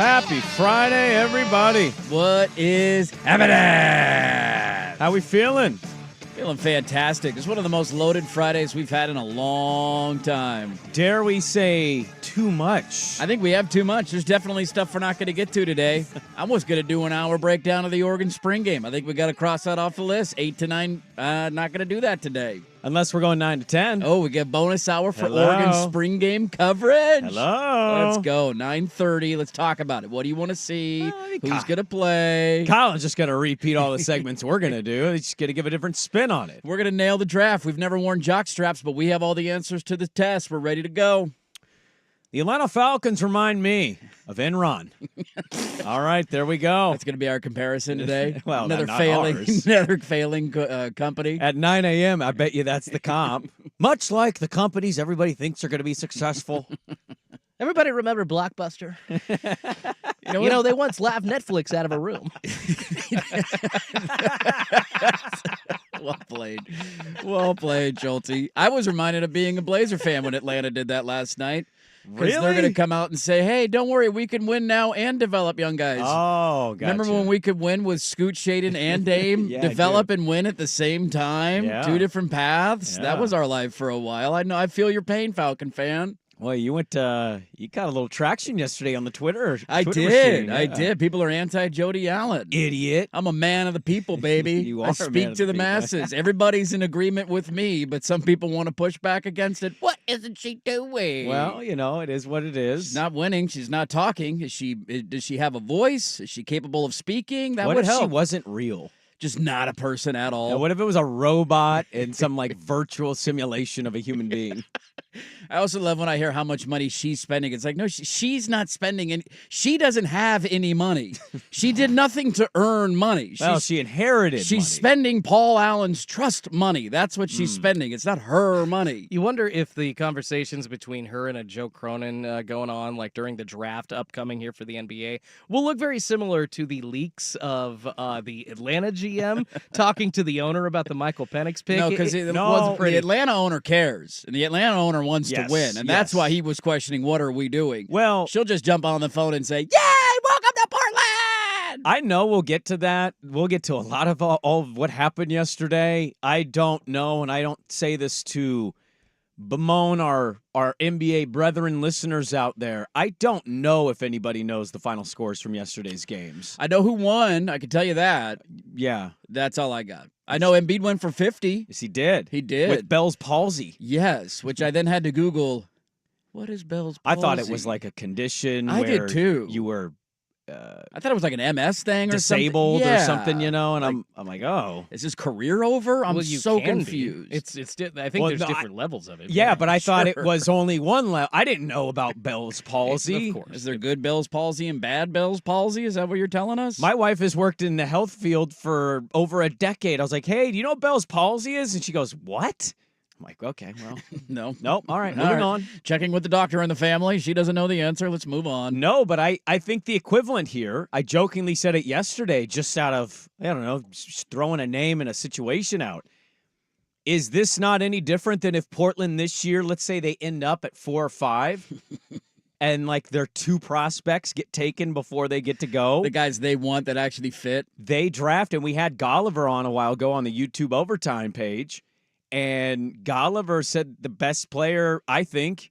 Happy Friday, everybody. What is happening? How we feeling? Feeling fantastic. It's one of the most loaded Fridays we've had in a long time. Dare we say too much? I think we have too much. There's definitely stuff we're not going to get to today. I was going to do an hour breakdown of the Oregon spring game. I think we got to cross that off the list. 8 to 9, not going to do that today. Unless we're going 9 to 10. Oh, we get bonus hour for Hello. Oregon spring game coverage. Hello. Let's go. 9:30. Let's talk about it. What do you want to see? Who's going to play? Colin's just going to repeat all the segments we're going to do. He's just going to give a different spin on it. We're going to nail the draft. We've never worn jock straps, but we have all the answers to the test. We're ready to go. The Atlanta Falcons remind me of Enron. All right, there we go. That's going to be our comparison today. Well, another not failing, ours. another failing company. At 9 a.m., I bet you that's the comp. Much like the companies everybody thinks are going to be successful. Everybody remember Blockbuster? You know, they once laughed Netflix out of a room. Well played. Well played, Schulte. I was reminded of being a Blazer fan when Atlanta did that last night. Because they're going to come out and say, hey, don't worry, we can win now and develop young guys. Oh, gotcha. Remember when we could win with Scoot, Shaden, and Dame? Yeah, develop and win at the same time? Yeah. Two different paths? Yeah. That was our life for a while. I know. I feel your pain, Falcon fan. Well, you got a little traction yesterday on the Twitter. I Twitter did. machine. I Yeah. did. People are anti-Jody Allen. Idiot. I'm a man of the people, baby. You are I a speak man of to the the people. masses. Everybody's in agreement with me, but some people want to push back against it. What isn't she doing? Well, you know, it is what it is. She's not winning. She's not talking. Does she have a voice? Is she capable of speaking? That What would if help. she wasn't real? Just not a person at all. Now, what if it was a robot in some like virtual simulation of a human being? I also love when I hear how much money she's spending. It's like, no, she's not spending any. She doesn't have any money. She did nothing to earn money. Well, she inherited She's money. spending Paul Allen's trust money. That's what she's spending. It's not her money. You wonder if the conversations between her and a Joe Cronin going on, like during the draft upcoming here for the NBA, will look very similar to the leaks of the Atlanta GM talking to the owner about the Michael Penix pick. No, because the Atlanta owner cares, and the Atlanta owner wants to win, and that's why he was questioning, what are we doing? Well, she'll just jump on the phone and say, yay, welcome to Portland! I know we'll get to that. We'll get to a lot of all of what happened yesterday. I don't know, and I don't say this to bemoan our NBA brethren listeners out there. I don't know if anybody knows the final scores from yesterday's games. I know who won. I can tell you that. Yeah. That's all I got. I know Embiid went for 50. Yes, he did. He did. With Bell's palsy. Yes, which I then had to Google, what is Bell's palsy? I thought it was like a condition I where did too. You were I thought it was like an MS thing or disabled something. or something, you know, and I'm like, oh. Is his career over? I'm Well, you so can be. confused. I think there's different levels of it. Yeah, but I thought it Sure. was only one level. I didn't know about Bell's palsy. Of course. Is there good Bell's palsy and bad Bell's palsy? Is that what you're telling us? My wife has worked in the health field for over a decade. I was like, hey, do you know what Bell's palsy is? And she goes, what? I'm like, okay, well, no. nope. All right, moving on. Checking with the doctor in the family. She doesn't know the answer. Let's move on. No, but I think the equivalent here, I jokingly said it yesterday just out of, I don't know, just throwing a name and a situation out. Is this not any different than if Portland this year, let's say they end up at 4 or 5 and like their 2 prospects get taken before they get to go? The guys they want that actually fit. They draft, and we had Golliver on a while ago on the YouTube overtime page. And Golliver said the best player, I think,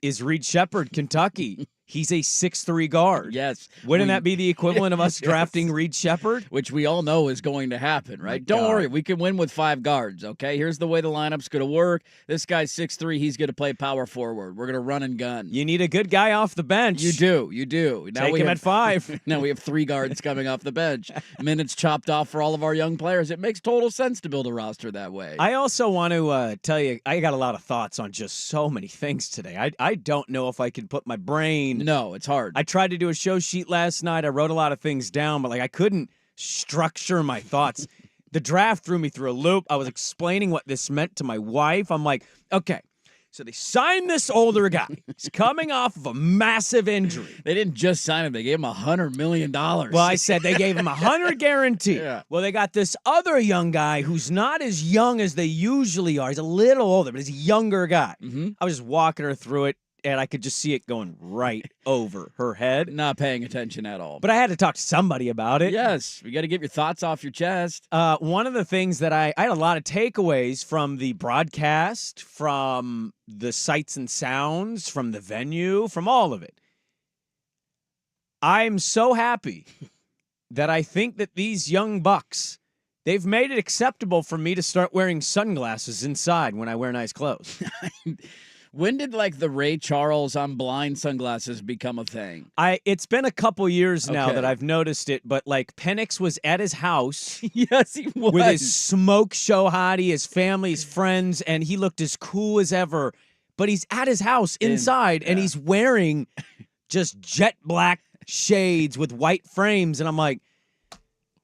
is Reed Shepherd, Kentucky. He's a 6'3" guard. Yes. Wouldn't that be the equivalent of us drafting Reed Shepherd? Which we all know is going to happen, right? Don't worry. We can win with 5 guards, okay? Here's the way the lineup's going to work. This guy's 6'3". He's going to play power forward. We're going to run and gun. You need a good guy off the bench. You do. You do. Now Take him at 5. Now we have 3 guards coming off the bench. Minutes chopped off for all of our young players. It makes total sense to build a roster that way. I also want to tell you, I got a lot of thoughts on just so many things today. I don't know if I can put my brain. No, it's hard. I tried to do a show sheet last night. I wrote a lot of things down, but like I couldn't structure my thoughts. The draft threw me through a loop. I was explaining what this meant to my wife. I'm like, okay, so they signed this older guy. He's coming off of a massive injury. They didn't just sign him. They gave him $100 million. Well, I said they gave him 100 guarantee. Yeah. Well, they got this other young guy who's not as young as they usually are. He's a little older, but he's a younger guy. Mm-hmm. I was just walking her through it. and I could just see it going right over her head. Not paying attention at all. But I had to talk to somebody about it. Yes, you got to get your thoughts off your chest. One of the things that I had a lot of takeaways from the broadcast, from the sights and sounds, from the venue, from all of it. I'm so happy that I think that these young bucks, they've made it acceptable for me to start wearing sunglasses inside when I wear nice clothes. When did the Ray Charles I'm blind sunglasses become a thing? It's been a couple years now Okay. that I've noticed it, but Penix was at his house Yes, he was. with his smoke show hottie, his family, his friends, and he looked as cool as ever. But he's at his house inside, and he's wearing just jet black shades with white frames, and I'm like,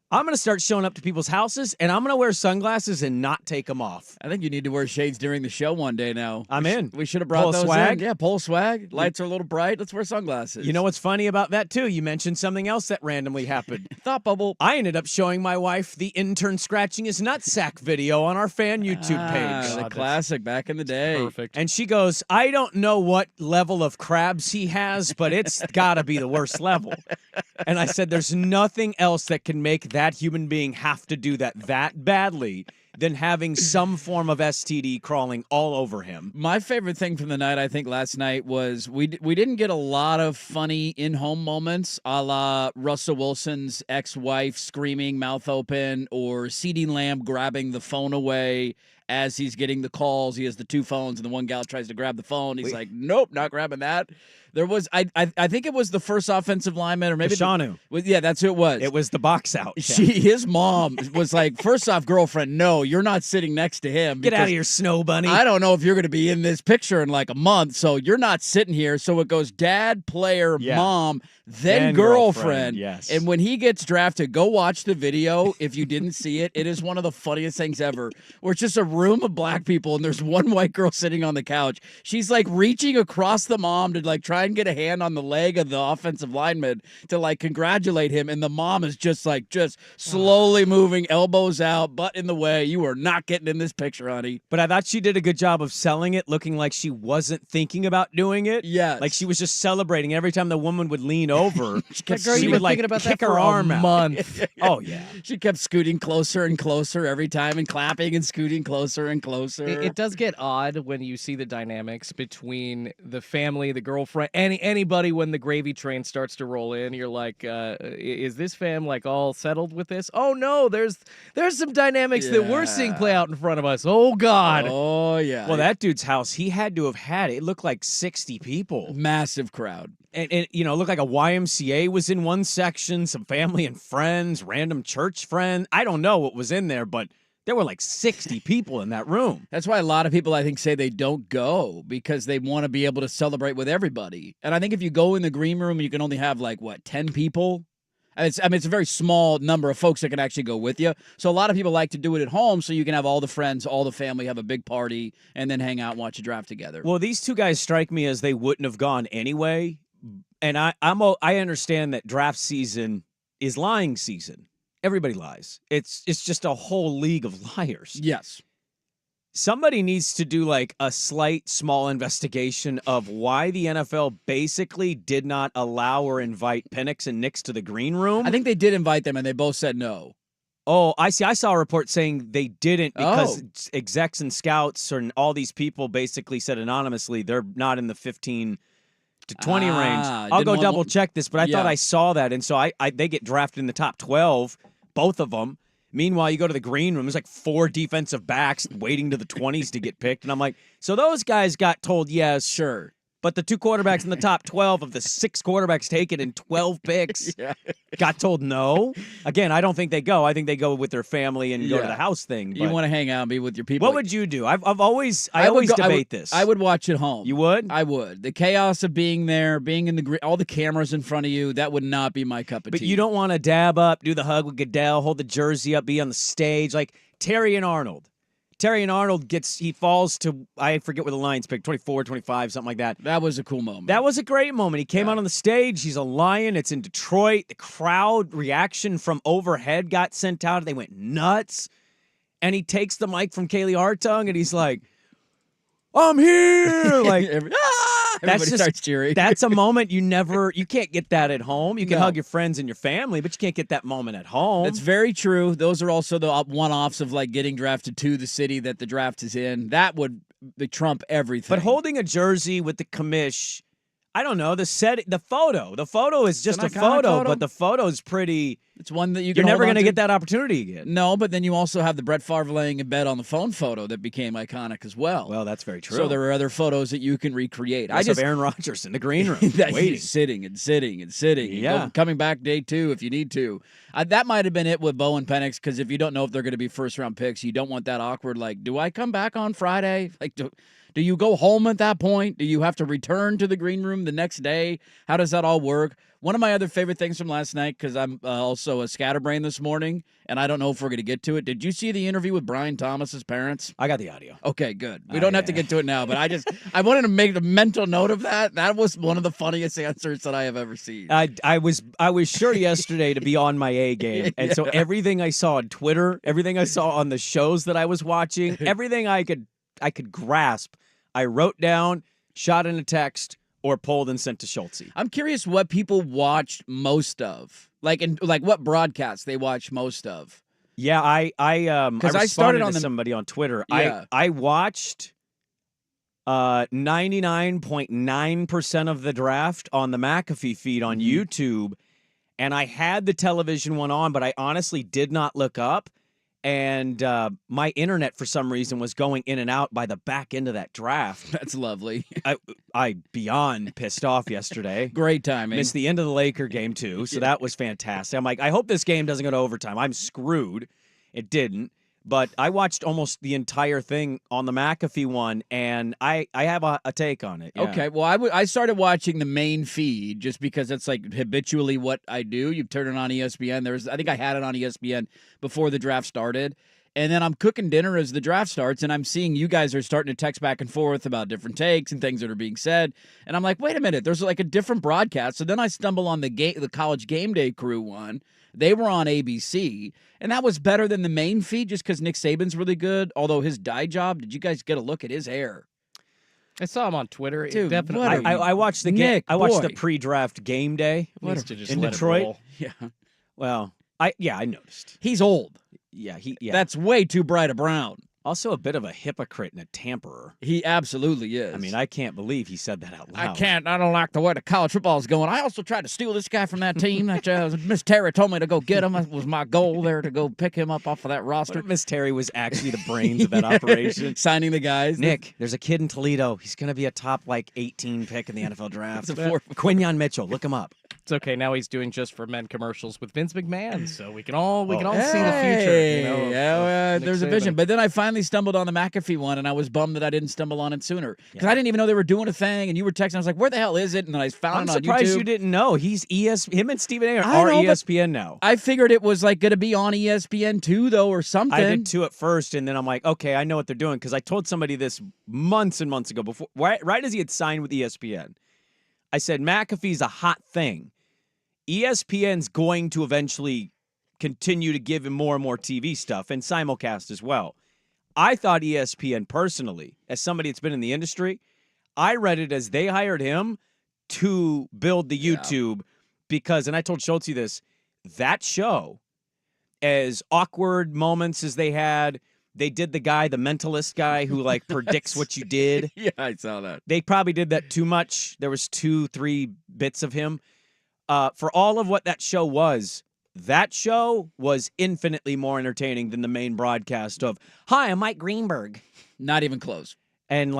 I'm going to start showing up to people's houses, and I'm going to wear sunglasses and not take them off. I think you need to wear shades during the show one day now. I'm in. We should have brought Pole those swag? in. Yeah, pole swag. Lights are a little bright. Let's wear sunglasses. You know what's funny about that, too? You mentioned something else that randomly happened. Thought bubble. I ended up showing my wife the intern scratching his nutsack video on our fan YouTube page. The classic back in the day. Perfect. And she goes, I don't know what level of crabs he has, but it's got to be the worst level. And I said, there's nothing else that can make that human being have to do that badly than having some form of STD crawling all over him. My favorite thing from the night, I think, last night was we didn't get a lot of funny in-home moments, a la Russell Wilson's ex-wife screaming, mouth open, or CeeDee Lamb grabbing the phone away as he's getting the calls. He has the two phones, and the one gal tries to grab the phone. He's like, nope, not grabbing that. There was, I think it was the first offensive lineman, or maybe Shanu. Yeah, that's who it was. It was the box out. His mom was like, first off, girlfriend, no, you're not sitting next to him. Get out of here, snow bunny. I don't know if you're going to be in this picture in a month, so you're not sitting here. So it goes dad, player, mom, then girlfriend. Yes. And when he gets drafted, go watch the video. If you didn't see it, it is one of the funniest things ever. Where it's just a room of black people and there's one white girl sitting on the couch. She's reaching across the mom to try and get a hand on the leg of the offensive lineman to congratulate him. And the mom is just slowly moving, elbows out, butt in the way. You are not getting in this picture, honey. But I thought she did a good job of selling it, looking like she wasn't thinking about doing it. Yes. Like she was just celebrating every time the woman would lean over. That girl, you would were thinking about kick that her for arm a out. month. Oh, yeah. She kept scooting closer and closer every time and clapping and scooting closer and closer. It does get odd when you see the dynamics between the family, the girlfriend, anybody when the gravy train starts to roll in. You're like, is this fam all settled with this? Oh no, there's some dynamics that we're seeing play out in front of us. Oh God. Oh yeah. Well, that dude's house, he had to have had it looked like 60 people. Massive crowd. And it looked like a YMCA was in one section, some family and friends, random church friends. I don't know what was in there, but there were 60 people in that room. That's why a lot of people, I think, say they don't go because they want to be able to celebrate with everybody. And I think if you go in the green room, you can only have 10 people. It's a very small number of folks that can actually go with you. So a lot of people like to do it at home so you can have all the friends, all the family, have a big party, and then hang out and watch a draft together. Well, these two guys strike me as they wouldn't have gone anyway. And I understand that draft season is lying season. Everybody lies. It's just a whole league of liars. Yes. Somebody needs to do a slight small investigation of why the NFL basically did not allow or invite Penix and Nix to the green room. I think they did invite them, and they both said no. Oh, I see. I saw a report saying they didn't because execs and scouts and all these people basically said anonymously they're not in the 15 to 20 range. I'll go double check this, but I thought I saw that. And so they get drafted in the top 12, both of them. Meanwhile, you go to the green room, there's 4 defensive backs waiting to the 20s to get picked. And I'm like, so those guys got told yes. Sure. But the 2 quarterbacks in the top 12 of the 6 quarterbacks taken in 12 picks got told no. Again, I don't think they go. I think they go with their family and go to the house thing. You want to hang out and be with your people. What would you do? I always debate this. I would watch at home. You would? I would. The chaos of being there, being in all the cameras in front of you, that would not be my cup of tea. But you don't want to dab up, do the hug with Goodell, hold the jersey up, be on the stage like Terry and Arnold. Terry and Arnold he falls to, I forget where the Lions picked, 24, 25, something like that. That was a cool moment. That was a great moment. He came out on the stage. He's a Lion. It's in Detroit. The crowd reaction from overhead got sent out. They went nuts. And he takes the mic from Kaylee Hartung, and he's like, I'm here. Everybody starts cheering. That's a moment you can't get that at home. You can No. hug your friends and your family, but you can't get that moment at home. That's very true. Those are also the one-offs of like getting drafted to the city that the draft is in. That would trump everything. But holding a jersey with the commish, I don't know, the photo is just an a iconic photo, photo. but the photo's pretty. It's one that You're never going to get that opportunity again. No, but then you also have the Brett Favre laying in bed on the phone photo that became iconic as well. Well, that's very true. So there are other photos that you can recreate. I just have Aaron Rodgers in the green room waiting. Sitting and sitting and sitting. Yeah. And coming back day 2 if you need to. That might have been it with Bo and Penix, because if you don't know if they're going to be first-round picks, you don't want that awkward, like, do I come back on Friday? Like, do you go home at that point? Do you have to return to the green room the next day? How does that all work? One of my other favorite things from last night, because I'm also a scatterbrain this morning, and I don't know if we're going to get to it. Did you see the interview with Brian Thomas's parents? I got the audio. Okay, good. We don't have to get to it now, but I wanted to make a mental note of that. That was one of the funniest answers that I have ever seen. I was sure yesterday to be on my A game, and so everything I saw on Twitter, everything I saw on the shows that I was watching, everything I could grasp, I wrote down, shot in a text, or pulled and sent to Schultz. I'm curious what people watched most of, like what broadcasts they watched most of. Yeah, I started on on somebody on Twitter. Yeah. I watched 99.9% of the draft on the McAfee feed on YouTube, and I had the television one on, but I honestly did not look up. And my internet, for some reason, was going in and out by the back end of that draft. That's lovely. I beyond pissed off yesterday. Great timing. Missed the end of the Laker game, too, so that was fantastic. I'm like, I hope this game doesn't go to overtime. I'm screwed. It didn't. But I watched almost the entire thing on the McAfee one, and I have a take on it. Yeah. Okay, well, I started watching the main feed just because that's like habitually what I do. You turn it on ESPN. I think I had it on ESPN before the draft started. And then I'm cooking dinner as the draft starts, and I'm seeing you guys are starting to text back and forth about different takes and things that are being said. And I'm like, wait a minute, there's like a different broadcast. So then I stumble on the College Game Day crew one. They were on ABC, and that was better than the main feed just because Nick Saban's really good, although his dye job, did you guys get a look at his hair? I saw him on Twitter. Dude, Definitely. I watched the game. Nick, I watched the boy. pre-draft game day Needs to just in let Detroit. It roll. Yeah. Well, I noticed. He's old. Yeah, That's way too bright a brown. Also a bit of a hypocrite and a tamperer. He absolutely is. I mean, I can't believe he said that out loud. I don't like the way the college football is going. I also tried to steal this guy from that team. Miss Terry told me to go get him. That was my goal there, to go pick him up off of that roster. What if Miss Terry was actually the brains of that operation? Signing the guys. Nick, there's a kid in Toledo. He's going to be a top, 18 pick in the NFL draft. It's a four- Quinyon Mitchell. Look him up. It's okay. Now he's doing Just for Men commercials with Vince McMahon, so we can all see the future. You know, of there's a Nick vision. Saban. But then I finally stumbled on the McAfee one, and I was bummed that I didn't stumble on it sooner because I didn't even know they were doing a thing. And you were texting. I was like, "Where the hell is it?" And then I found I'm it on surprised YouTube. you didn't know. Him and Stephen A. I are know, but ESPN now. I figured it was like going to be on ESPN too, though, or something. I did too at first, and then I'm like, okay, I know what they're doing because I told somebody this months and months ago before, right as he had signed with ESPN. I said McAfee's a hot thing. ESPN's going to eventually continue to give him more and more TV stuff and simulcast as well. I thought ESPN personally, as somebody that's been in the industry, I read it as they hired him to build the YouTube because, and I told Schultz this, that show, as awkward moments as they had, they did the mentalist guy who predicts what you did. Yeah, I saw that. They probably did that too much. There was 2-3 bits of him. For all of what that show was infinitely more entertaining than the main broadcast of, "Hi, I'm Mike Greenberg." Not even close. And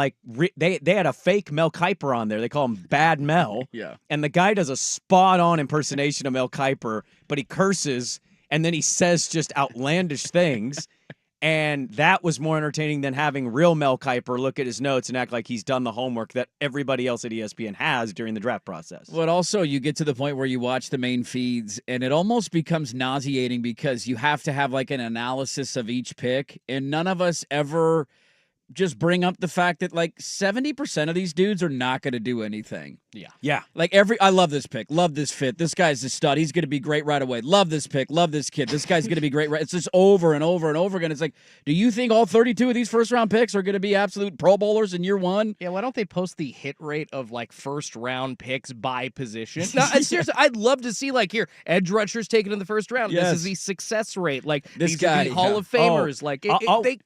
they had a fake Mel Kiper on there. They call him Bad Mel. Yeah. And the guy does a spot-on impersonation of Mel Kiper, but he curses, and then he says just outlandish things. And that was more entertaining than having real Mel Kiper look at his notes and act like he's done the homework that everybody else at ESPN has during the draft process. But also, you get to the point where you watch the main feeds, and it almost becomes nauseating because you have to have an analysis of each pick, and none of us ever just bring up the fact that like 70% of these dudes are not going to do anything. Yeah. Like I love this pick, love this fit. This guy's a stud. He's going to be great right away. Love this pick, love this kid. This guy's going to be great. It's just over and over and over again. It's like, do you think all 32 of these first round picks are going to be absolute Pro Bowlers in year one? Yeah, why don't they post the hit rate of like first round picks by position? No, seriously, I'd love to see like here, edge rushers taken in the first round. Yes. This is the success rate. Like This these guy, are the Hall of Famers.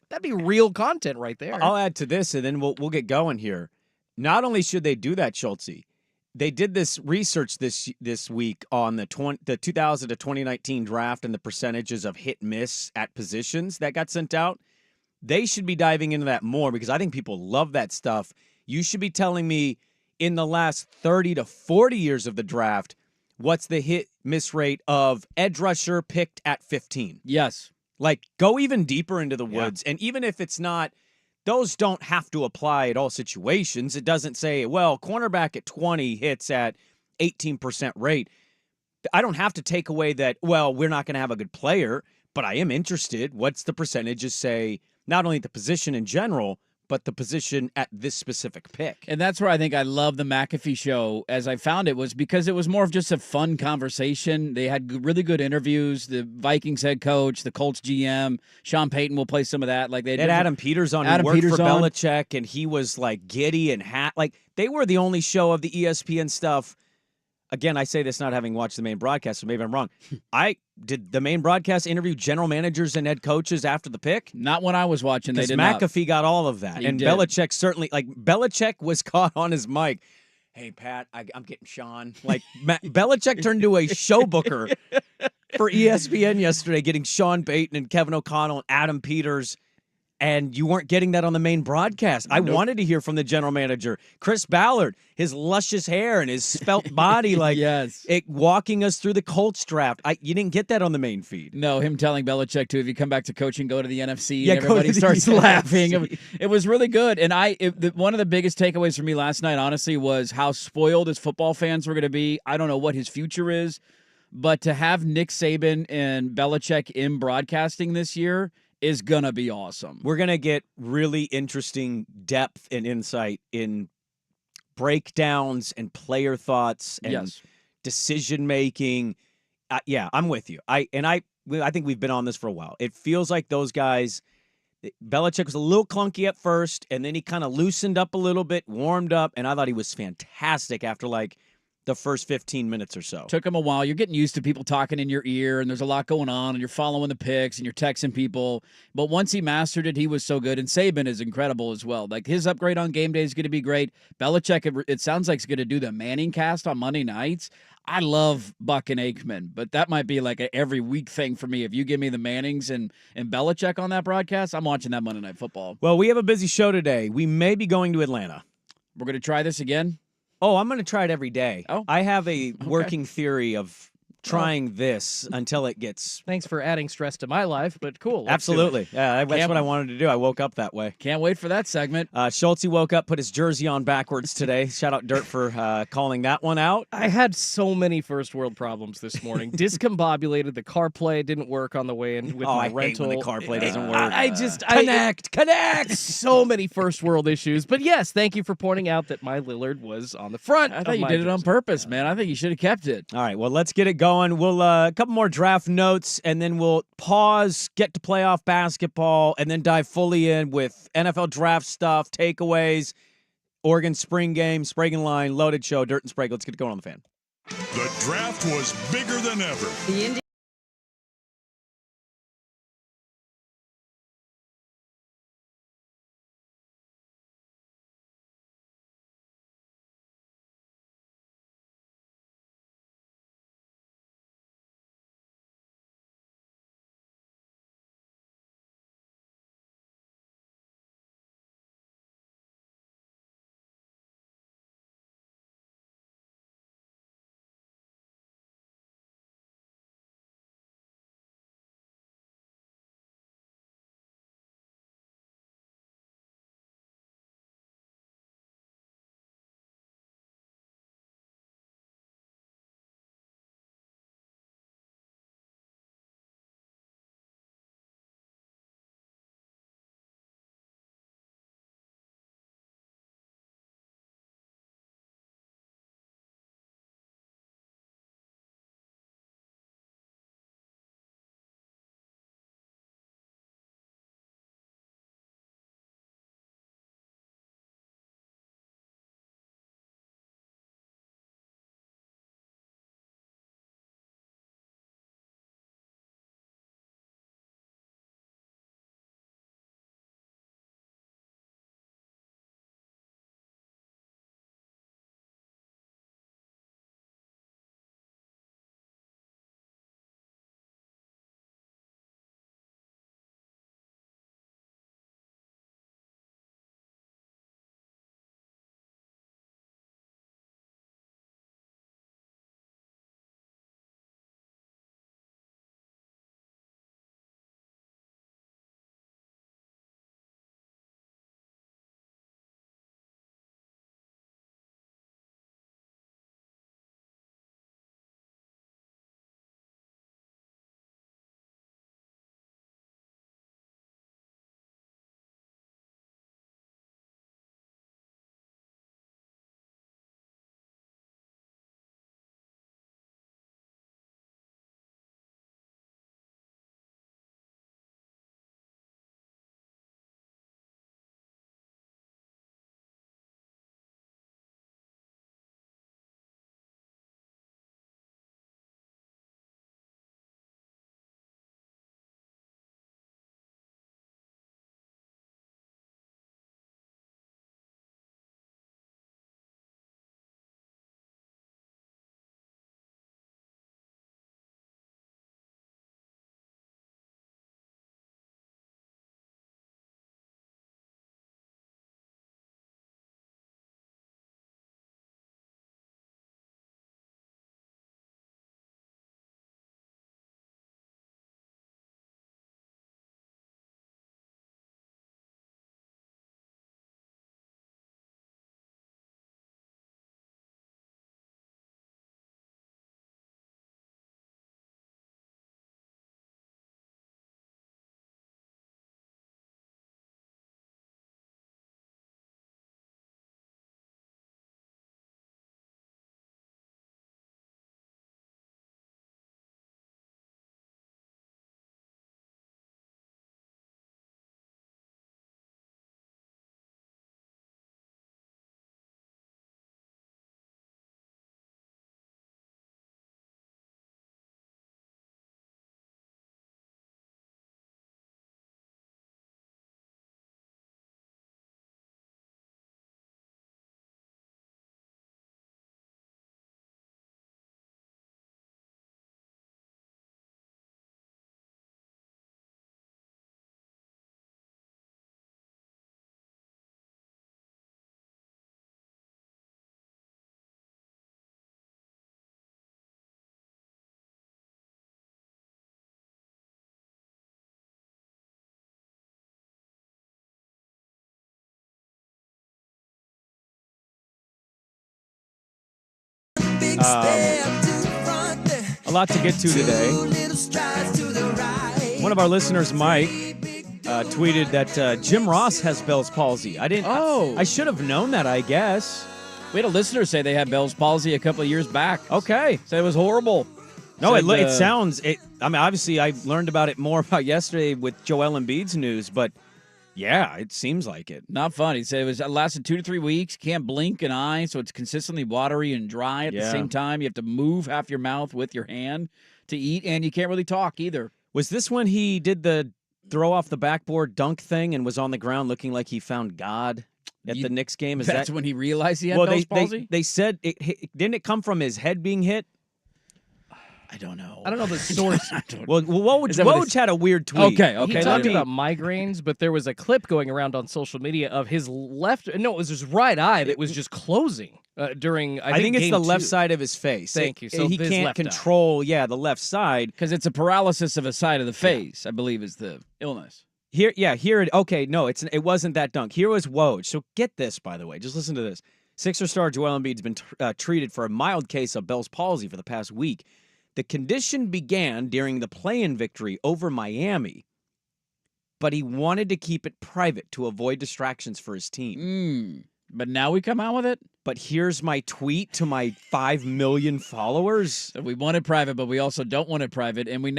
That'd be real content right there. I'll add to this, and then we'll get going here. Not only should they do that, Schultze, they did this research this week on the 2000 to 2019 draft and the percentages of hit miss at positions that got sent out. They should be diving into that more because I think people love that stuff. You should be telling me in the last 30 to 40 years of the draft, what's the hit miss rate of edge rusher picked at 15? Yes. Like, go even deeper into the woods. And even if it's not, those don't have to apply at all situations. It doesn't say, well, cornerback at 20 hits at 18% rate. I don't have to take away that, well, we're not going to have a good player, but I am interested. What's the percentages say, not only the position in general, but the position at this specific pick? And that's where I think I love the McAfee show as I found it, was because it was more of just a fun conversation. They had really good interviews. The Vikings head coach, the Colts GM, Sean Payton will play some of that. Like they had Adam Peters on, who worked for Belichick, and he was like giddy and like they were the only show of the ESPN stuff. Again, I say this not having watched the main broadcast, so maybe I'm wrong. Did the main broadcast interview general managers and head coaches after the pick? Not when I was watching. They did McAfee got all of that. And did. Belichick certainly, like, Belichick was caught on his mic. Hey, Pat, I'm getting Sean. Like, Belichick turned to a show booker for ESPN yesterday, getting Sean Payton and Kevin O'Connell and Adam Peters. And you weren't getting that on the main broadcast. I wanted to hear from the general manager, Chris Ballard, his luscious hair and his svelte body, like yes. Walking us through the Colts draft. You didn't get that on the main feed. No, him telling Belichick to, if you come back to coaching, go to the NFC. Yeah, and everybody starts NFC. laughing. It was really good. And one of the biggest takeaways for me last night, honestly, was how spoiled as football fans were going to be. I don't know what his future is, but to have Nick Saban and Belichick in broadcasting this year is going to be awesome. We're going to get really interesting depth and insight in breakdowns and player thoughts and decision making. Yeah, I'm with you. I think we've been on this for a while. It feels like those guys, Belichick was a little clunky at first, and then he kind of loosened up a little bit, warmed up, and I thought he was fantastic after like the first 15 minutes or so. Took him a while. You're getting used to people talking in your ear, and there's a lot going on, and you're following the picks, and you're texting people. But once he mastered it, he was so good. And Saban is incredible as well. Like, his upgrade on game day is going to be great. Belichick, it sounds like he's going to do the Manning cast on Monday nights. I love Buck and Aikman, but that might be like a every week thing for me. If you give me the Mannings and Belichick on that broadcast, I'm watching that Monday Night Football. Well, we have a busy show today. We may be going to Atlanta. We're going to try this again? Oh, I'm going to try it every day. Oh. I have a working theory of trying this until it gets... Thanks for adding stress to my life, but cool. Absolutely. Yeah, that's what I wanted to do. I woke up that way. Can't wait for that segment. Schultze woke up, put his jersey on backwards today. Shout out Dirt for calling that one out. I had so many first world problems this morning. Discombobulated. The CarPlay didn't work on the way in with my rental. Hate when the CarPlay doesn't work. I Connect. So many first world issues. But yes, thank you for pointing out that my Lillard was on the front. I thought you did it on purpose, man. I think you should have kept it. All right, well, let's get it going. We'll a couple more draft notes, and then we'll pause, get to playoff basketball, and then dive fully in with NFL draft stuff, takeaways, Oregon spring game, Sprague and Line, loaded show, Dirt and Sprague. Let's get it going on the Fan. The draft was bigger than ever. A lot to get to today. One of our listeners, Mike, tweeted that Jim Ross has Bell's palsy. I should have known that, I guess. We had a listener say they had Bell's palsy a couple of years back. Okay. Said it was horrible. No, it sounds. I mean, obviously, I learned about it more about yesterday with Joel Embiid's news, but yeah, it seems like it. Not fun. He said it lasted 2 to 3 weeks. Can't blink an eye, so it's consistently watery and dry at the same time. You have to move half your mouth with your hand to eat, and you can't really talk either. Was this when he did the throw off the backboard dunk thing and was on the ground looking like he found God at the Knicks game? That's when he realized he had Bell's palsy? They said, didn't it come from his head being hit? I don't know. I don't know the source. Well, Woj had a weird tweet. Okay. He talked about migraines, but there was a clip going around on social media of his it was his right eye that was just closing during, I think it's the left 2. side of his face. Thank you. So he can't control, the left side. Because it's a paralysis of a side of the face, I believe, is the illness. It wasn't that dunk. Here was Woj. So get this, by the way. Just listen to this. Sixer star Joel Embiid's been treated for a mild case of Bell's palsy for the past week. The condition began during the play-in victory over Miami, but he wanted to keep it private to avoid distractions for his team. But now we come out with it? But here's my tweet to my 5 million followers. So we want it private, but we also don't want it private. And we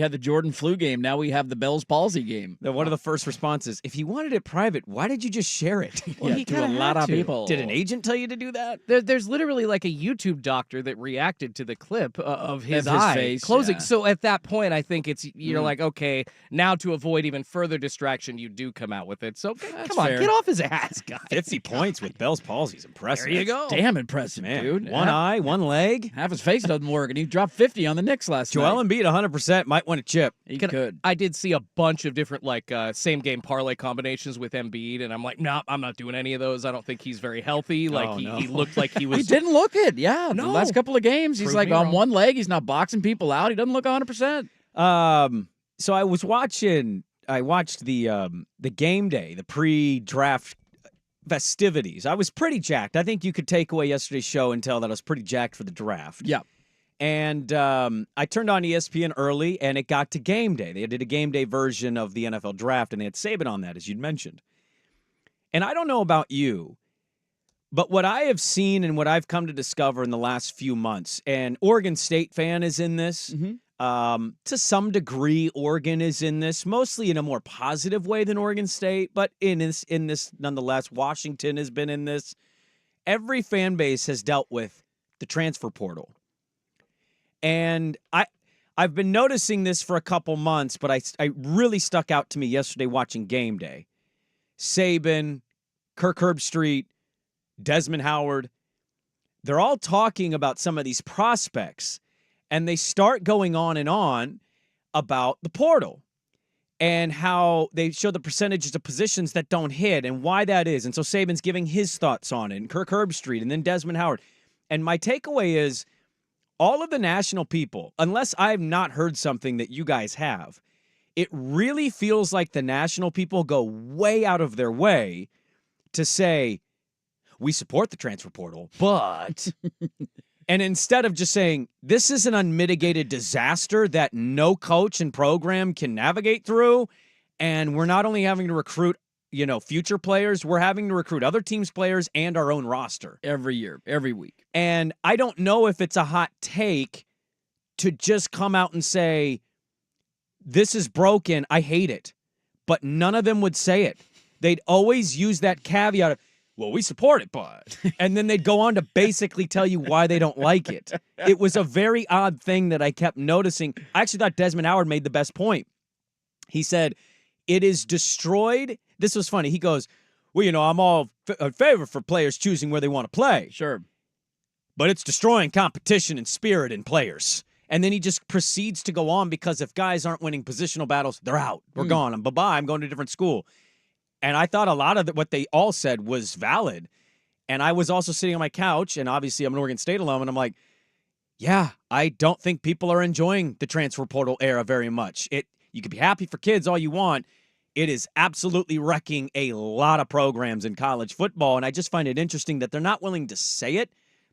had the Jordan flu game. Now we have the Bell's palsy game. One of the first responses, if you wanted it private, why did you just share it? Well, he to a lot of people. Did an agent tell you to do that? There's literally like a YouTube doctor that reacted to the clip of his eye face, closing. Yeah. So at that point, I think you're like, okay, now to avoid even further distraction, you do come out with it. So come on, fair. Get off his ass, guys. 50 points with Bell's palsy is impressive. There you go. Damn impressive, Man, dude. One eye, one leg. Half his face doesn't work, and he dropped 50 on the Knicks last night. Joel Embiid, 100%, might win a chip. He could. I did see a bunch of different same game parlay combinations with Embiid, and I'm like, no, I'm not doing any of those. I don't think he's very healthy. He looked like he was. He didn't look it. Yeah, No. the last couple of games, he's Prove like me on wrong. one leg. He's not boxing people out. He doesn't look 100%. So I was watching. I watched the game day, the pre-draft festivities. I was pretty jacked. I think you could take away yesterday's show and tell that I was pretty jacked for the draft. Yeah. And I turned on ESPN early, and it got to game day. They did a game day version of the NFL draft, and they had Saban on that, as you'd mentioned. And I don't know about you, but what I have seen and what I've come to discover in the last few months, and Oregon State fan is in this. To some degree, Oregon is in this, mostly in a more positive way than Oregon State, but in this nonetheless. Washington has been in this. Every fan base has dealt with the transfer portal. And I've been noticing this for a couple months, but I really stuck out to me yesterday watching game day. Saban, Kirk Herbstreit, Desmond Howard, they're all talking about some of these prospects. And they start going on and on about the portal and how they show the percentages of positions that don't hit and why that is. And so Saban's giving his thoughts on it, and Kirk Herbstreit, and then Desmond Howard. And my takeaway is all of the national people, unless I've not heard something that you guys have, it really feels like the national people go way out of their way to say, we support the transfer portal, but... And instead of just saying, this is an unmitigated disaster that no coach and program can navigate through, and we're not only having to recruit, future players, we're having to recruit other teams' players and our own roster. Every year, every week. And I don't know if it's a hot take to just come out and say, this is broken, I hate it. But none of them would say it. They'd always use that caveat of, well, we support it, but... And then they'd go on to basically tell you why they don't like it. It was a very odd thing that I kept noticing. I actually thought Desmond Howard made the best point. He said, it is destroyed. This was funny. He goes, well, I'm all in favor for players choosing where they want to play. Sure. But it's destroying competition and spirit in players. And then he just proceeds to go on because if guys aren't winning positional battles, they're out. We're gone. Bye-bye. I'm going to a different school. And I thought a lot of what they all said was valid. And I was also sitting on my couch, and obviously I'm an Oregon State alum, and I'm like, yeah, I don't think people are enjoying the transfer portal era very much. You could be happy for kids all you want. It is absolutely wrecking a lot of programs in college football, and I just find it interesting that they're not willing to say it,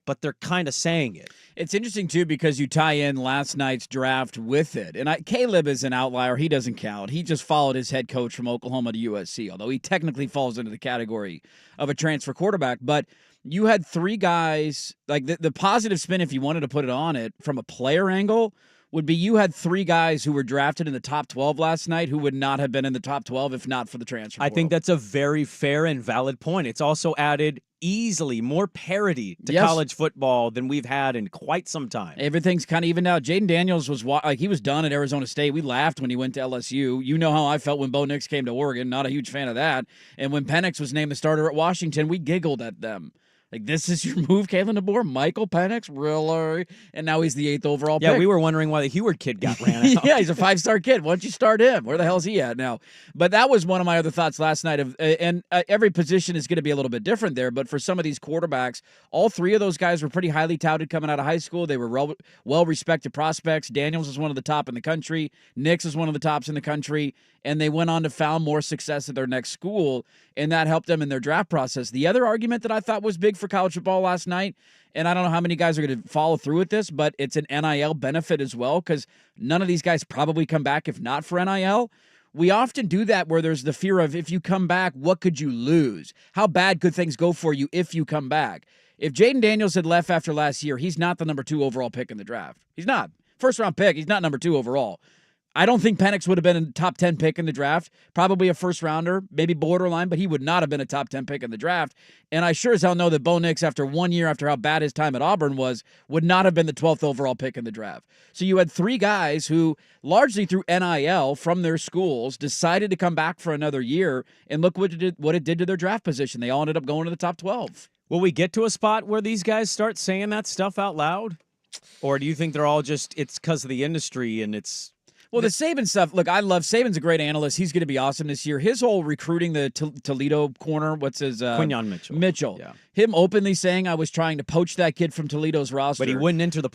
but they're kind of saying it. It's interesting, too, because you tie in last night's draft with it. And Caleb is an outlier. He doesn't count. He just followed his head coach from Oklahoma to USC, although he technically falls into the category of a transfer quarterback. But you had three guys, like the positive spin, if you wanted to put it on it, from a player angle, would be you had three guys who were drafted in the top 12 last night who would not have been in the top 12 if not for the transfer portal. I think that's a very fair and valid point. It's also added easily more parity to college football than we've had in quite some time. Everything's kind of evened out. Jaden Daniels was he was done at Arizona State. We laughed when he went to LSU. You know how I felt when Bo Nix came to Oregon. Not a huge fan of that. And when Penix was named the starter at Washington, we giggled at them. Like, this is your move, Kalen DeBoer? Michael Penix? Really? And now he's the 8th overall pick. Yeah, we were wondering why the Heward kid got ran out. Yeah, he's a 5-star kid. Why don't you start him? Where the hell's he at now? But that was one of my other thoughts last night. Every position is going to be a little bit different there, but for some of these quarterbacks, all three of those guys were pretty highly touted coming out of high school. They were well-respected prospects. Daniels was one of the top in the country. Nix is one of the tops in the country. And they went on to found more success at their next school, and that helped them in their draft process. The other argument that I thought was big for college football last night, and I don't know how many guys are going to follow through with this, but it's an NIL benefit as well, because none of these guys probably come back if not for NIL. We often do that where there's the fear of, if you come back, what could you lose? How bad could things go for you if you come back? If Jaden Daniels had left after last year, he's not the number 2 overall pick in the draft. He's not. First-round pick, he's not number 2 overall. I don't think Penix would have been a top 10 pick in the draft, probably a first-rounder, maybe borderline, but he would not have been a top 10 pick in the draft. And I sure as hell know that Bo Nix, after 1 year after how bad his time at Auburn was, would not have been the 12th overall pick in the draft. So you had three guys who, largely through NIL from their schools, decided to come back for another year, and look what it did to their draft position. They all ended up going to the top 12. Will we get to a spot where these guys start saying that stuff out loud? Or do you think they're all just, it's because of the industry and it's... Well, the Saban stuff, look, I love Saban's a great analyst. He's going to be awesome this year. His whole recruiting the Toledo corner, what's his? Quinyon Mitchell. Mitchell. Yeah. Him openly saying I was trying to poach that kid from Toledo's roster. But he wouldn't enter the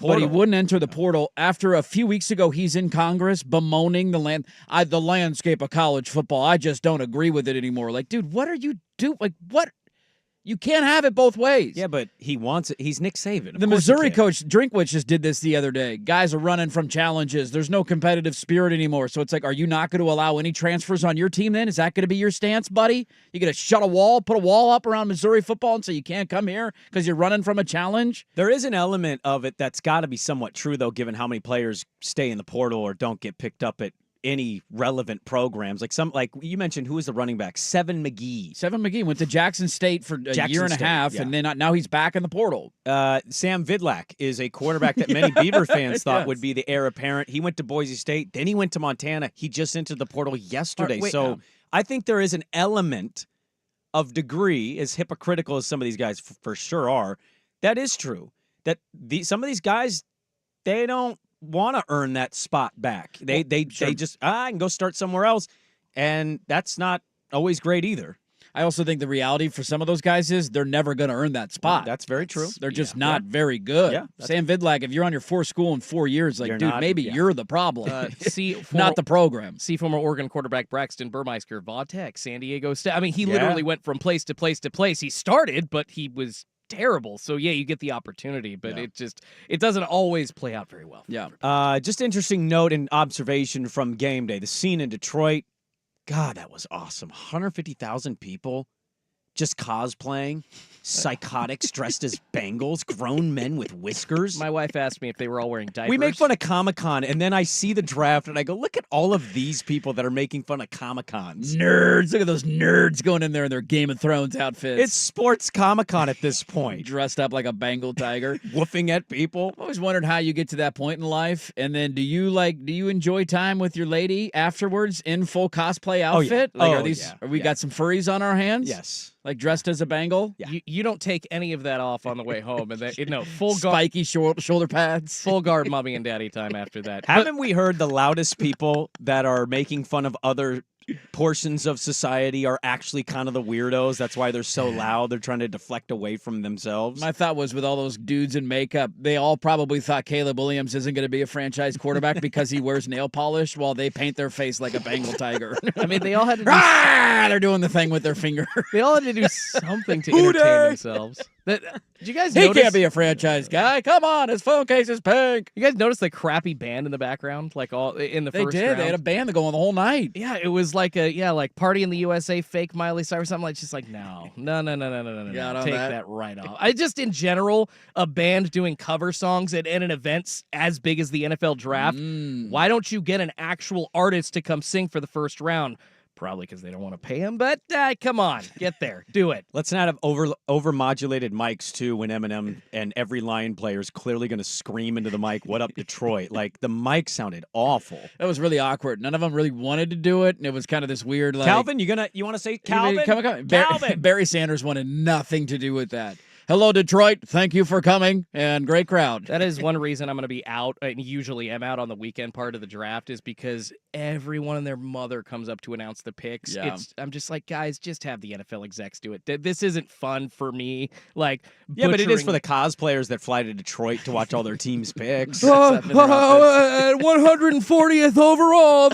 portal. After a few weeks ago, he's in Congress bemoaning the landscape of college football. I just don't agree with it anymore. Like, dude, what are you doing? Like, what? You can't have it both ways. Yeah, but he wants it. He's Nick Saban. The Missouri coach, Drinkwitz, just did this the other day. Guys are running from challenges. There's no competitive spirit anymore. So it's like, are you not going to allow any transfers on your team then? Is that going to be your stance, buddy? You going to shut a wall, put a wall up around Missouri football and say you can't come here because you're running from a challenge? There is an element of it that's got to be somewhat true, though, given how many players stay in the portal or don't get picked up at any relevant programs. Like you mentioned, who was the running back? Seven McGee went to Jackson State for a year and a half, and then now he's back in the portal. Sam Vidlak is a quarterback that many Beaver fans thought would be the heir apparent. He went to Boise State, then he went to Montana. He just entered the portal yesterday. I think there is an element of degree, as hypocritical as some of these guys for sure are, that is true. That some of these guys, they don't want to earn that spot back. They just, I can go start somewhere else, and that's not always great either. I also think the reality for some of those guys is they're never going to earn that spot. That's very true. They're just not very good. Yeah, Sam Vidlak, if you're on your fourth school in 4 years, like, dude, maybe you're the problem. Not the program. See former Oregon quarterback Braxton Burmeister, Vautech, San Diego State. I mean, he literally went from place to place to place. He started, but he was terrible. So yeah, you get the opportunity, but it doesn't always play out very well. Yeah. Just interesting note and observation from game day. The scene in Detroit, God, that was awesome. 150,000 people just cosplaying, psychotics dressed as Bengals, grown men with whiskers. My wife asked me if they were all wearing diapers. We make fun of Comic-Con, and then I see the draft, and I go, look at all of these people that are making fun of Comic-Cons. Nerds. Look at those nerds going in there in their Game of Thrones outfits. It's sports Comic-Con at this point. Dressed up like a Bengal tiger. Woofing at people. I've always wondered how you get to that point in life, and then do you enjoy time with your lady afterwards in full cosplay outfit? Are we got some furries on our hands? Yes. Like dressed as a Bengal? Yeah. You don't take any of that off on the way home. And then, full spiky shoulder pads. Full guard mommy and daddy time after that. Haven't we heard the loudest people that are making fun of other portions of society are actually kind of the weirdos? That's why they're so loud. They're trying to deflect away from themselves. My thought was, with all those dudes in makeup, they all probably thought Caleb Williams isn't going to be a franchise quarterback because he wears nail polish while they paint their face like a Bengal tiger. I mean, they all had to do... They're doing the thing with their finger. They all had to do something to entertain themselves. Did you guys He notice? can't be a franchise guy. Come on, his phone case is pink. You guys notice the crappy band in the background, like all in the They first did. round? They had a band that go on the whole night. Yeah, it was like like Party in the USA, fake Miley Cyrus. I'm like, just like, no. Got on Take that. that right off. I just, in general, a band doing cover songs at an event as big as the NFL draft, why don't you get an actual artist to come sing for the first round? Probably because they don't want to pay him, but come on, get there, do it. Let's not have over-modulated mics, too, when Eminem and every Lion player is clearly going to scream into the mic, what up, Detroit? Like, the mic sounded awful. That was really awkward. None of them really wanted to do it, and it was kind of this weird, like... Calvin, you want to say Calvin? Come. Calvin! Barry Sanders wanted nothing to do with that. Hello, Detroit. Thank you for coming, and great crowd. That is one reason I'm going to be out, and usually am out on the weekend part of the draft, is because everyone and their mother comes up to announce the picks. Yeah. I'm just like, guys, just have the NFL execs do it. This isn't fun for me. Like, Yeah, but it is butchering- for the cosplayers that fly to Detroit to watch all their team's picks. At 140th overall,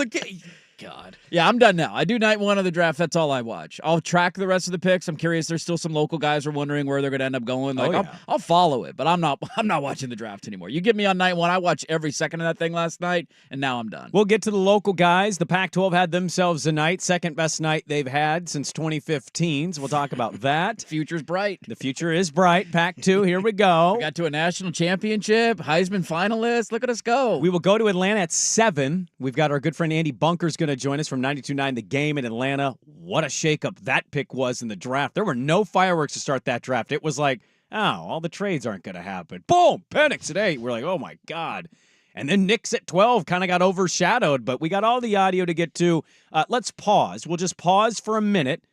God. Yeah, I'm done now. I do night one of the draft. That's all I watch. I'll track the rest of the picks. I'm curious. There's still some local guys who are wondering where they're going to end up going. Like, I'll follow it, but I'm not watching the draft anymore. You get me on night one. I watched every second of that thing last night, and now I'm done. We'll get to the local guys. The Pac-12 had themselves a night, second best night they've had since 2015. So we'll talk about that. Future's bright. The future is bright. Pac-2, here we go. We got to a national championship, Heisman finalist. Look at us go. We will go to Atlanta at 7. We've got our good friend Andy Bunker's going to join us from 92.9 The Game in Atlanta. What a shakeup that pick was in the draft. There were no fireworks to start that draft. It was like, oh, all the trades aren't going to happen. Boom, Penix at 8. We're like, oh, my God. And then Knicks at 12 kind of got overshadowed, but we got all the audio to get to. Let's pause. We'll just pause for a minute,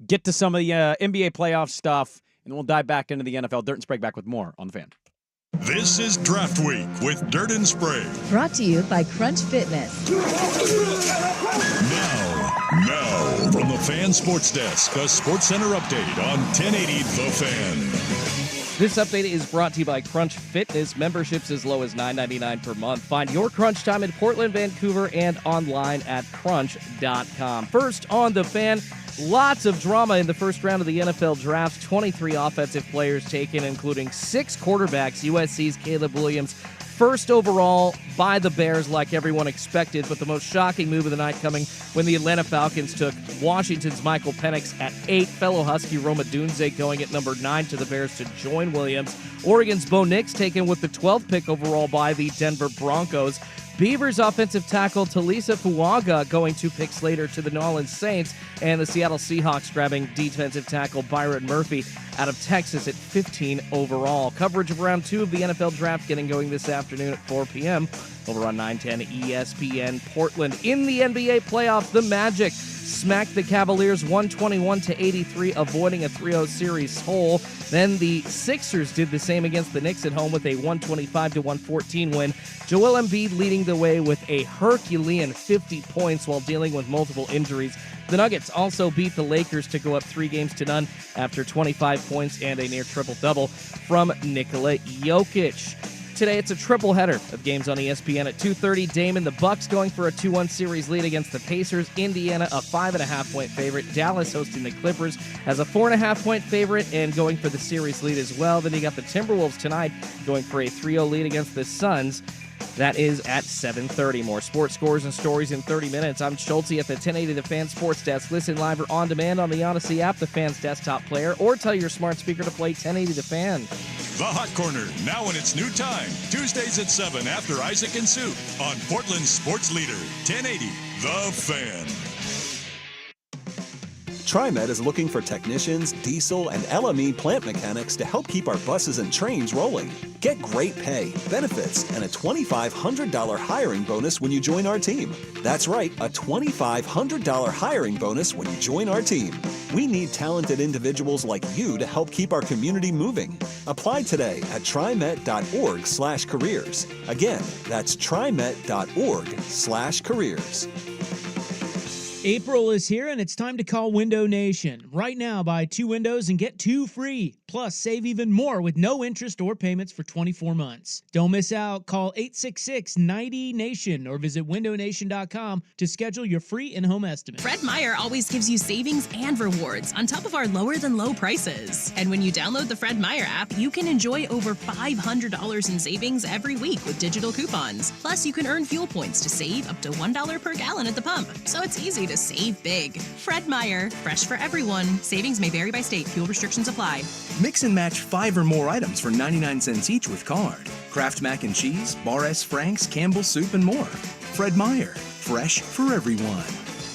get to some of the NBA playoff stuff, and then we'll dive back into the NFL. Dirt and Sprague back with more on The Fan. This is Draft Week with Dirt and Sprague. Brought to you by Crunch Fitness. Now, from the Fan Sports Desk, a Sports Center update on 1080 The Fan. This update is brought to you by Crunch Fitness. Memberships as low as $9.99 per month. Find your Crunch time in Portland, Vancouver, and online at crunch.com. First on The Fan, lots of drama in the first round of the NFL draft. 23 offensive players taken, including 6 quarterbacks. USC's Caleb Williams, first overall by the Bears, like everyone expected, but the most shocking move of the night coming when the Atlanta Falcons took Washington's Michael Penix at 8, fellow Husky Roma Dunze going at number 9 to the Bears to join Williams. Oregon's Bo Nix taken with the 12th pick overall by the Denver Broncos. Beavers offensive tackle Talisa Fuaga going 2 picks later to the New Orleans Saints, and the Seattle Seahawks grabbing defensive tackle Byron Murphy out of Texas at 15 overall. Coverage of round 2 of the NFL draft getting going this afternoon at 4 p.m. over on 910 ESPN Portland. In the NBA playoffs, the Magic smacked the Cavaliers 121-83, avoiding a 3-0 series hole. Then the Sixers did the same against the Knicks at home with a 125-114 win. Joel Embiid leading the way with a Herculean 50 points while dealing with multiple injuries. The Nuggets also beat the Lakers to go up 3-0 after 25 points and a near triple-double from Nikola Jokic. Today, it's a triple-header of games on ESPN at 2:30. Dame and the Bucks going for a 2-1 series lead against the Pacers. Indiana, a 5.5-point favorite. Dallas hosting the Clippers as a 4.5-point favorite and going for the series lead as well. Then you got the Timberwolves tonight going for a 3-0 lead against the Suns. That is at 7:30. More sports scores and stories in 30 minutes. I'm Schulte at the 1080 The Fan Sports Desk. Listen live or on demand on the Odyssey app, the Fan's desktop player, or tell your smart speaker to play 1080 The Fan. The Hot Corner, now in its new time. Tuesdays at 7 after Isaac and Sue on Portland's sports leader, 1080 The Fan. TriMet is looking for technicians, diesel, and LME plant mechanics to help keep our buses and trains rolling. Get great pay, benefits, and a $2,500 hiring bonus when you join our team. That's right, a $2,500 hiring bonus when you join our team. We need talented individuals like you to help keep our community moving. Apply today at trimet.org/careers. Again, that's trimet.org/careers. April is here, and it's time to call Window Nation. Right now, buy 2 windows and get 2 free. Plus, save even more with no interest or payments for 24 months. Don't miss out. Call 866-90-NATION or visit windownation.com to schedule your free in-home estimate. Fred Meyer always gives you savings and rewards on top of our lower-than-low prices. And when you download the Fred Meyer app, you can enjoy over $500 in savings every week with digital coupons. Plus, you can earn fuel points to save up to $1 per gallon at the pump. So it's easy to save big. Fred Meyer, fresh for everyone. Savings may vary by state. Fuel restrictions apply. Mix and match 5 or more items for 99 cents each with card. Kraft Mac and Cheese, Bar S Frank's, Campbell's Soup, and more. Fred Meyer, fresh for everyone.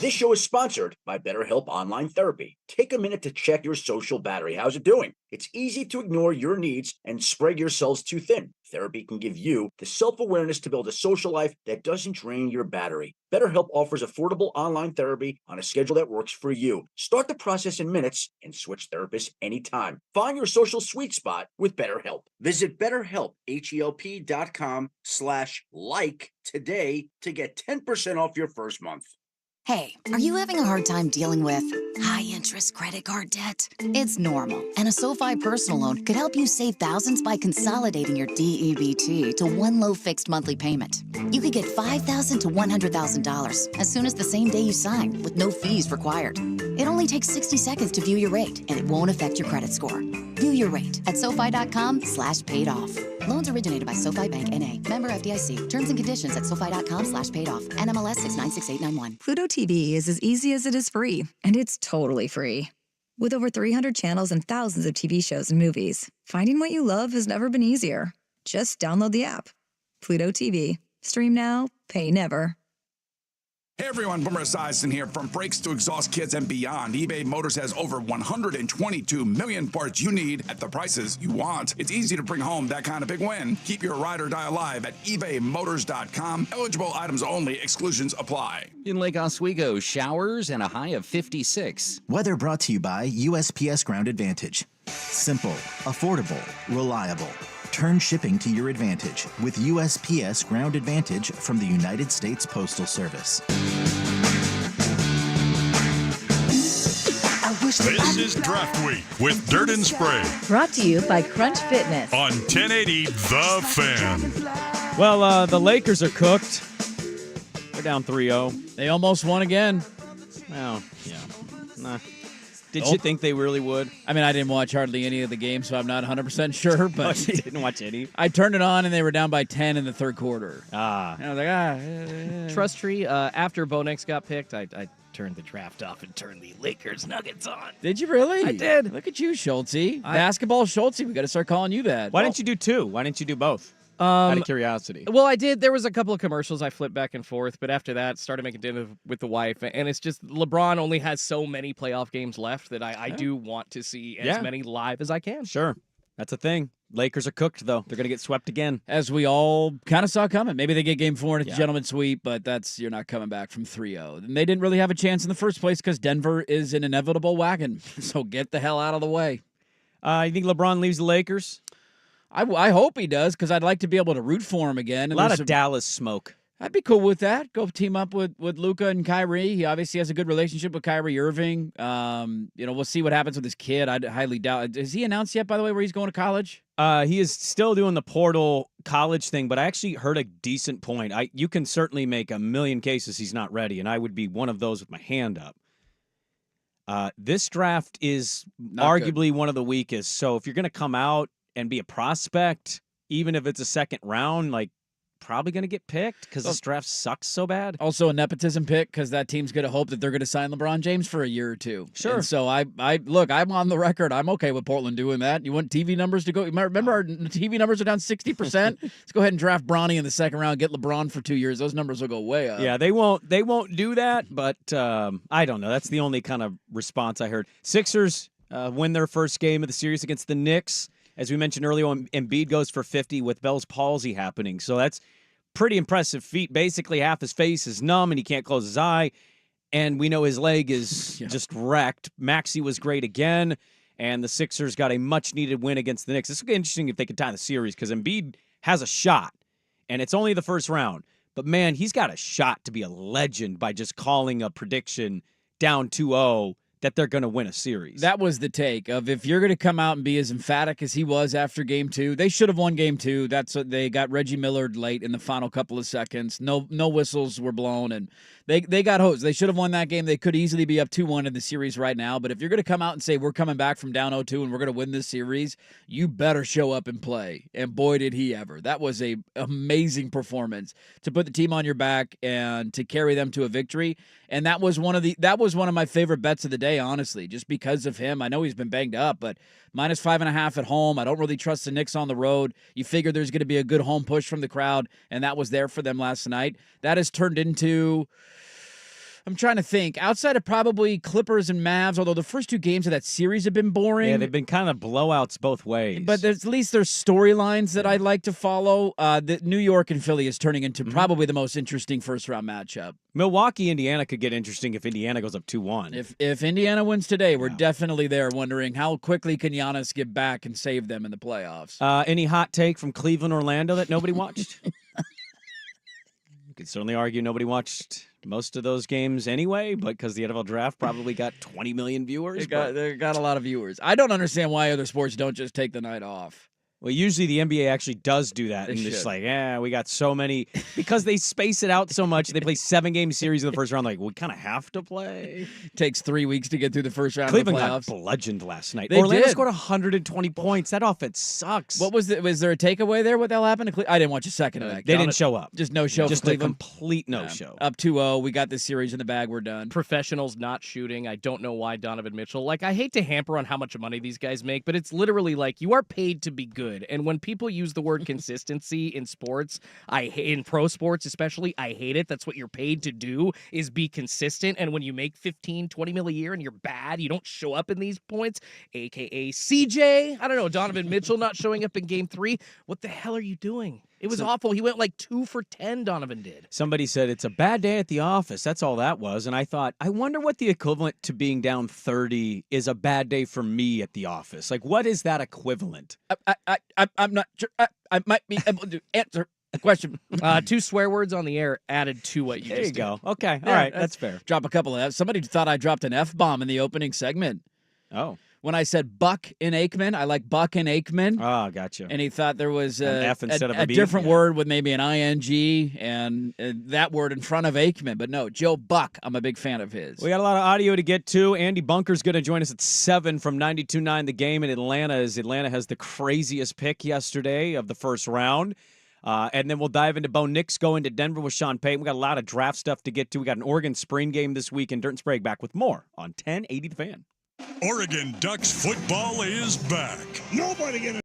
This show is sponsored by BetterHelp Online Therapy. Take a minute to check your social battery. How's it doing? It's easy to ignore your needs and spread your cells too thin. Therapy can give you the self-awareness to build a social life that doesn't drain your battery. BetterHelp offers affordable online therapy on a schedule that works for you. Start the process in minutes and switch therapists anytime. Find your social sweet spot with BetterHelp. Visit BetterHelp, HELP.com/like today to get 10% off your first month. Hey, are you having a hard time dealing with high-interest credit card debt? It's normal, and a SoFi personal loan could help you save thousands by consolidating your DEBT to one low fixed monthly payment. You could get $5,000 to $100,000 as soon as the same day you sign, with no fees required. It only takes 60 seconds to view your rate, and it won't affect your credit score. View your rate at SoFi.com/paid off. Loans originated by SoFi Bank N.A. Member FDIC. Terms and conditions at SoFi.com/paid off. NMLS 696891. Pluto TV is as easy as it is free, and it's totally free. With over 300 channels and thousands of TV shows and movies, finding what you love has never been easier. Just download the app. Pluto TV. Stream now, pay never. Hey everyone, Boomer Esiason here. From brakes to exhaust kits and beyond, eBay Motors has over 122 million parts you need at the prices you want. It's easy to bring home that kind of big win. Keep your ride or die alive at ebaymotors.com. Eligible items only. Exclusions apply. In Lake Oswego, showers and a high of 56. Weather brought to you by USPS Ground Advantage. Simple, affordable, reliable. Turn shipping to your advantage with USPS Ground Advantage from the United States Postal Service. This is Draft Week with Dirt and Sprague. Brought to you by Crunch Fitness. On 1080 The Fan. Well, the Lakers are cooked. They're down 3-0. They almost won again. Oh, yeah. Nah. Did you think they really would? I mean, I didn't watch hardly any of the games, so I'm not 100% sure. But you didn't watch any? I turned it on, and they were down by 10 in the third quarter. Ah. And I was like, Trust tree, after Bo Nix got picked, I turned the draft off and turned the Lakers Nuggets on. Did you really? I did. Look at you, Schultze. Basketball Schultze. We got to start calling you that. Why didn't you do two? Why didn't you do both? Out of curiosity. Well, I did. There was a couple of commercials I flipped back and forth, but after that, started making dinner with the wife, and it's just LeBron only has so many playoff games left that I do want to see as many live as I can. Sure. That's a thing. Lakers are cooked, though. They're going to get swept again. As we all kind of saw coming. Maybe they get game 4 and it's a gentleman's sweep, but you're not coming back from 3-0. And they didn't really have a chance in the first place because Denver is an inevitable wagon. So get the hell out of the way. You think LeBron leaves the Lakers? I hope he does because I'd like to be able to root for him again. A lot of Dallas smoke. I'd be cool with that. Go team up with Luka and Kyrie. He obviously has a good relationship with Kyrie Irving. We'll see what happens with his kid. I highly doubt. Is he announced yet, by the way, where he's going to college? He is still doing the portal college thing, but I actually heard a decent point. You can certainly make a million cases he's not ready, and I would be one of those with my hand up. This draft is Not arguably one of the weakest. So if you're going to come out and be a prospect, even if it's a second round, probably going to get picked because this draft sucks so bad. Also a nepotism pick because that team's going to hope that they're going to sign LeBron James for a year or two. Sure. And so I'm on the record. I'm okay with Portland doing that. You want TV numbers to go? Remember our TV numbers are down 60%? Let's go ahead and draft Bronny in the second round, get LeBron for 2 years. Those numbers will go way up. Yeah, they won't do that, but I don't know. That's the only kind of response I heard. Sixers win their first game of the series against the Knicks. As we mentioned earlier, Embiid goes for 50 with Bell's palsy happening. So that's pretty impressive feat. Basically, half his face is numb and he can't close his eye. And we know his leg is just wrecked. Maxey was great again. And the Sixers got a much-needed win against the Knicks. This will be interesting if they can tie the series because Embiid has a shot. And it's only the first round. But, man, he's got a shot to be a legend by just calling a prediction down 2-0 that they're going to win a series. That was the take of if you're going to come out and be as emphatic as he was after game 2, they should have won game 2. That's what they got Reggie Miller late in the final couple of seconds. No whistles were blown, and they got hosed. They should have won that game. They could easily be up 2-1 in the series right now. But if you're going to come out and say we're coming back from down 0-2 and we're going to win this series, you better show up and play. And boy, did he ever. That was a amazing performance to put the team on your back and to carry them to a victory. And that was one of my favorite bets of the day, honestly, just because of him. I know he's been banged up, but -5.5 at home. I don't really trust the Knicks on the road. You figure there's going to be a good home push from the crowd, and that was there for them last night. That has turned into, I'm trying to think, outside of probably Clippers and Mavs, although the first 2 games of that series have been boring. Yeah, they've been kind of blowouts both ways. But at least there's storylines that I like to follow. The New York and Philly is turning into probably the most interesting first-round matchup. Milwaukee, Indiana could get interesting if Indiana goes up 2-1. If Indiana wins today, we're definitely there wondering how quickly can Giannis get back and save them in the playoffs. Any hot take from Cleveland, Orlando that nobody watched? You could certainly argue nobody watched most of those games anyway, but because the NFL draft probably got 20 million viewers. They got a lot of viewers. I don't understand why other sports don't just take the night off. Well, usually the NBA actually does do that. They And it's should. like, we got so many. Because they space it out so much. They play 7-game series in the first round. Like, we kind of have to play. Takes 3 weeks to get through the first round Cleveland of the got playoffs. bludgeoned last night. They Orlando did. scored 120 points. That offense sucks. What was it? Was there a takeaway there? What the hell happened to Cleveland? I didn't watch a second of that. They didn't show up. Just no show Just for a Cleveland. complete no-show. Up 2-0. We got this series in the bag. We're done. Professionals not shooting. I don't know why Donovan Mitchell. Like, I hate to hamper on how much money these guys make, but it's literally like you are paid to be good. And when people use the word consistency in sports, in pro sports especially, I hate it. That's what you're paid to do, is be consistent. And when you make 15, 20 mil a year and you're bad, you don't show up in these points, aka CJ. I don't know, Donovan Mitchell not showing up in game 3. What the hell are you doing? It was awful. He went like 2 for 10, Donovan did. Somebody said it's a bad day at the office. That's all that was. And I thought, I wonder what the equivalent to being down 30 is a bad day for me at the office. Like, what is that equivalent? I'm not sure. I might be able to answer the question. 2 swear words on the air added to what you There just you go. did. Okay. Yeah, All right. That's fair. Drop a couple of F's. Somebody thought I dropped an F-bomb in the opening segment. Oh. When I said Buck and Aikman, I like Buck and Aikman. Oh, gotcha. And he thought there was An F instead of a B? different Yeah. word with maybe an ing and that word in front of Aikman. But no, Joe Buck, I'm a big fan of his. We got a lot of audio to get to. Andy Bunker's going to join us at 7 from 92.9 The Game in Atlanta, as Atlanta has the craziest pick yesterday of the first round. And then we'll dive into Bo Nix going to Denver with Sean Payton. We got a lot of draft stuff to get to. We got an Oregon spring game this week, and Dirt and Sprague back with more on 1080 The Fan. Oregon Ducks football is back. Nobody gonna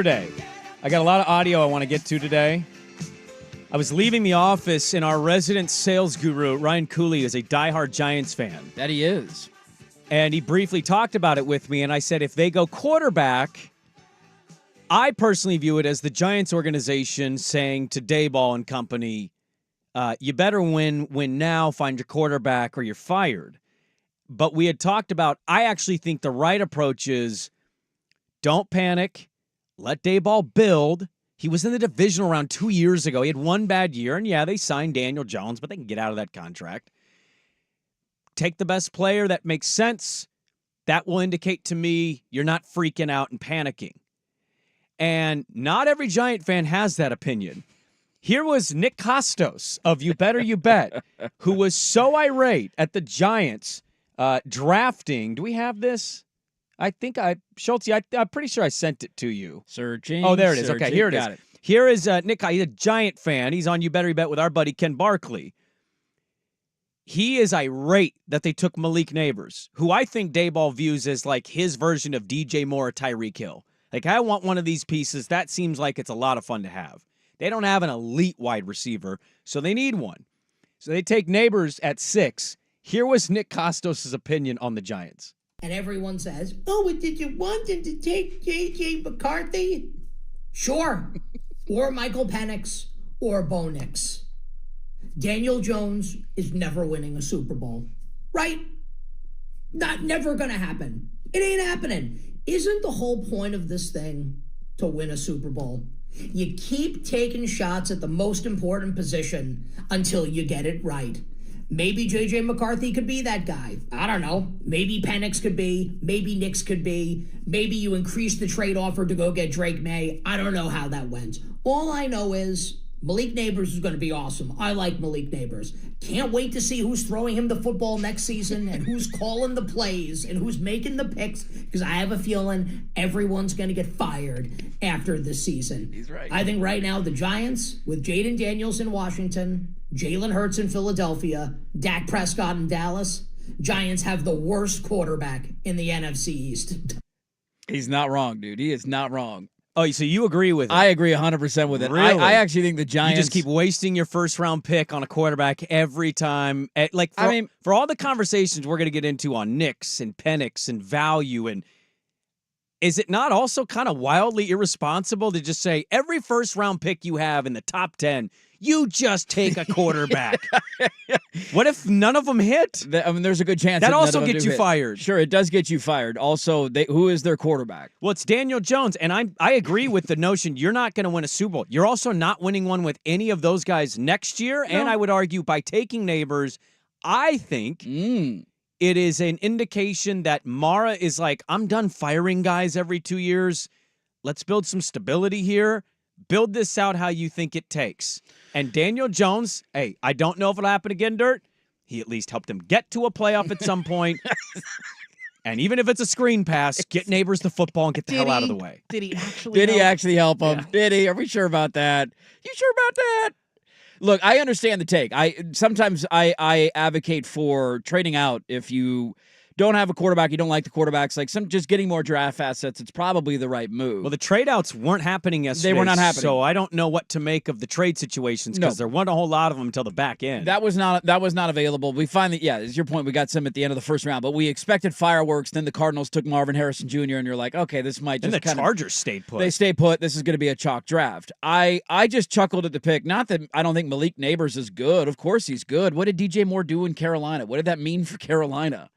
Today, I got a lot of audio I want to get to today. I was leaving the office, and our resident sales guru, Ryan Cooley, is a diehard Giants fan. That he is. And he briefly talked about it with me, and I said, if they go quarterback, I personally view it as the Giants organization saying to Daboll and company, you better win now, find your quarterback, or you're fired. But we had talked about, I actually think the right approach is don't panic, let Daboll build. He was in the divisional round 2 years ago. He had one bad year, and yeah, they signed Daniel Jones, but they can get out of that contract. Take the best player that makes sense. That will indicate to me you're not freaking out and panicking. And not every Giant fan has that opinion. Here was Nick Costos of You Better You Bet, who was so irate at the Giants drafting. Do we have this? I'm pretty sure I sent it to you. Searching. Oh, there it is. Searching. Okay, here it is. Got it. Here is Nick. He's a Giant fan. He's on You Better You Bet with our buddy Ken Barkley. He is irate that they took Malik Neighbors, who I think Daboll views as like his version of DJ Moore or Tyreek Hill. Like, I want one of these pieces. That seems like it's a lot of fun to have. They don't have an elite wide receiver, so they need one. So they take Neighbors at 6. Here was Nick Costos' opinion on the Giants. And everyone says, oh, did you want him to take J.J. McCarthy? Sure. Or Michael Penix or Bo Nix. Daniel Jones is never winning a Super Bowl. Right? Never gonna happen. It ain't happening. Isn't the whole point of this thing to win a Super Bowl? You keep taking shots at the most important position until you get it right. Maybe J.J. McCarthy could be that guy. I don't know. Maybe Penix could be. Maybe Nix could be. Maybe you increase the trade offer to go get Drake May. I don't know how that went. All I know is Malik Neighbors is going to be awesome. I like Malik Neighbors. Can't wait to see who's throwing him the football next season and who's calling the plays and who's making the picks, because I have a feeling everyone's going to get fired after this season. He's right. I think right now the Giants, with Jaden Daniels in Washington, Jalen Hurts in Philadelphia, Dak Prescott in Dallas, Giants have the worst quarterback in the NFC East. He's not wrong, dude. He is not wrong. Oh, so you agree with it? I agree 100% with it. Really? I actually think the Giants... You just keep wasting your first-round pick on a quarterback every time. For all the conversations we're going to get into on Nix and Penix and value, and is it not also kind of wildly irresponsible to just say every first-round pick you have in the top 10, you just take a quarterback? What if none of them hit? There's a good chance that also gets you fired. Sure, it does get you fired. Also, who is their quarterback? Well, it's Daniel Jones, and I agree with the notion you're not going to win a Super Bowl. You're also not winning one with any of those guys next year, and I would argue by taking Neighbors, I think it is an indication that Mara is like, I'm done firing guys every 2 years. Let's build some stability here. Build this out how you think it takes. And Daniel Jones, hey, I don't know if it'll happen again, Dirt. He at least helped him get to a playoff at some point. And even if it's a screen pass, get Neighbors the football and get the hell out of the way. Did he actually Did he actually help him? Yeah. Did he? Are we sure about that? You sure about that? Look, I understand the take. Sometimes I advocate for trading out if you don't have a quarterback, you don't like the quarterbacks, just getting more draft assets, it's probably the right move. Well, the trade-outs weren't happening yesterday. They were not happening. So I don't know what to make of the trade situations because there weren't a whole lot of them until the back end. That was not available. We finally, is your point, we got some at the end of the first round, but we expected fireworks, then the Cardinals took Marvin Harrison Jr., and you're like, okay, this might just and the Chargers stayed put. They stayed put. This is going to be a chalk draft. I just chuckled at the pick. Not that I don't think Malik Neighbors is good. Of course he's good. What did DJ Moore do in Carolina? What did that mean for Carolina?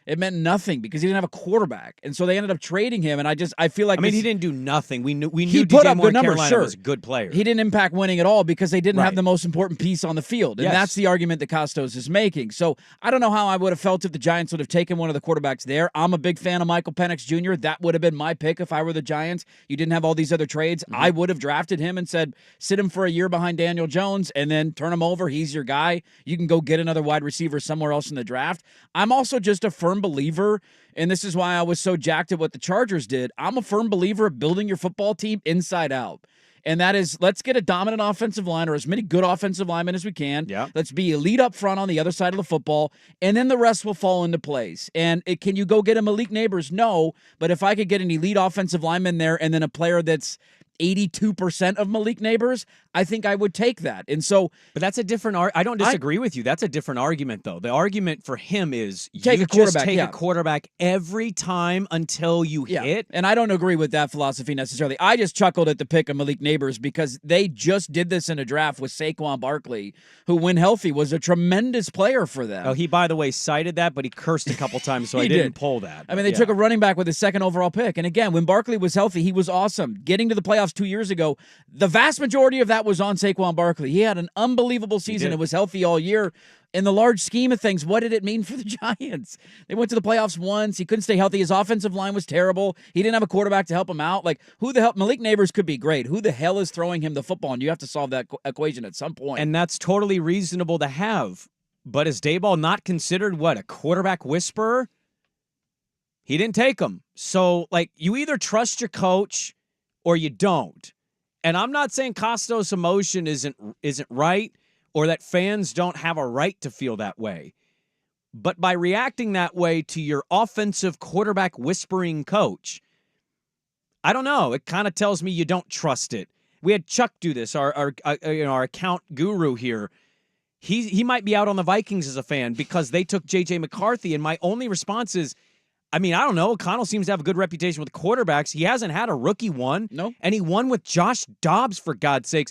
It meant nothing because he didn't have a quarterback, and so they ended up trading him. And I feel like he didn't do nothing. We knew he put DJ up Moore good numbers. Carolina Sure, was a good player. He didn't impact winning at all because they didn't have the most important piece on the field, and that's the argument that Costos is making. So I don't know how I would have felt if the Giants would have taken one of the quarterbacks there. I'm a big fan of Michael Penix Jr. That would have been my pick if I were the Giants. You didn't have all these other trades. I would have drafted him and said, sit him for a year behind Daniel Jones, and then turn him over. He's your guy. You can go get another wide receiver somewhere else in the draft. I'm also just a firm believer. And this is why I was so jacked at what the Chargers did. I'm a firm believer of building your football team inside out. And that is, let's get a dominant offensive line or as many good offensive linemen as we can. Yeah. Let's be elite up front on the other side of the football, and then the rest will fall into place. And can you go get a Malik Neighbors? No, but if I could get an elite offensive lineman there and then a player that's 82% of Malik Neighbors, I think I would take that. And so, but that's a different I don't disagree with you. That's a different argument, though. The argument for him is take you a quarterback, just take a quarterback every time until you hit. And I don't agree with that philosophy necessarily. I just chuckled at the pick of Malik Neighbors because they just did this in a draft with Saquon Barkley, who, when healthy, was a tremendous player for them. Oh, he, by the way, cited that, but he cursed a couple times, so I didn't pull that. I mean, they took a running back with his second overall pick. And again, when Barkley was healthy, he was awesome. Getting to the playoffs 2 years ago, the vast majority of that was on Saquon Barkley. He had an unbelievable season and was healthy all year. In the large scheme of things, what did it mean for the Giants? They went to the playoffs once. He couldn't stay healthy. His offensive line was terrible. He didn't have a quarterback to help him out. Like, who the hell? Malik Neighbors could be great. Who the hell is throwing him the football? And you have to solve that equation at some point. And that's totally reasonable to have. But is Daboll not considered, a quarterback whisperer? He didn't take him. So, you either trust your coach or you don't. And I'm not saying Costos' emotion isn't right or that fans don't have a right to feel that way. But by reacting that way to your offensive quarterback whispering coach, I don't know. It kind of tells me you don't trust it. We had Chuck do this, our account guru here. He might be out on the Vikings as a fan because they took J.J. McCarthy, and my only response is, I don't know. O'Connell seems to have a good reputation with quarterbacks. He hasn't had a rookie one. No. And he won with Josh Dobbs, for God's sakes.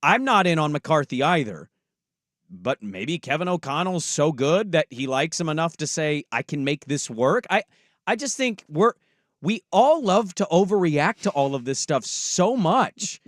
I'm not in on McCarthy either. But maybe Kevin O'Connell's so good that he likes him enough to say, I can make this work. I just think we all love to overreact to all of this stuff so much.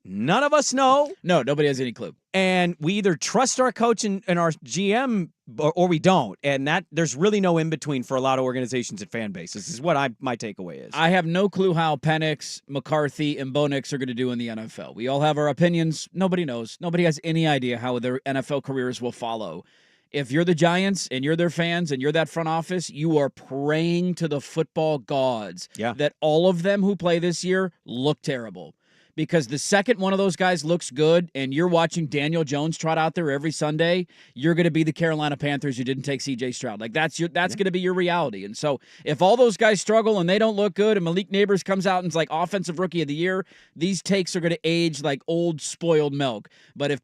None of us know. No, nobody has any clue. And we either trust our coach and our GM or we don't. And that there's really no in-between for a lot of organizations and fan bases. This is what my takeaway is. I have no clue how Penix, McCarthy, and Bo Nix are going to do in the NFL. We all have our opinions. Nobody knows. Nobody has any idea how their NFL careers will follow. If you're the Giants and you're their fans and you're that front office, you are praying to the football gods that all of them who play this year look terrible. Because the second one of those guys looks good and you're watching Daniel Jones trot out there every Sunday, you're going to be the Carolina Panthers who didn't take C.J. Stroud. That's going to be your reality. And so if all those guys struggle and they don't look good and Malik Neighbors comes out and is like offensive rookie of the year, these takes are going to age like old spoiled milk. But if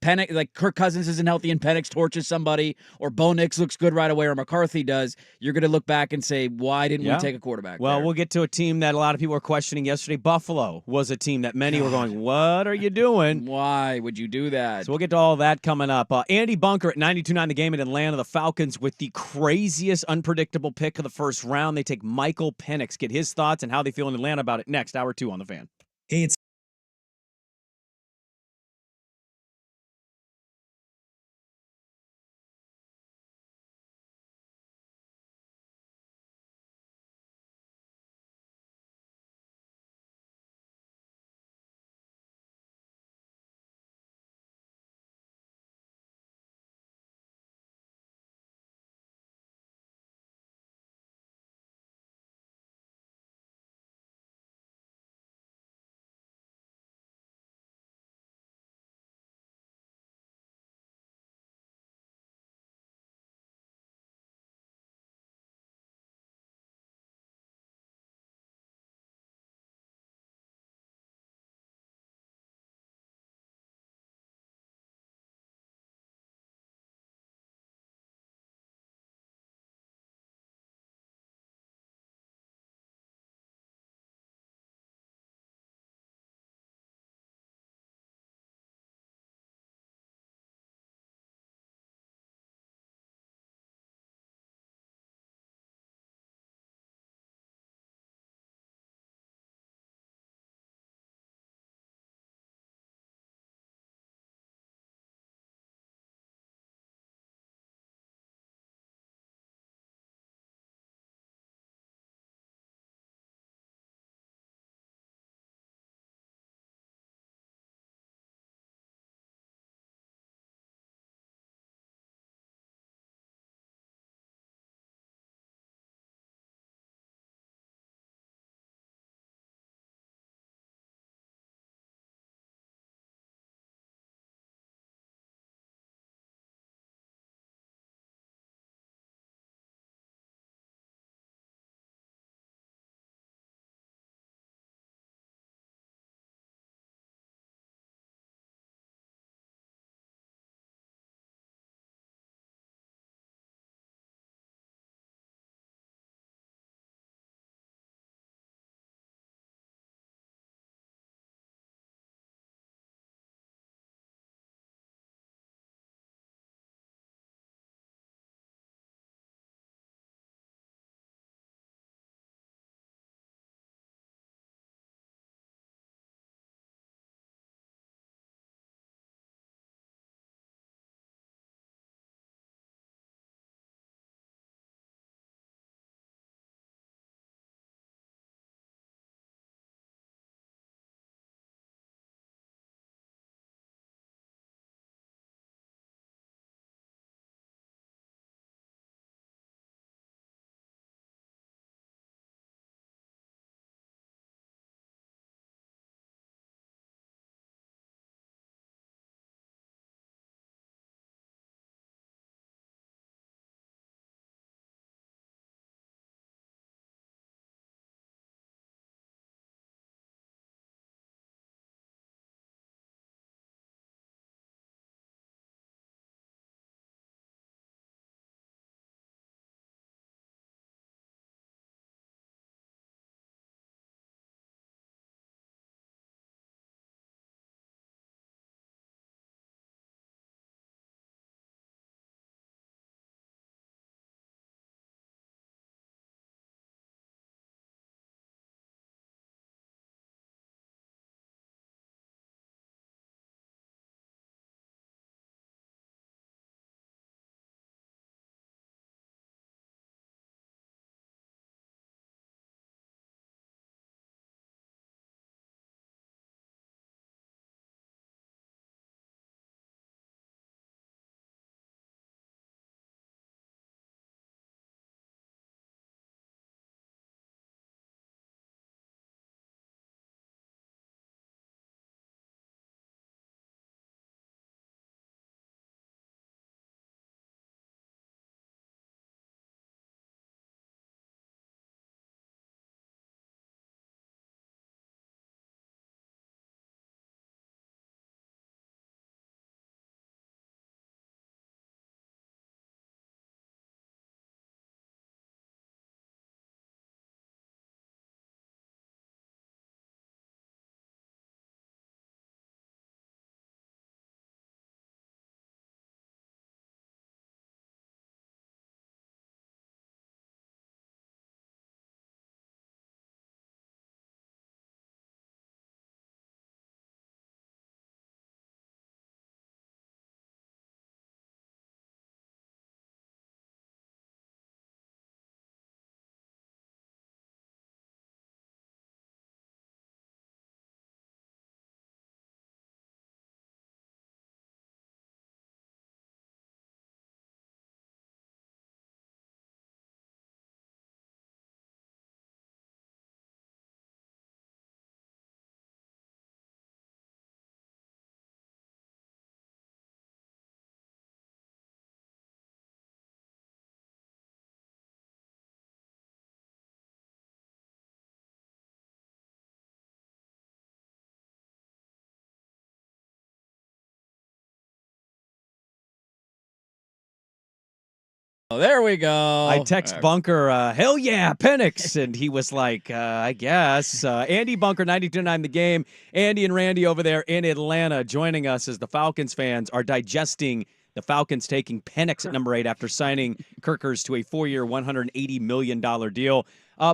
Kirk Cousins isn't healthy and Penix torches somebody, or Bo Nix looks good right away, or McCarthy does, you're going to look back and say, why didn't we take a quarterback? Well, we'll get to a team that a lot of people were questioning yesterday. Buffalo was a team that many were going, what are you doing? Why would you do that? So we'll get to all that coming up. Andy Bunker at 92.9 The Game in Atlanta. The Falcons with the craziest, unpredictable pick of the first round. They take Michael Penix. Get his thoughts and how they feel in Atlanta about it next. Hour 2 on The Fan. Hey, it's Oh, there we go. I text Bunker, hell yeah, Penix. And he was like, I guess. Andy Bunker, 92.9 The Game. Andy and Randy over there in Atlanta joining us as the Falcons fans are digesting the Falcons taking Penix at number 8 after signing Kirkers to a 4-year, $180 million deal.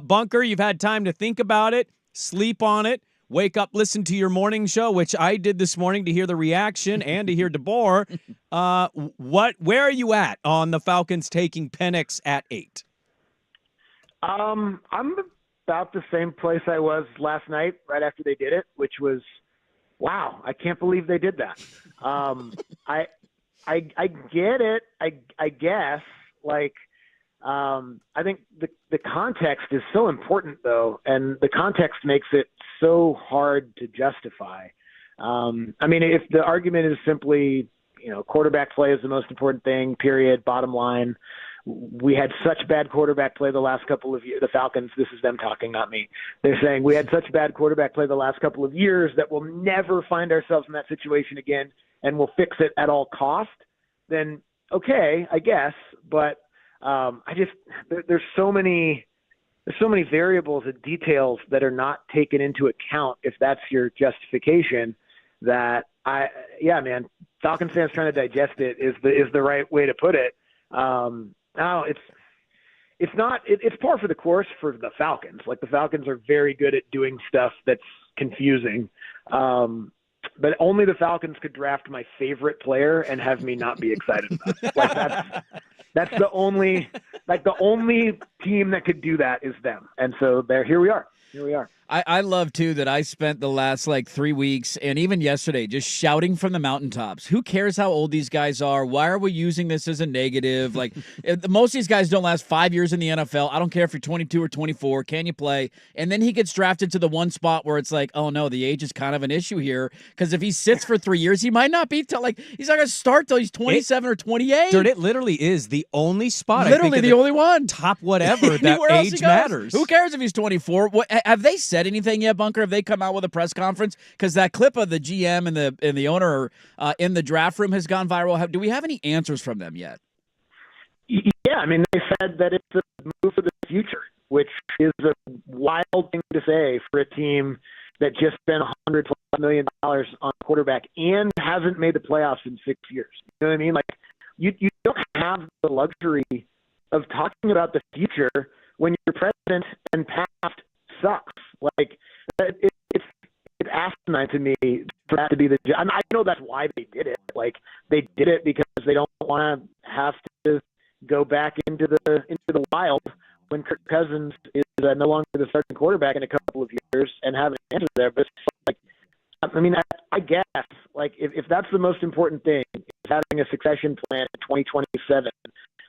Bunker, you've had time to think about it, sleep on it, wake up, listen to your morning show, which I did this morning to hear the reaction and to hear DeBoer. Where are you at on the Falcons taking Penix at 8? I'm about the same place I was last night, right after they did it, which was, wow, I can't believe they did that. I get it. I guess, like, I think the context is so important, though, and the context makes it so hard to justify. I mean, if the argument is simply, quarterback play is the most important thing, period, bottom line. We had such bad quarterback play the last couple of years. The Falcons, this is them talking, not me. They're saying we had such bad quarterback play the last couple of years that we'll never find ourselves in that situation again, and we'll fix it at all cost. Then, okay, I guess, but there's so many variables and details that are not taken into account if that's your justification. That man, Falcons fans trying to digest it is the right way to put it. It's not. It's par for the course for the Falcons. Like, the Falcons are very good at doing stuff that's confusing. But only the Falcons could draft my favorite player and have me not be excited about it. Like, that's the only team that could do that is them. And so here we are. I love, too, that I spent the last, 3 weeks and even yesterday just shouting from the mountaintops. Who cares how old these guys are? Why are we using this as a negative? Like, most of these guys don't last 5 years in the NFL. I don't care if you're 22 or 24. Can you play? And then he gets drafted to the one spot where it's like, oh, no, the age is kind of an issue here. Because if he sits for 3 years, he might not be he's not going to start till he's 27 or 28. Dude, it literally is the only spot. Literally the only one. Top whatever that age matters. Who cares if he's 24? Have they said anything yet, Bunker? Have they come out with a press conference? Because that clip of the GM and the owner in the draft room has gone viral. Do we have any answers from them yet? Yeah, I mean, they said that it's a move for the future, which is a wild thing to say for a team that just spent $100+ million on quarterback and hasn't made the playoffs in 6 years. You know what I mean? Like, you don't have the luxury of talking about the future when your present and past sucks. Like, it's asinine to me for that to be I know that's why they did it. Like, they did it because they don't want to have to go back into the wild when Kirk Cousins is no longer the starting quarterback in a couple of years and have an answer there. But it's like, I mean, I guess, like, if that's the most important thing, is having a succession plan in 2027,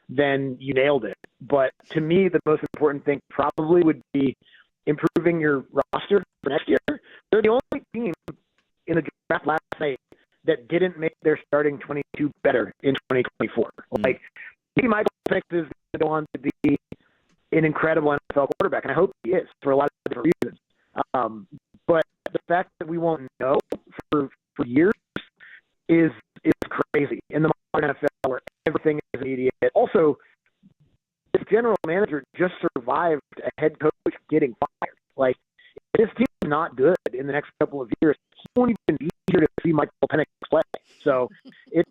then you nailed it. But to me, the most important thing probably would be improving your roster for next year. They're the only team in the draft last night that didn't make their starting 22 better in 2024. Like, maybe Michael Penix is going to go on to be an incredible NFL quarterback, and I hope he is for a lot of different reasons. But the fact that we won't know for years is crazy in the modern NFL where everything is immediate. Also, this general manager just survived a head coach getting fired. Like, if this team is not good in the next couple of years, he won't even be here to see Michael Penix play. So it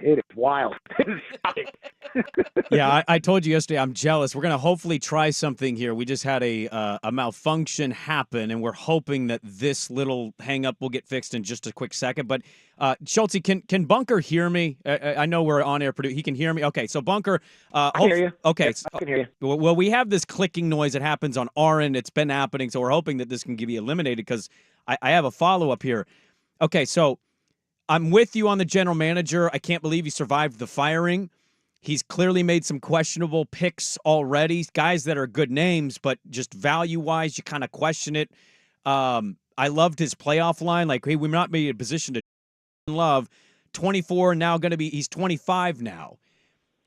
is wild. It is shocking. Yeah, I told you yesterday I'm jealous. We're going to hopefully try something here. We just had a malfunction happen, and we're hoping that this little hang-up will get fixed in just a quick second. But, Schulte, can Bunker hear me? I know we're on air. He can hear me? Okay, so Bunker. I can hear you. Okay. Yes, I can hear you. Well, we have this clicking noise that happens on our end. It's been happening, so we're hoping that this can be eliminated because I have a follow-up here. Okay, so I'm with you on the general manager. I can't believe he survived the firing. He's clearly made some questionable picks already, guys that are good names, but just value-wise, you kind of question it. I loved his playoff line. Like, hey, we're not in a position to love. 24, now going to be, he's 25 now.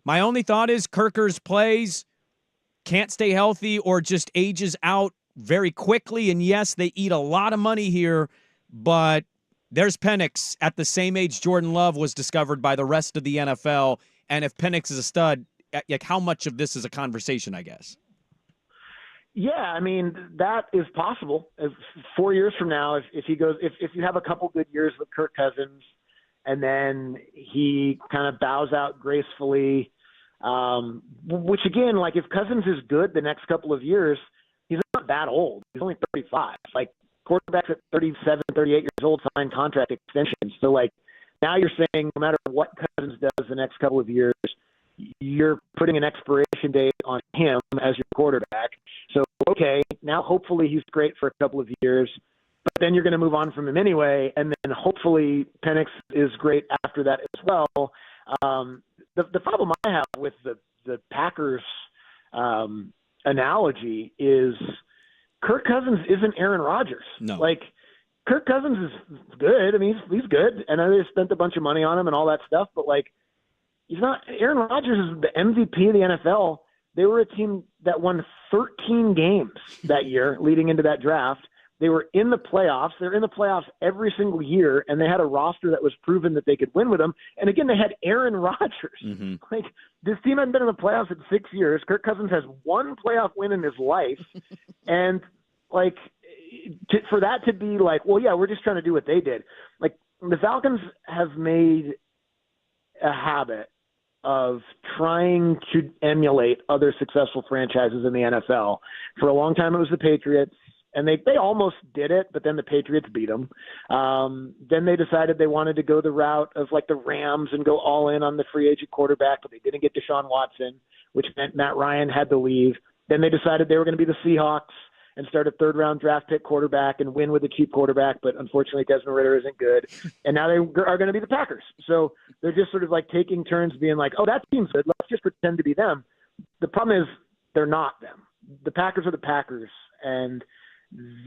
My only thought is Kirkers plays, can't stay healthy, or just ages out very quickly. And yes, they eat a lot of money here, but there's Penix at the same age Jordan Love was discovered by the rest of the NFL, and if Penix is a stud, like how much of this is a conversation, I guess? Yeah, I mean, that is possible. If 4 years from now, if he goes, if you have a couple good years with Kirk Cousins, and then he kind of bows out gracefully, which again, like if Cousins is good the next couple of years, he's not that old. He's only 35. Like quarterbacks at 37, 38 years old sign contract extensions. So like now you're saying no matter what Cousins does the next couple of years, you're putting an expiration date on him as your quarterback. So, okay, now hopefully he's great for a couple of years, but then you're going to move on from him anyway, and then hopefully Penix is great after that as well. The problem I have with the Packers analogy is Kirk Cousins isn't Aaron Rodgers. No. Like, Kirk Cousins is good. I mean, he's good, and I know they spent a bunch of money on him and all that stuff, but, like, he's not – Aaron Rodgers is the MVP of the NFL. They were a team that won 13 games that year leading into that draft. They were in the playoffs. They're in the playoffs every single year, and they had a roster that was proven that they could win with them. And, again, they had Aaron Rodgers. Mm-hmm. Like, this team hadn't been in the playoffs in 6 years. Kirk Cousins has one playoff win in his life. And, like, for that to be like, well, yeah, we're just trying to do what they did. Like, the Falcons have made a habit of trying to emulate other successful franchises in the NFL. For a long time, it was the Patriots, and they almost did it, but then the Patriots beat them. Then they decided they wanted to go the route of like the Rams and go all in on the free agent quarterback, but they didn't get Deshaun Watson, which meant Matt Ryan had to leave. Then they decided they were going to be the Seahawks and start a third-round draft pick quarterback and win with a cheap quarterback, but unfortunately Desmond Ridder isn't good. And now they are going to be the Packers. So they're just sort of like taking turns being like, oh, that team's good. Let's just pretend to be them. The problem is they're not them. The Packers are the Packers, and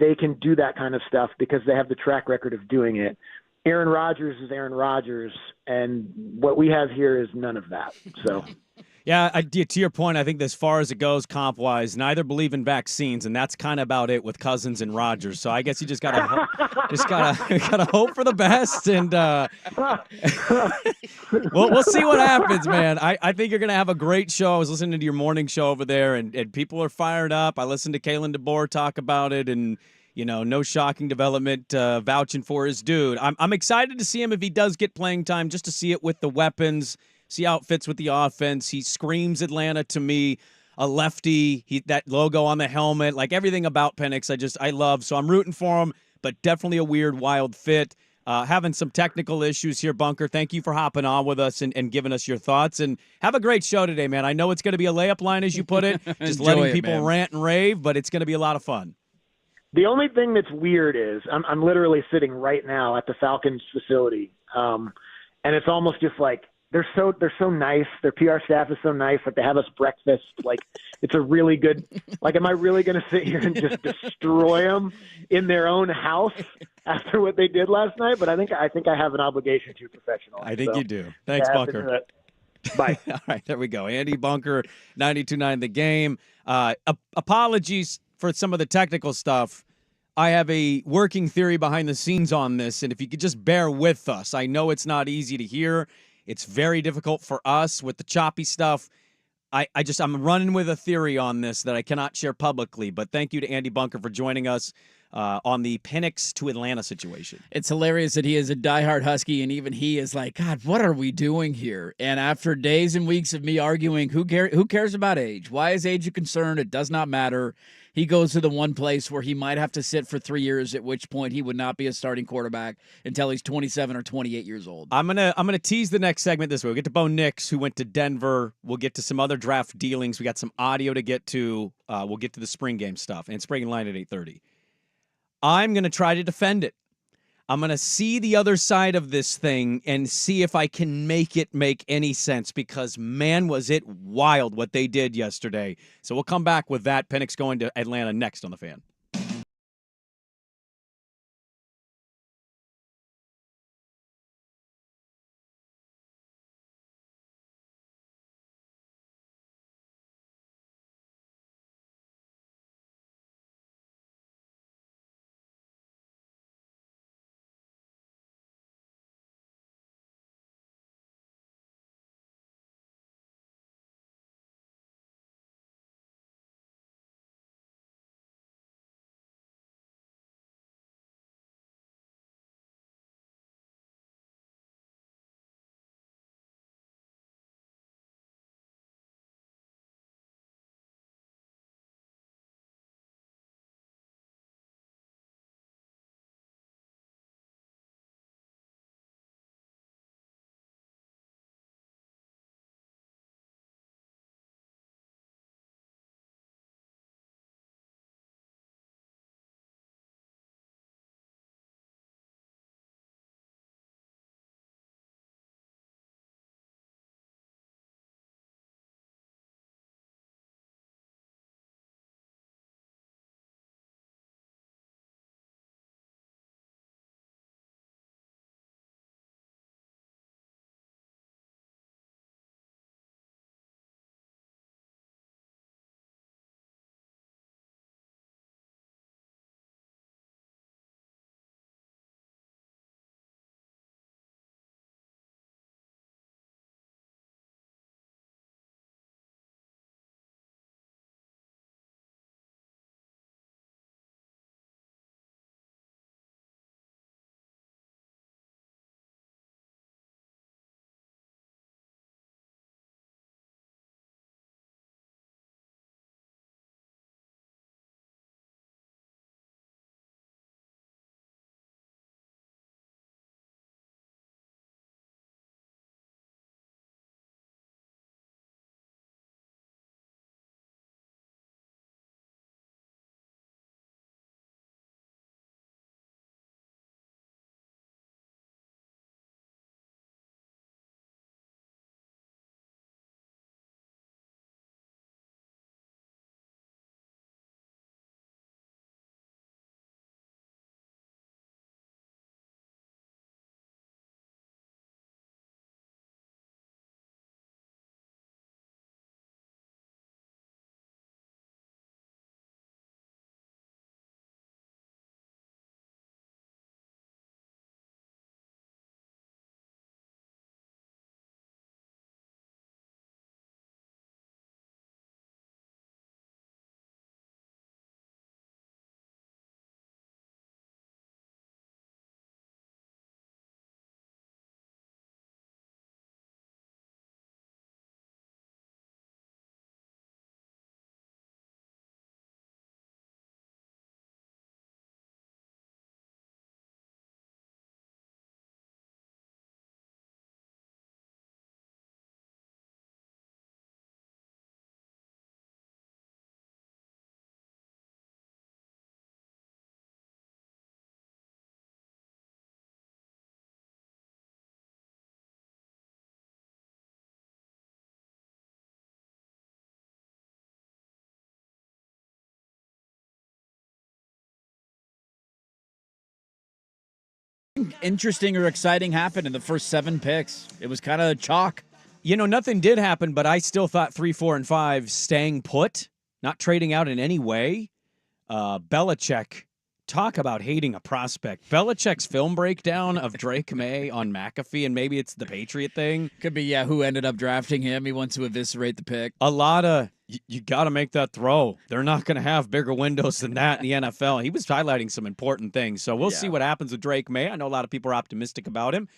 they can do that kind of stuff because they have the track record of doing it. Aaron Rodgers is Aaron Rodgers, and what we have here is none of that. So. Yeah, to your point, I think as far as it goes comp-wise, neither believe in vaccines, and that's kind of about it with Cousins and Rodgers. So I guess you just gotta hope for the best, and we'll see what happens, man. I think you're gonna have a great show. I was listening to your morning show over there, and people are fired up. I listened to Kalen DeBoer talk about it, and no shocking development, vouching for his dude. I'm excited to see him if he does get playing time, just to see it with the weapons. See how it fits with the offense. He screams Atlanta to me, a lefty. That logo on the helmet, like everything about Penix, I love. So I'm rooting for him, but definitely a weird, wild fit. Having some technical issues here, Bunker. Thank you for hopping on with us and giving us your thoughts. And have a great show today, man. I know it's going to be a layup line, as you put it, just letting people rant and rave, but it's going to be a lot of fun. The only thing that's weird is I'm literally sitting right now at the Falcons facility, and it's almost just like, they're so nice. Their PR staff is so nice. Like, they have us breakfast. Like, it's a really good. Like, am I really going to sit here and just destroy them in their own house after what they did last night? But I think I have an obligation to professionally. I think you do. Thanks, Bunker. Bye. All right, there we go. Andy Bunker, 92.9 The Game. Apologies for some of the technical stuff. I have a working theory behind the scenes on this, and if you could just bear with us. I know it's not easy to hear. It's very difficult for us with the choppy stuff. I'm running with a theory on this that I cannot share publicly, but thank you to Andy Bunker for joining us on the Penix to Atlanta situation. It's hilarious that he is a diehard Husky, and even he is like, God, what are we doing here? And after days and weeks of me arguing, who cares about age? Why is age a concern? It does not matter. He goes to the one place where he might have to sit for 3 years, at which point he would not be a starting quarterback until he's 27 or 28 years old. I'm gonna tease the next segment this way. We'll get to Bo Nix, who went to Denver. We'll get to some other draft dealings. We got some audio to get to. We'll get to the spring game stuff and spring line at 8:30. I'm gonna try to defend it. I'm going to see the other side of this thing and see if I can make it make any sense, because, man, was it wild what they did yesterday. So we'll come back with that. Penix going to Atlanta next on The Fan. interesting or exciting happened in the first 7 picks. It was kind of chalk. Nothing did happen, but I still thought 3, 4, and 5 staying put, not trading out in any way. Belichick, talk about hating a prospect. Belichick's film breakdown of Drake May on McAfee, and maybe it's the Patriot thing. Could be, who ended up drafting him. He wants to eviscerate the pick. A lot of, you got to make that throw. They're not going to have bigger windows than that in the NFL. He was highlighting some important things, so we'll see what happens with Drake May. I know a lot of people are optimistic about him.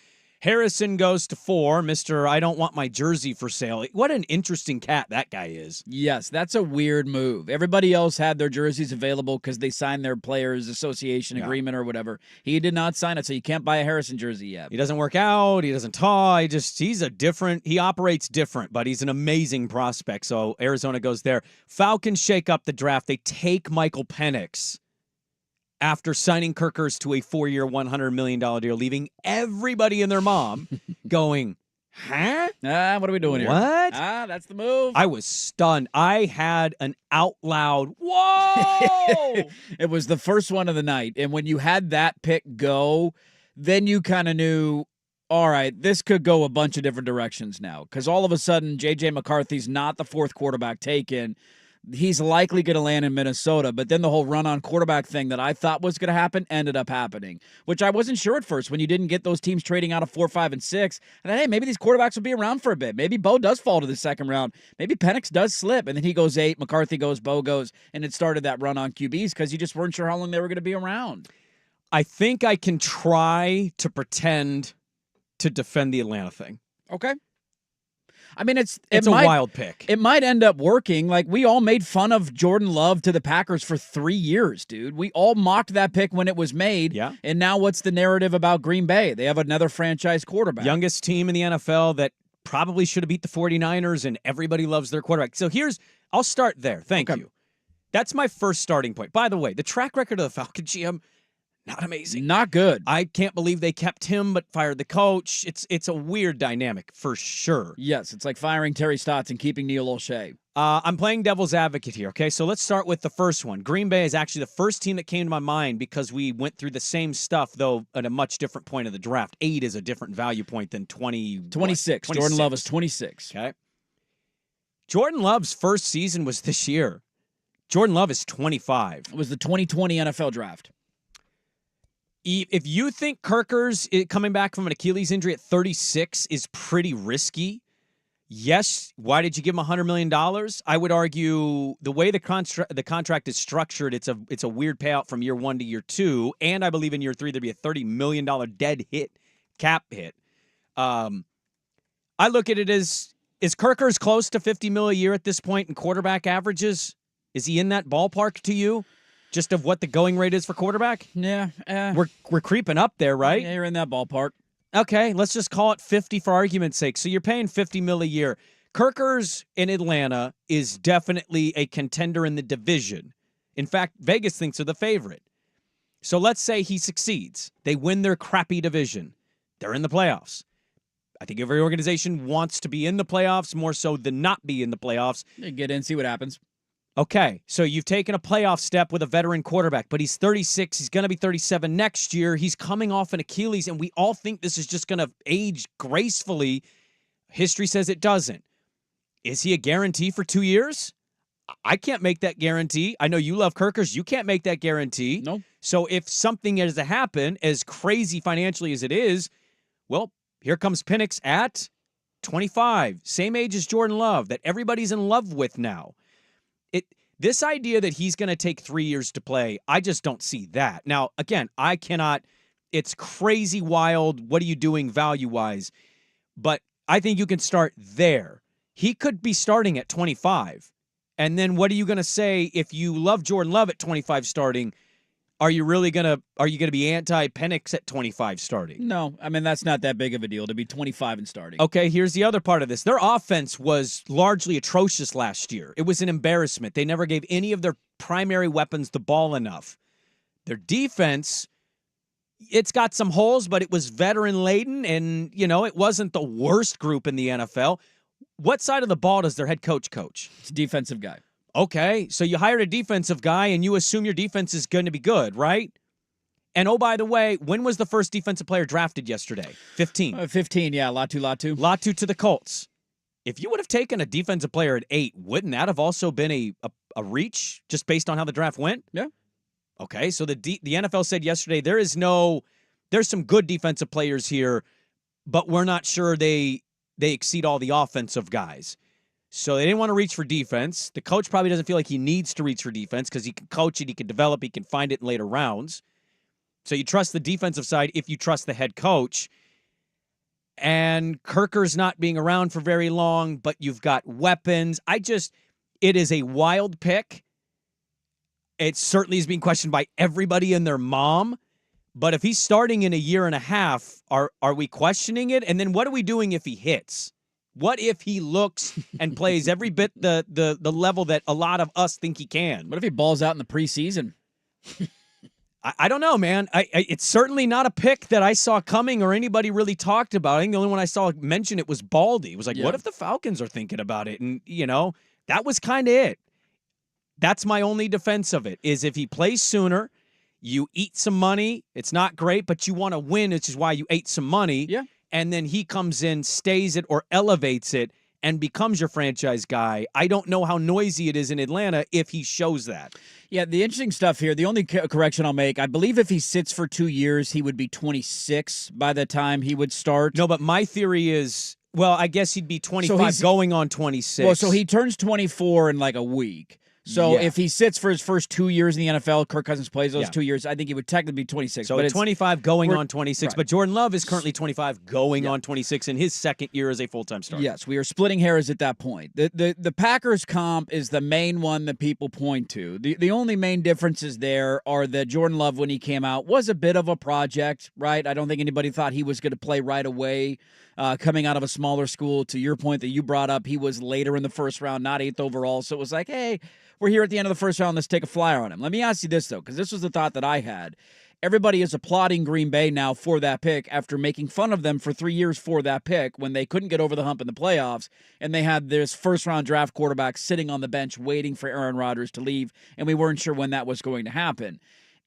Harrison goes to 4. Mr. I don't want my jersey for sale. What an interesting cat that guy is. Yes, that's a weird move. Everybody else had their jerseys available because they signed their Players Association agreement or whatever. He did not sign it, so you can't buy a Harrison jersey yet. He doesn't work out. He doesn't talk. He operates different, but he's an amazing prospect. So Arizona goes there. Falcons shake up the draft. They take Michael Penix after signing Kirkers to a 4-year, $100 million deal, leaving everybody and their mom going, huh? What are we doing here? What? That's the move. I was stunned. I had an out loud, whoa! It was the first one of the night. And when you had that pick go, then you kind of knew, all right, this could go a bunch of different directions now. Because all of a sudden, J.J. McCarthy's not the 4th quarterback taken. He's likely going to land in Minnesota, but then the whole run-on quarterback thing that I thought was going to happen ended up happening, which I wasn't sure at first when you didn't get those teams trading out of 4, 5, and 6. And then, hey, maybe these quarterbacks will be around for a bit. Maybe Bo does fall to the 2nd round. Maybe Penix does slip, and then he goes 8, McCarthy goes, Bo goes, and it started that run on QBs because you just weren't sure how long they were going to be around. I think I can try to pretend to defend the Atlanta thing. Okay. I mean, it's a wild pick. It might end up working. Like, we all made fun of Jordan Love to the Packers for 3 years, dude. We all mocked that pick when it was made. Yeah. And now what's the narrative about Green Bay? They have another franchise quarterback. Youngest team in the NFL that probably should have beat the 49ers, and everybody loves their quarterback. So I'll start there. Thank you. That's my first starting point. By the way, the track record of the Falcons GM, not amazing. Not good. I can't believe they kept him but fired the coach. It's a weird dynamic for sure. Yes, it's like firing Terry Stotts and keeping Neil O'Shea. I'm playing devil's advocate here, okay? So let's start with the first one. Green Bay is actually the first team that came to my mind because we went through the same stuff, though at a much different point of the draft. 8 is a different value point than 26. 26. Jordan Love is 26. Okay. Jordan Love's first season was this year. Jordan Love is 25. It was the 2020 NFL draft. If you think Kirkers coming back from an Achilles injury at 36 is pretty risky, yes, why did you give him $100 million? I would argue the way the contract is structured, it's a weird payout from year 1 to year 2, and I believe in year 3 there'd be a $30 million dead cap hit. I look at it as, is Kirkers close to $50 million a year at this point in quarterback averages? Is he in that ballpark to you? Just of what the going rate is for quarterback? Yeah. We're creeping up there, right? Yeah, you're in that ballpark. Okay, let's just call it 50 for argument's sake. So you're paying $50 million a year. Kirkers in Atlanta is definitely a contender in the division. In fact, Vegas thinks they're the favorite. So let's say he succeeds. They win their crappy division. They're in the playoffs. I think every organization wants to be in the playoffs more so than not be in the playoffs. You get in, see what happens. Okay, so you've taken a playoff step with a veteran quarterback, but he's 36. He's going to be 37 next year. He's coming off an Achilles, and we all think this is just going to age gracefully. History says it doesn't. Is he a guarantee for 2 years? I can't make that guarantee. I know you love Kirkers. You can't make that guarantee. No. So if something is to happen, as crazy financially as it is, well, here comes Penix at 25, same age as Jordan Love, that everybody's in love with now. This idea that he's going to take 3 years to play, I just don't see that. Now, again, I cannot, it's crazy wild. What are you doing value-wise? But I think you can start there. He could be starting at 25. And then what are you going to say if you love Jordan Love at 25 starting? Are you going to be anti-Penix at 25 starting? No, I mean, that's not that big of a deal to be 25 and starting. Okay, here's the other part of this. Their offense was largely atrocious last year. It was an embarrassment. They never gave any of their primary weapons the ball enough. Their defense, it's got some holes, but it was veteran-laden, and, it wasn't the worst group in the NFL. What side of the ball does their head coach coach? It's a defensive guy. Okay, so you hired a defensive guy, and you assume your defense is going to be good, right? And, oh, by the way, when was the first defensive player drafted yesterday? 15. 15, yeah. Latu. Latu to the Colts. If you would have taken a defensive player at 8, wouldn't that have also been a reach just based on how the draft went? Yeah. Okay, so the NFL said yesterday there's some good defensive players here, but we're not sure they exceed all the offensive guys. So they didn't want to reach for defense. The coach probably doesn't feel like he needs to reach for defense because he can coach it, he can develop, he can find it in later rounds. So you trust the defensive side if you trust the head coach. And Kirker's not being around for very long, but you've got weapons. It is a wild pick. It certainly is being questioned by everybody and their mom. But if he's starting in a year and a half, are we questioning it? And then what are we doing if he hits? What if he looks and plays every bit the level that a lot of us think he can? What if he balls out in the preseason? I don't know, man. It's certainly not a pick that I saw coming or anybody really talked about. I think the only one I saw mention it was Baldy. It was like, what if the Falcons are thinking about it? And, that was kind of it. That's my only defense of it, is if he plays sooner, you eat some money. It's not great, but you want to win, which is why you ate some money. Yeah. And then he comes in, stays it, or elevates it, and becomes your franchise guy. I don't know how noisy it is in Atlanta if he shows that. Yeah, the interesting stuff here, the only correction I'll make, I believe if he sits for 2 years, he would be 26 by the time he would start. No, but my theory is, well, I guess he'd be 25 going on 26. Well, so he turns 24 in like a week. So if he sits for his first 2 years in the NFL, Kirk Cousins plays those 2 years, I think he would technically be 26. So but 25 going on 26, right. But Jordan Love is currently 25 going on 26 in his second year as a full-time starter. Yes, we are splitting hairs at that point. The Packers comp is the main one that people point to. The only main differences there are that Jordan Love, when he came out, was a bit of a project, right? I don't think anybody thought he was going to play right away. Coming out of a smaller school, to your point that you brought up, he was later in the first round, not 8th overall. So it was like, hey, we're here at the end of the first round. Let's take a flyer on him. Let me ask you this, though, because this was the thought that I had. Everybody is applauding Green Bay now for that pick after making fun of them for 3 years for that pick when they couldn't get over the hump in the playoffs, and they had this first-round draft quarterback sitting on the bench waiting for Aaron Rodgers to leave, and we weren't sure when that was going to happen.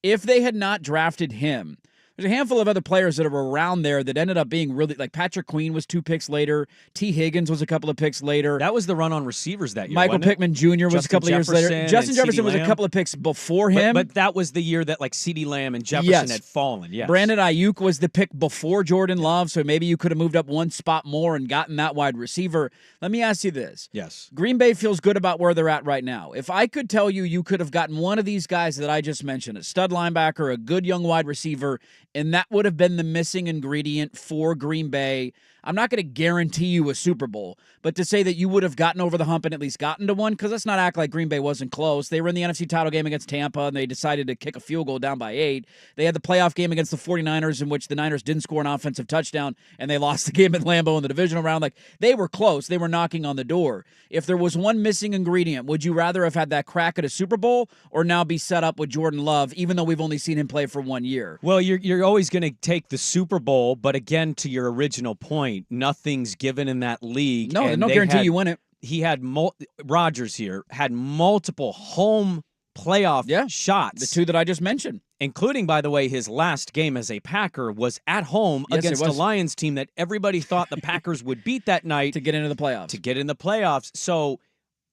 If they had not drafted him, there's a handful of other players that are around there that ended up being really, like Patrick Queen was 2 picks later. T. Higgins was a couple of picks later. That was the run on receivers that year. Michael Pittman Jr. was a couple of years later. Justin Jefferson was a couple of picks before him. But that was the year that like CeeDee Lamb and Jefferson had fallen. Yes. Brandon Ayuk was the pick before Jordan Love, so maybe you could have moved up one spot more and gotten that wide receiver. Let me ask you this. Yes. Green Bay feels good about where they're at right now. If I could tell you could have gotten one of these guys that I just mentioned, a stud linebacker, a good young wide receiver, and that would have been the missing ingredient for Green Bay. I'm not going to guarantee you a Super Bowl, but to say that you would have gotten over the hump and at least gotten to one, because let's not act like Green Bay wasn't close. They were in the NFC title game against Tampa, and they decided to kick a field goal down by 8. They had the playoff game against the 49ers in which the Niners didn't score an offensive touchdown, and they lost the game at Lambeau in the divisional round. Like, they were close. They were knocking on the door. If there was one missing ingredient, would you rather have had that crack at a Super Bowl or now be set up with Jordan Love, even though we've only seen him play for 1 year? Well, you're always going to take the Super Bowl, but again, to your original point, nothing's given in that league. No, no guarantee you win it. He had Rodgers here had multiple home playoff shots. The 2 that I just mentioned. Including, by the way, his last game as a Packer was at home against a Lions team that everybody thought the Packers would beat that night. To get into the playoffs. So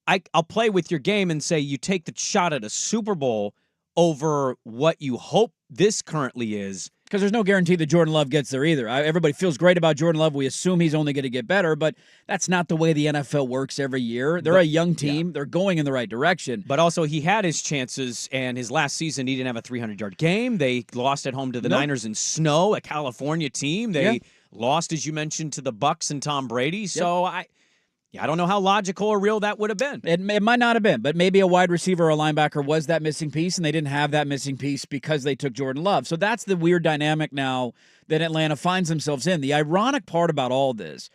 I'll play with your game and say you take the shot at a Super Bowl over what you hope this currently is. Because there's no guarantee that Jordan Love gets there either. Everybody feels great about Jordan Love. We assume he's only going to get better, but that's not the way the NFL works every year. They're a young team. Yeah. They're going in the right direction. But also, he had his chances, and his last season, he didn't have a 300-yard game. They lost at home to the Niners in snow, a California team. They lost, as you mentioned, to the Bucs and Tom Brady. So I don't know how logical or real that would have been. It might not have been, but maybe a wide receiver or a linebacker was that missing piece, and they didn't have that missing piece because they took Jordan Love. So that's the weird dynamic now that Atlanta finds themselves in. The ironic part about all this,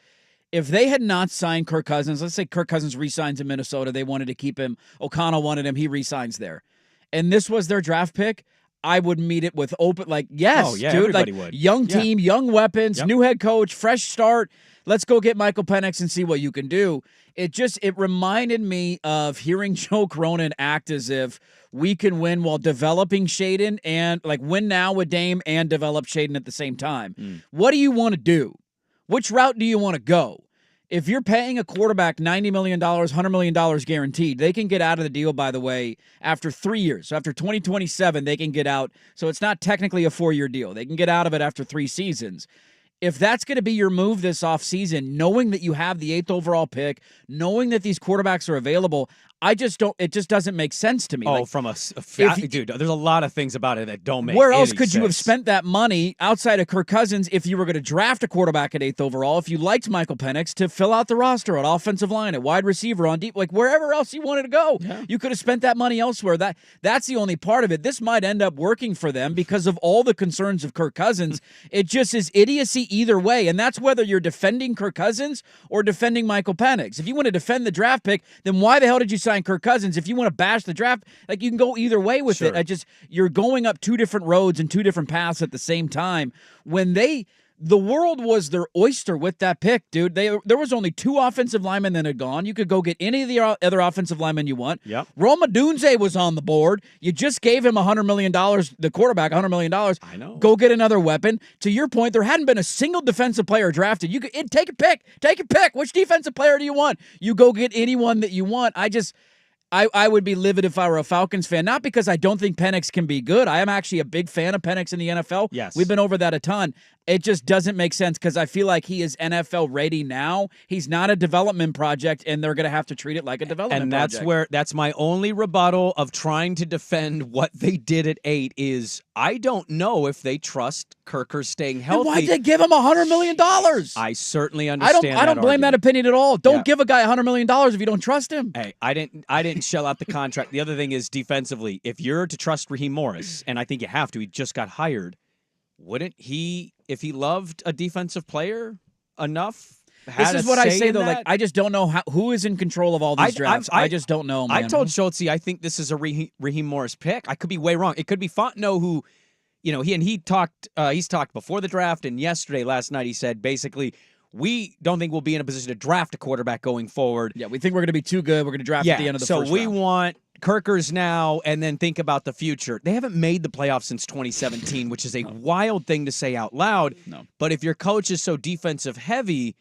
if they had not signed Kirk Cousins, let's say Kirk Cousins re-signs in Minnesota, they wanted to keep him, O'Connell wanted him, he re-signs there, and this was their draft pick, I would meet it with open, like, yes, Oh, yeah, dude. everybody Like, would. young Yeah. team, young weapons, Yep. new head coach, fresh start. Let's go get Michael Penix and see what you can do. It reminded me of hearing Joe Cronin act as if we can win while developing Shaden and like win now with Dame and develop Shaden at the same time. What do you want to do? Which route do you want to go? If you're paying a quarterback $90 million, $100 million guaranteed, they can get out of the deal, by the way, after 3 years. So after 2027, they can get out. So it's not technically a 4-year deal. They can get out of it after 3 seasons. If that's going to be your move this offseason, knowing that you have the 8th overall pick, knowing that these quarterbacks are available, it just doesn't make sense to me. Oh, Like, from dude, there's a lot of things about it that don't make where else any could you have sense. spent that money outside of Kirk Cousins if you were going to draft a quarterback at 8th overall, if you liked Michael Penix, to fill out the roster at offensive line, at wide receiver, on deep, like wherever else you wanted to go? Yeah. You could have spent that money elsewhere. That's the only part of it. This might end up working for them because of all the concerns of Kirk Cousins. It just is idiocy either way, and that's whether you're defending Kirk Cousins or defending Michael Penix. If you want to defend the draft pick, then why the hell did you sign Kirk Cousins? If you want to bash the draft, like, you can go either way with Sure. it. You're going up 2 different roads and 2 different paths at the same time. When the world was their oyster with that pick, dude. There was only 2 offensive linemen that had gone. You could go get any of the other offensive linemen you want. Yep. Roma Dunze was on the board. You just gave him $100 million, the quarterback, $100 million. I know. Go get another weapon. To your point, there hadn't been a single defensive player drafted. You could take a pick. Take a pick. Which defensive player do you want? You go get anyone that you want. I would be livid if I were a Falcons fan, not because I don't think Penix can be good. I am actually a big fan of Penix in the NFL. Yes. We've been over that a ton. It just doesn't make sense because I feel like he is NFL ready now. He's not a development project, and they're going to have to treat it like a development project. That's my only rebuttal of trying to defend what they did at 8 is I don't know if they trust Kirker staying healthy. Then why'd they give him $100 million? I certainly understand. I don't blame that argument. opinion at all. Don't give a guy $100 million if you don't trust him. Hey, I didn't shell out the contract. The other thing is defensively, if you're to trust Raheem Morris, and I think you have to, he just got hired, wouldn't he, if he loved a defensive player enough? This is what I say, though. Like, I just don't know who is in control of all these drafts. I just don't know, man. I told Schultz I think this is a Raheem Morris pick. I could be way wrong. It could be Fontenot who, he talked. He's talked before the draft and last night he said basically, we don't think we'll be in a position to draft a quarterback going forward. Yeah, we think we're going to be too good. We're going to draft at the end of the first round. So we want Kirkers now and then think about the future. They haven't made the playoffs since 2017, which is a wild thing to say out loud. No. But if your coach is so defensive heavy,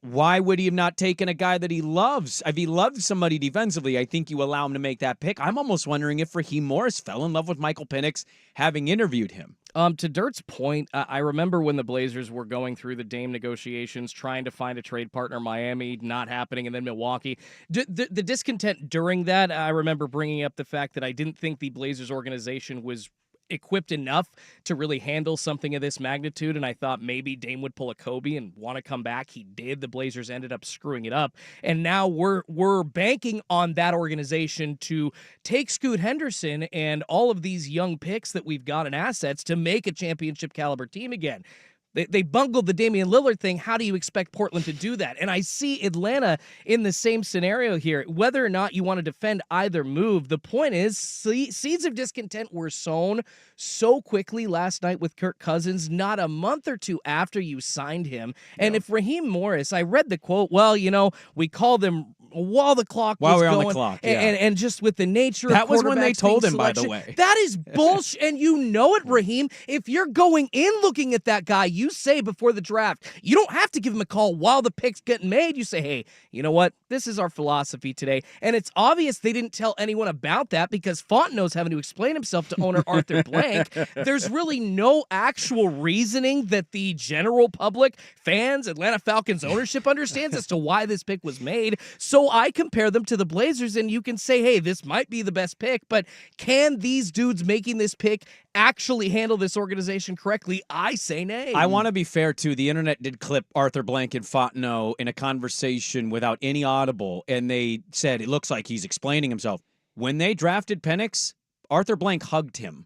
why would he have not taken a guy that he loves? If he loved somebody defensively, I think you allow him to make that pick. I'm almost wondering if Raheem Morris fell in love with Michael Penix having interviewed him. To Dirt's point, I remember when the Blazers were going through the Dame negotiations, trying to find a trade partner, Miami, not happening, and then Milwaukee. The discontent during that, I remember bringing up the fact that I didn't think the Blazers organization was equipped enough to really handle something of this magnitude, and I thought maybe Dame would pull a Kobe and want to come back. He did. The Blazers ended up screwing it up, and now we're banking on that organization to take Scoot Henderson and all of these young picks that we've got in assets to make a championship caliber team again. They bungled the Damian Lillard thing. How do you expect Portland to do that? And I see Atlanta in the same scenario here. Whether or not you want to defend either move, the point is seeds of discontent were sown so quickly last night with Kirk Cousins, not a month or two after you signed him. And if Raheem Morris, I read the quote, we called him while the clock was we're going. on the clock, and just with the nature that of was when they quarterbacks told being him, by the selection, way. That is bullshit, and you know it, Raheem. If you're going in looking at that guy, you say before the draft, you don't have to give him a call while the pick's getting made. You say, hey, you know what? This is our philosophy today. And it's obvious they didn't tell anyone about that because Fontenot's having to explain himself to owner Arthur Blank. There's really no actual reasoning that the general public, fans, Atlanta Falcons ownership understands as to why this pick was made. So I compare them to the Blazers, and you can say, hey, this might be the best pick, but can these dudes making this pick actually handle this organization correctly? I say nay. I want to be fair, too. The internet did clip Arthur Blank and Fontenot in a conversation without any audible, and they said it looks like he's explaining himself. When they drafted Penix, Arthur Blank hugged him.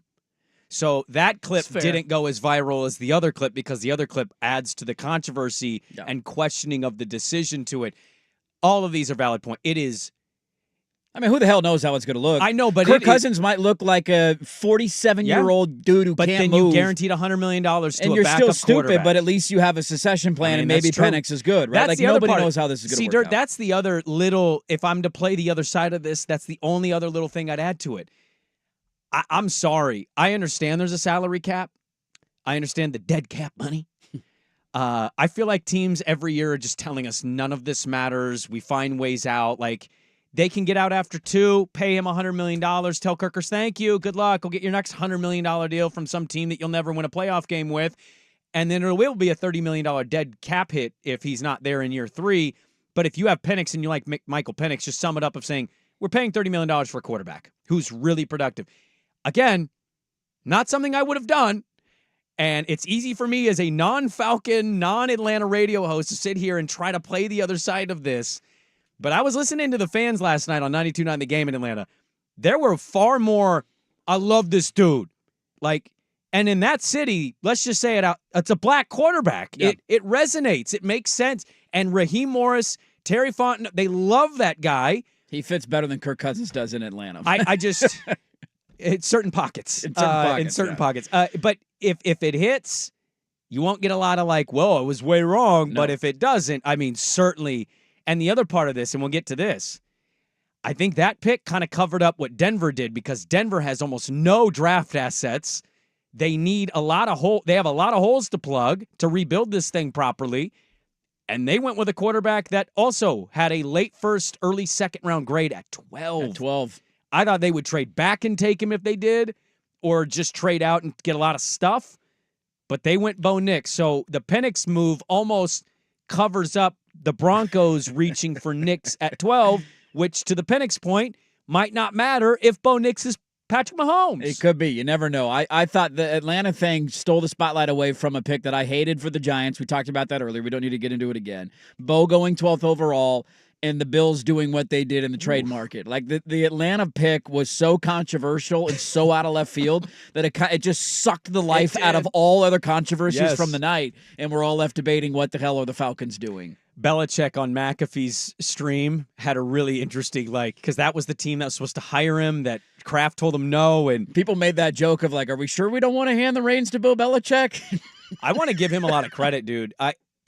So that clip didn't go as viral as the other clip because the other clip adds to the controversy and questioning of the decision to it. All of these are valid points. It is I mean, who the hell knows how it's going to look? I know, but Kirk Cousins might look like a 47-year-old dude who but can't then move. you guaranteed $100 million to and a you're backup still stupid, quarterback. but at least you have a succession plan, and maybe that's true. Penix is good, right? That's Like the other nobody part. knows how this is going to See, work Dirt, out. that's the other little. If I'm to play the other side of this, that's the only other little thing I'd add to it. I'm sorry. I understand there's a salary cap. I understand the dead cap money. I feel like teams every year are just telling us none of this matters. We find ways out. Like, they can get out after 2, pay him $100 million, tell Kirkers, thank you, good luck. Go get your next $100 million deal from some team that you'll never win a playoff game with. And then it will be a $30 million dead cap hit if he's not there in year 3. But if you have Penix and you like Michael Penix, just sum it up of saying, we're paying $30 million for a quarterback who's really productive. Again, not something I would have done. And it's easy for me as a non-Falcon, non-Atlanta radio host to sit here and try to play the other side of this. But I was listening to the fans last night on 92.9 The Game in Atlanta. There were far more, I love this dude. Like, and in that city, let's just say it's a black quarterback. Yeah. It resonates. It makes sense. And Raheem Morris, Terry Fontenot, they love that guy. He fits better than Kirk Cousins does in Atlanta. I just... It's certain pockets. In certain pockets. But if it hits, you won't get a lot of like, whoa, I was way wrong. No. But if it doesn't, I mean, certainly. And the other part of this, and we'll get to this, I think that pick kind of covered up what Denver did because Denver has almost no draft assets. They need a lot of They have a lot of holes to plug to rebuild this thing properly. And they went with a quarterback that also had a late first, early second round grade at 12. At 12. I thought they would trade back and take him if they did, or just trade out and get a lot of stuff. But they went Bo Nix. So the Penix move almost covers up the Broncos reaching for Nix at 12, which to the Penix point might not matter if Bo Nix is Patrick Mahomes. It could be. You never know. I thought the Atlanta thing stole the spotlight away from a pick that I hated for the Giants. We talked about that earlier. We don't need to get into it again. Bo going 12th overall. And the Bills doing what they did in the trade market. Like the Atlanta pick was so controversial and so out of left field that it just sucked the life out of all other controversies from the night. And we're all left debating what the hell are the Falcons doing. Belichick on McAfee's stream had a really interesting, because that was the team that was supposed to hire him, that Kraft told him no. And people made that joke of are we sure we don't want to hand the reins to Bill Belichick? I want to give him a lot of credit, dude.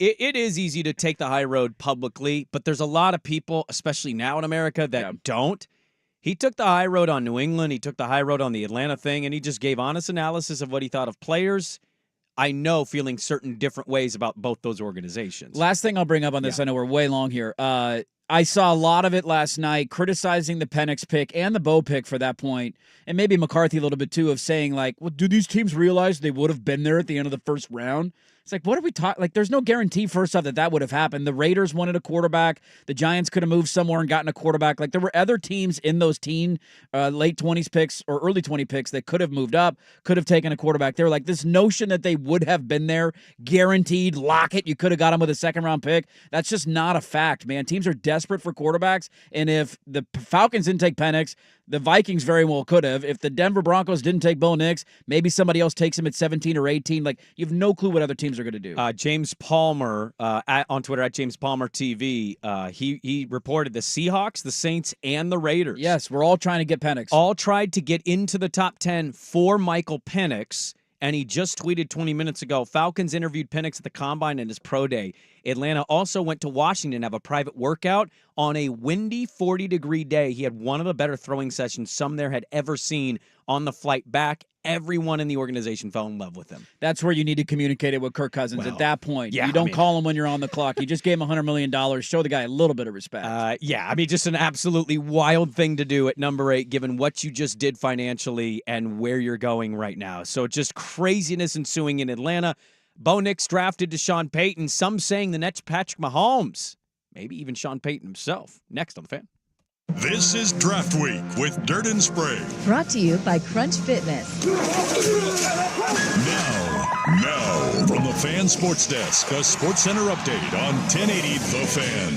It is easy to take the high road publicly, but there's a lot of people, especially now in America, that don't. He took the high road on New England. He took the high road on the Atlanta thing, and he just gave honest analysis of what he thought of players. I know feeling certain different ways about both those organizations. Last thing I'll bring up on this, I know we're way long here. I saw a lot of it last night criticizing the Penix pick and the Bo pick for that point, and maybe McCarthy a little bit too, of saying well, do these teams realize they would have been there at the end of the first round? It's what are we talking? There's no guarantee, first off, that would have happened. The Raiders wanted a quarterback. The Giants could have moved somewhere and gotten a quarterback. There were other teams in those late 20s picks or early 20 picks that could have moved up, could have taken a quarterback. They were this notion that they would have been there, guaranteed, lock it. You could have got them with a second-round pick. That's just not a fact, man. Teams are desperate for quarterbacks, and if the Falcons didn't take Penix, the Vikings very well could have. If the Denver Broncos didn't take Bo Nix, maybe somebody else takes him at 17 or 18. You have no clue what other teams are going to do. James Palmer on Twitter at James Palmer TV. He reported the Seahawks, the Saints, and the Raiders. Yes, we're all trying to get Penix. All tried to get into the top 10 for Michael Penix. And he just tweeted 20 minutes ago, Falcons interviewed Penix at the Combine and his pro day. Atlanta also went to Washington to have a private workout on a windy 40-degree day. He had one of the better throwing sessions some there had ever seen on the flight back. Everyone in the organization fell in love with him. That's where you need to communicate it with Kirk Cousins at that point. Yeah, you don't call him when you're on the clock. You just gave him $100 million. Show the guy a little bit of respect. Just an absolutely wild thing to do at number 8, given what you just did financially and where you're going right now. So just craziness ensuing in Atlanta. Bo Nix drafted to Sean Payton. Some saying the next Patrick Mahomes. Maybe even Sean Payton himself. Next on The Fan. This is Draft Week with Dirt and Sprague. Brought to you by Crunch Fitness. Now, from the Fan Sports Desk, a Sports Center update on 1080 The Fan.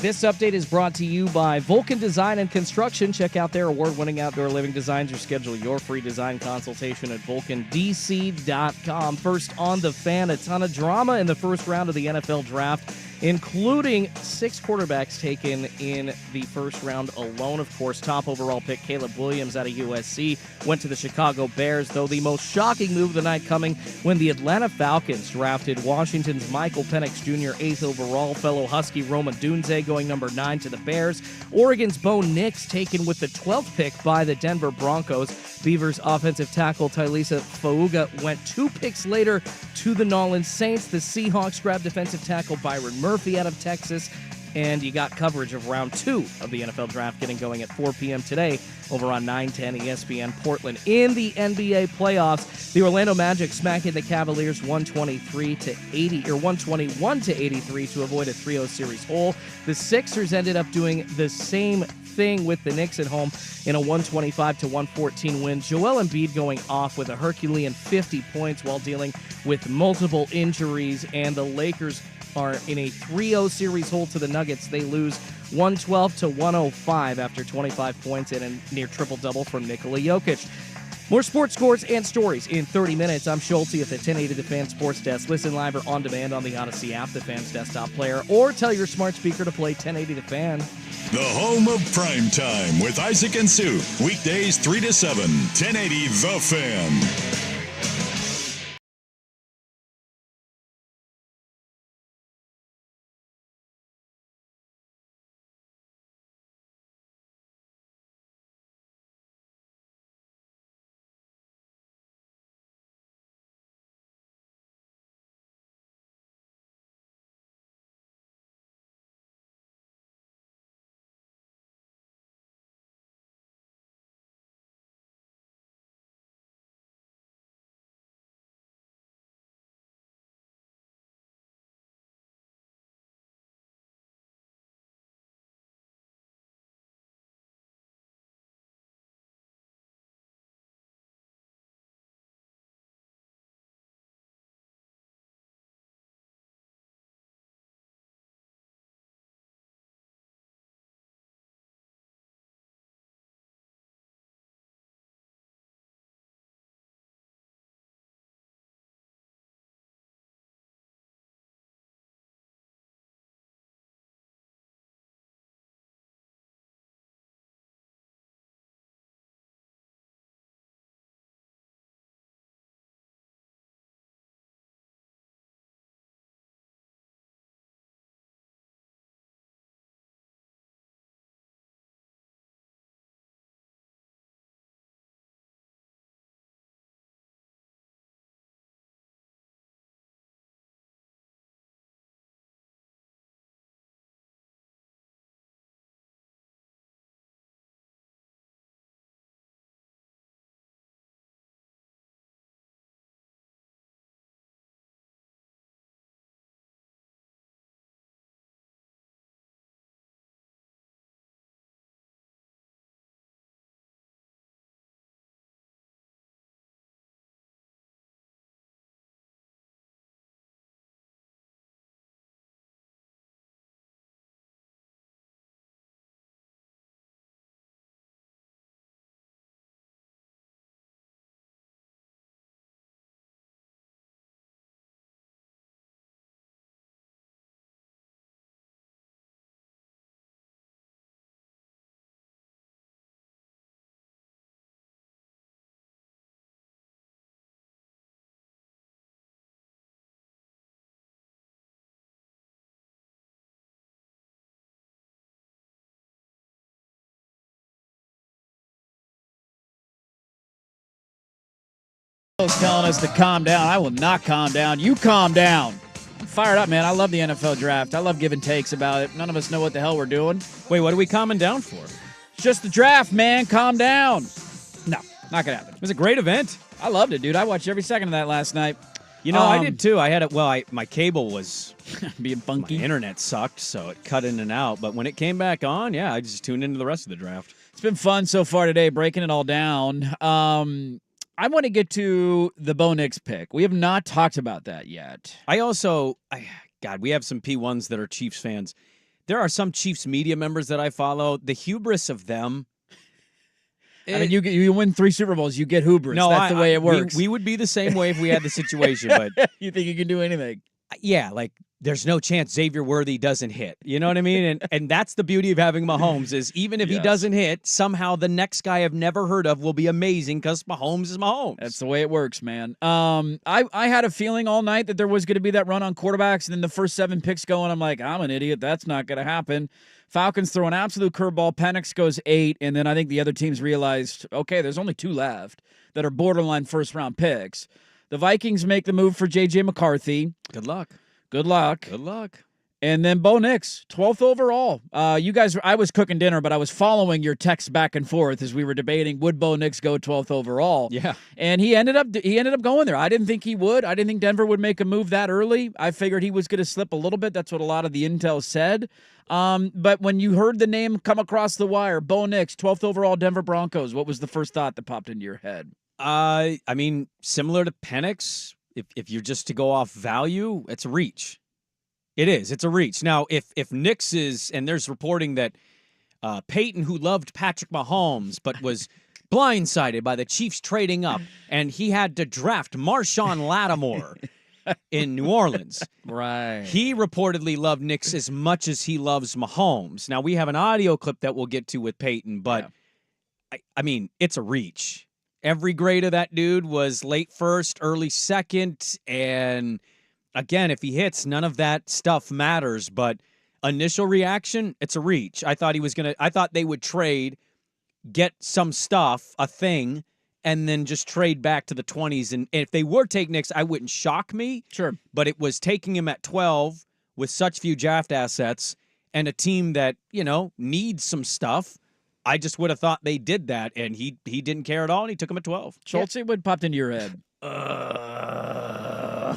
This update is brought to you by Vulcan Design and Construction. Check out their award-winning outdoor living designs or schedule your free design consultation at vulcandc.com. First on The Fan, a ton of drama in the first round of the NFL Draft. including 6 quarterbacks taken in the first round alone. Of course, top overall pick Caleb Williams out of USC went to the Chicago Bears, though the most shocking move of the night coming when the Atlanta Falcons drafted Washington's Michael Penix Jr. 8th overall, fellow Husky Roma Dunze going number 9 to the Bears, Oregon's Bo Nix taken with the 12th pick by the Denver Broncos. Beavers offensive tackle Tylisa Fauga went 2 picks later to the Nolans Saints. The Seahawks grabbed defensive tackle Byron Murphy out of Texas. And you got coverage of round 2 of the NFL Draft getting going at 4 p.m. today over on 910 ESPN Portland. In the NBA playoffs, the Orlando Magic smacking the Cavaliers 121-83 to avoid a 3-0 series hole. The Sixers ended up doing the same thing with the Knicks at home in a 125-114 win. Joel Embiid going off with a Herculean 50 points while dealing with multiple injuries, and the Lakers are in a 3-0 series hole to the Nuggets. They lose 112-105 after 25 points and a near triple-double from Nikola Jokic. More sports scores and stories in 30 minutes. I'm Schulte at the 1080 The Fan Sports Desk. Listen live or on demand on the Odyssey app, the Fan's desktop player, or tell your smart speaker to play 1080 The Fan. The home of prime time with Isaac and Sue. Weekdays 3 to 7, 1080 The Fan. Telling us to calm down. I will not calm down. You calm down. I'm fired up, man. I love the NFL draft. I love giving takes about it. None of us know what the hell we're doing. Wait, what are we calming down for? It's just the draft, man. Calm down. No, not gonna happen. It was a great event. I loved it, dude. I watched every second of that last night. You know, I did too. I had it. Well, my cable was being funky. My internet sucked, so it cut in and out. But when it came back on, yeah, I just tuned into the rest of the draft. It's been fun so far today, breaking it all down. I want to get to the Bo Nix pick. We have not talked about that yet. God, we have some P1s that are Chiefs fans. There are some Chiefs media members that I follow. The hubris of them. I mean, you win 3 Super Bowls, you get hubris. No, that's the way it works. We would be the same way if we had the situation. But you think you can do anything? yeah, like there's no chance Xavier Worthy doesn't hit. You know what I mean? And that's the beauty of having Mahomes is even if he doesn't hit, somehow the next guy I've never heard of will be amazing because Mahomes is Mahomes. That's the way it works, man. I had a feeling all night that there was going to be that run on quarterbacks, and then the first 7 picks going, I'm like, I'm an idiot. That's not going to happen. Falcons throw an absolute curveball. Penix goes 8, and then I think the other teams realized, okay, there's only 2 left that are borderline first-round picks. The Vikings make the move for J.J. McCarthy. Good luck. Good luck. Good luck. And then Bo Nix, 12th overall. You guys, I was cooking dinner, but I was following your texts back and forth as we were debating, would Bo Nix go 12th overall? Yeah. And he ended up going there. I didn't think he would. I didn't think Denver would make a move that early. I figured he was going to slip a little bit. That's what a lot of the intel said. But when you heard the name come across the wire, Bo Nix, 12th overall Denver Broncos, what was the first thought that popped into your head? I mean, similar to Penix, if you're just to go off value, it's a reach. It is. It's a reach. Now, if Nix is, and there's reporting that Peyton, who loved Patrick Mahomes, but was blindsided by the Chiefs trading up, and he had to draft Marshawn Lattimore in New Orleans. Right. He reportedly loved Nix as much as he loves Mahomes. Now, we have an audio clip that we'll get to with Peyton, but, I mean, it's a reach. Every grade of that dude was late first, early second, and again, if he hits, none of that stuff matters. But initial reaction, it's a reach. I thought they would trade, get some stuff, a thing, and then just trade back to the 20s. And if they were take Nix, I wouldn't shock me. Sure. But it was taking him at 12 with such few draft assets and a team that, needs some stuff. I just would have thought they did that, and he didn't care at all, and he took him at 12. Schultz, what popped into your head?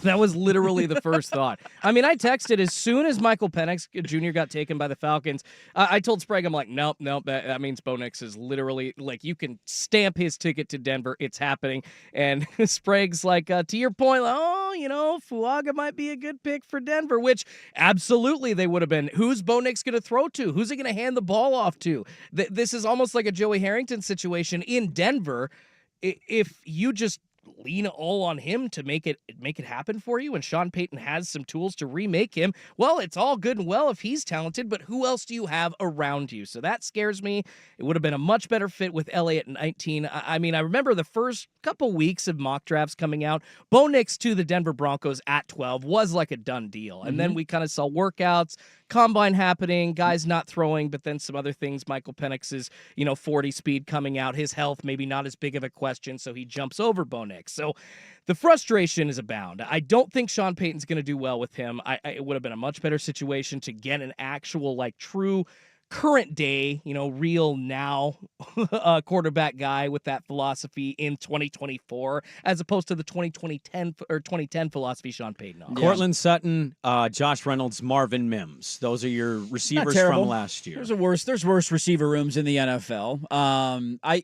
That was literally the first thought. I mean, I texted as soon as Michael Penix Jr. got taken by the Falcons. I told Sprague, I'm like, nope, that means Bo Nix is literally, like, you can stamp his ticket to Denver. It's happening. And Sprague's like, to your point, Fuaga might be a good pick for Denver, which absolutely they would have been. Who's Bo Nix going to throw to? Who's he going to hand the ball off to? This is almost like a Joey Harrington situation in Denver. If you just lean all on him to make it happen for you, and Sean Payton has some tools to remake him, well, it's all good and well if he's talented, but who else do you have around you? So that scares me. It would have been a much better fit with LA at 19. I mean, I remember the first couple weeks of mock drafts coming out, Bo Nix to the Denver Broncos at 12 was like a done deal. And then we kind of saw workouts, combine happening, guys not throwing, but then some other things. Michael Penix's, 40 speed coming out, his health maybe not as big of a question, so he jumps over Bo Nix. So the frustration is abound. I don't think Sean Payton's going to do well with him. It would have been a much better situation to get an actual, true current day, real now quarterback guy with that philosophy in 2024, as opposed to the 2010 philosophy Sean Payton on. Cortland Sutton, Josh Reynolds, Marvin Mims. Those are your receivers from last year. There's worse receiver rooms in the NFL. I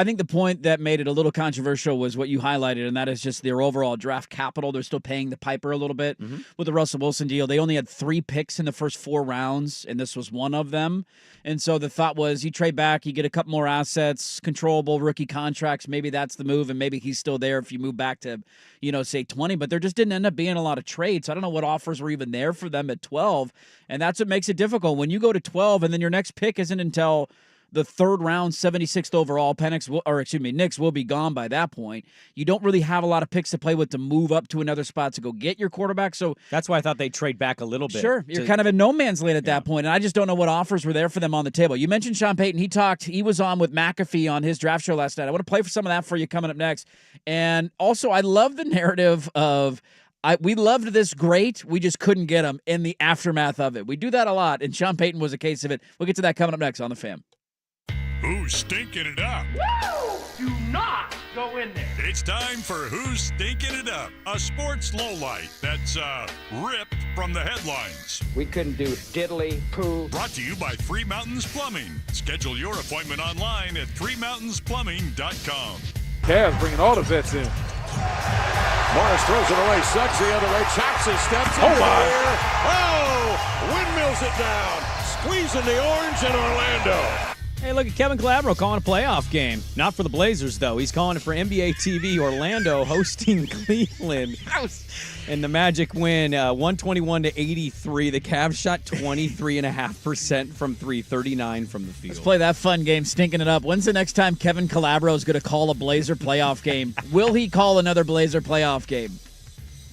think the point that made it a little controversial was what you highlighted, and that is just their overall draft capital. They're still paying the piper a little bit with the Russell Wilson deal. They only had 3 picks in the first 4 rounds, and this was one of them. And so the thought was you trade back, you get a couple more assets, controllable rookie contracts. Maybe that's the move, and maybe he's still there if you move back to, say 20. But there just didn't end up being a lot of trades. I don't know what offers were even there for them at 12. And that's what makes it difficult. When you go to 12 and then your next pick isn't until the 3rd round, 76th overall, Nix will be gone by that point. You don't really have a lot of picks to play with to move up to another spot to go get your quarterback. So that's why I thought they'd trade back a little bit. Sure. You're kind of in no man's land at that point, and I just don't know what offers were there for them on the table. You mentioned Sean Payton. He was on with McAfee on his draft show last night. I want to play for some of that for you coming up next. And also, I love the narrative of we loved this great. We just couldn't get him in the aftermath of it. We do that a lot, and Sean Payton was a case of it. We'll get to that coming up next on The Fan. Who's stinking it up? Woo! Do not go in there. It's time for Who's Stinking It Up, a sports lowlight that's ripped from the headlines. We couldn't do diddly poo. Brought to you by Three Mountains Plumbing. Schedule your appointment online at threemountainsplumbing.com. Cavs bringing all the vets in. Morris throws it away, Suggs the other way, chops his steps into the air. Oh, windmills it down, squeezing the orange in Orlando. Hey, look at Kevin Calabro calling a playoff game. Not for the Blazers, though. He's calling it for NBA TV Orlando hosting Cleveland. And the Magic win 121-83. The Cavs shot 23.5% from 3, 39 from the field. Let's play that fun game, stinking it up. When's the next time Kevin Calabro is going to call a Blazer playoff game? Will he call another Blazer playoff game?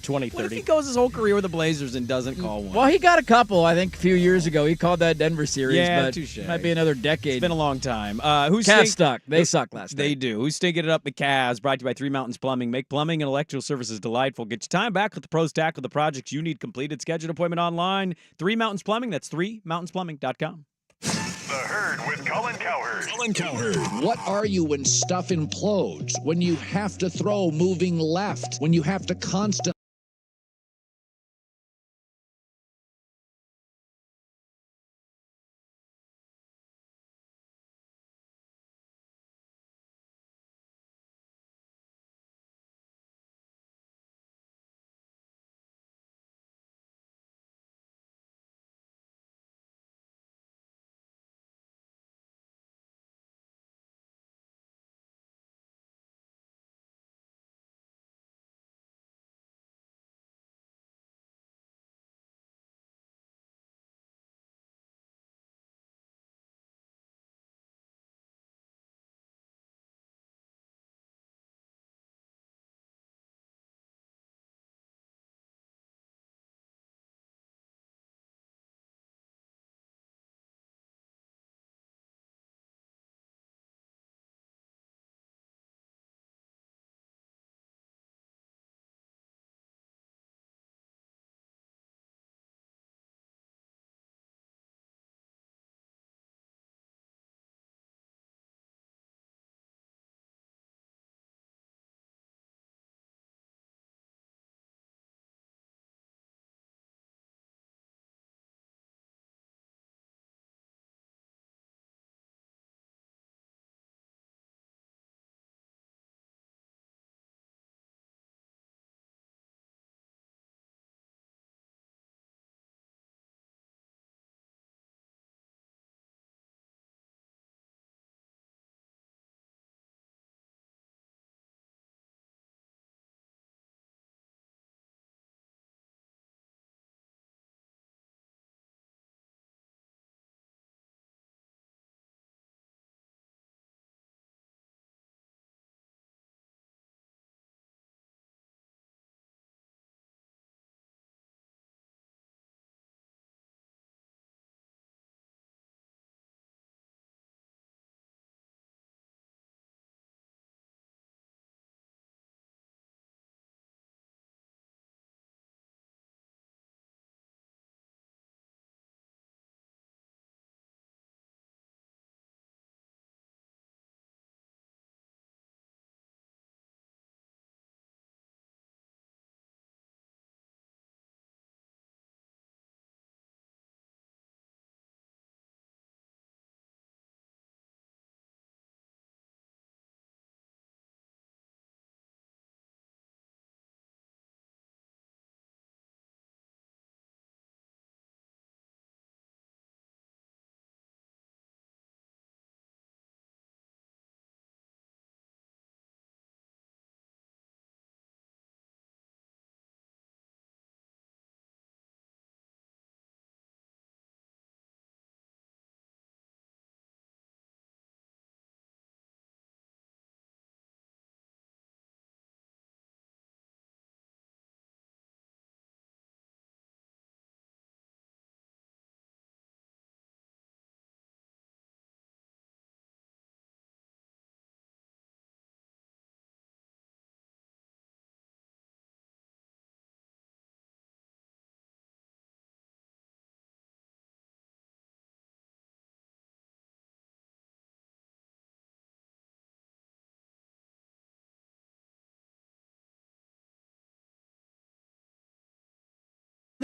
2030. What if he goes his whole career with the Blazers and doesn't call one? Well, he got a couple, I think, a few years ago. He called that Denver series, Yeah, but touche. might be another decade. It's been a long time. Cavs stuck. They suck last night. They do. Who's stinking it up? The Cavs. Brought to you by Three Mountains Plumbing. Make plumbing and electrical services delightful. Get your time back with the pros tackle the projects you need completed. Schedule an appointment online. Three Mountains Plumbing. That's threemountainsplumbing.com. The Herd with Colin Cowherd. Colin Cowherd. What are you when stuff implodes? When you have to throw moving left? When you have to constantly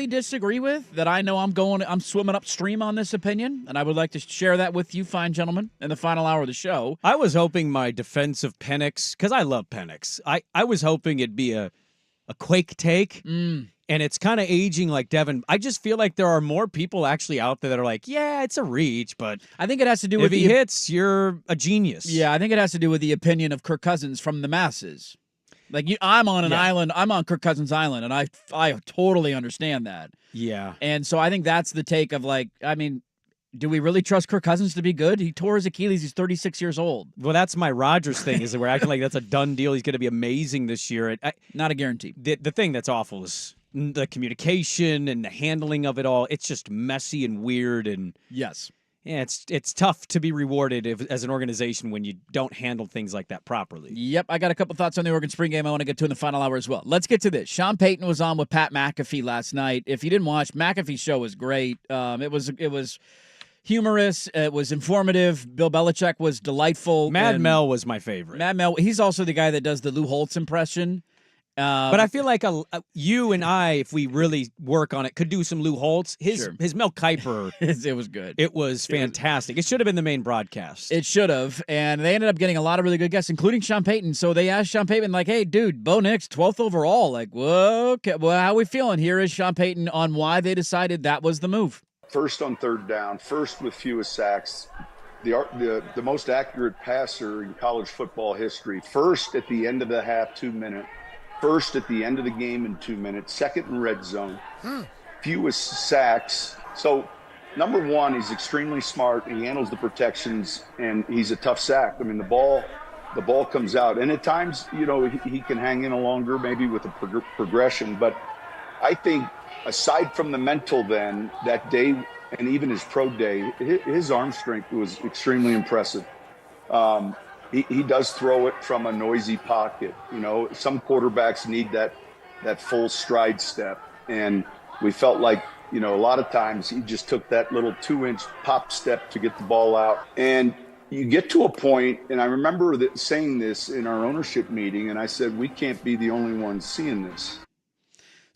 disagree with that I know I'm swimming upstream on this opinion, and I would like to share that with you fine gentlemen in the final hour of the show. I was hoping my defense of Penix, because I love Penix, I was hoping it'd be a Quake take. And it's kind of aging like Devin. I just feel like there are more people actually out there that are like, yeah, it's a reach, but I think it has to do with if he hits, you're a genius. Yeah, I think it has to do with the opinion of Kirk Cousins from the masses. Like I'm on an island. I'm on Kirk Cousins Island, and I totally understand that. Yeah. And so I think that's the take of like, I mean, do we really trust Kirk Cousins to be good? He tore his Achilles. He's 36 years old. Well, that's my Rodgers thing, is that we're acting like that's a done deal. He's going to be amazing this year. Not a guarantee. The thing that's awful is the communication and the handling of it all. It's just messy and weird. And yes. Yeah, it's tough to be rewarded as an organization when you don't handle things like that properly. Yep, I got a couple thoughts on the Oregon spring game I want to get to in the final hour as well. Let's get to this. Sean Payton was on with Pat McAfee last night. If you didn't watch, McAfee's show was great. It was humorous. It was informative. Bill Belichick was delightful. Mad Mel was my favorite. Mad Mel. He's also the guy that does the Lou Holtz impression. But I feel like you and I, if we really work on it, could do some Lou Holtz. His Mel Kiper. It was good. It was fantastic. It should have been the main broadcast. It should have. And they ended up getting a lot of really good guests, including Sean Payton. So they asked Sean Payton, like, hey, dude, Bo Nix, 12th overall. Like, whoa, okay, well, how are we feeling? Here is Sean Payton on why they decided that was the move. First on third down, first with fewest sacks, the most accurate passer in college football history, first at the end of the half 2 minute, first at the end of the game in 2 minutes, second in red zone, fewest sacks. So number one, he's extremely smart. He handles the protections, and he's a tough sack. I mean, the ball comes out, and at times, you know, he can hang in a longer, maybe with a progression. But I think aside from the mental, then that day and even his pro day, his arm strength was extremely impressive. He does throw it from a noisy pocket. You know, some quarterbacks need that full stride step. And we felt like, you know, a lot of times he just took that little 2-inch pop step to get the ball out. And you get to a point, and I remember saying this in our ownership meeting, and I said, we can't be the only ones seeing this.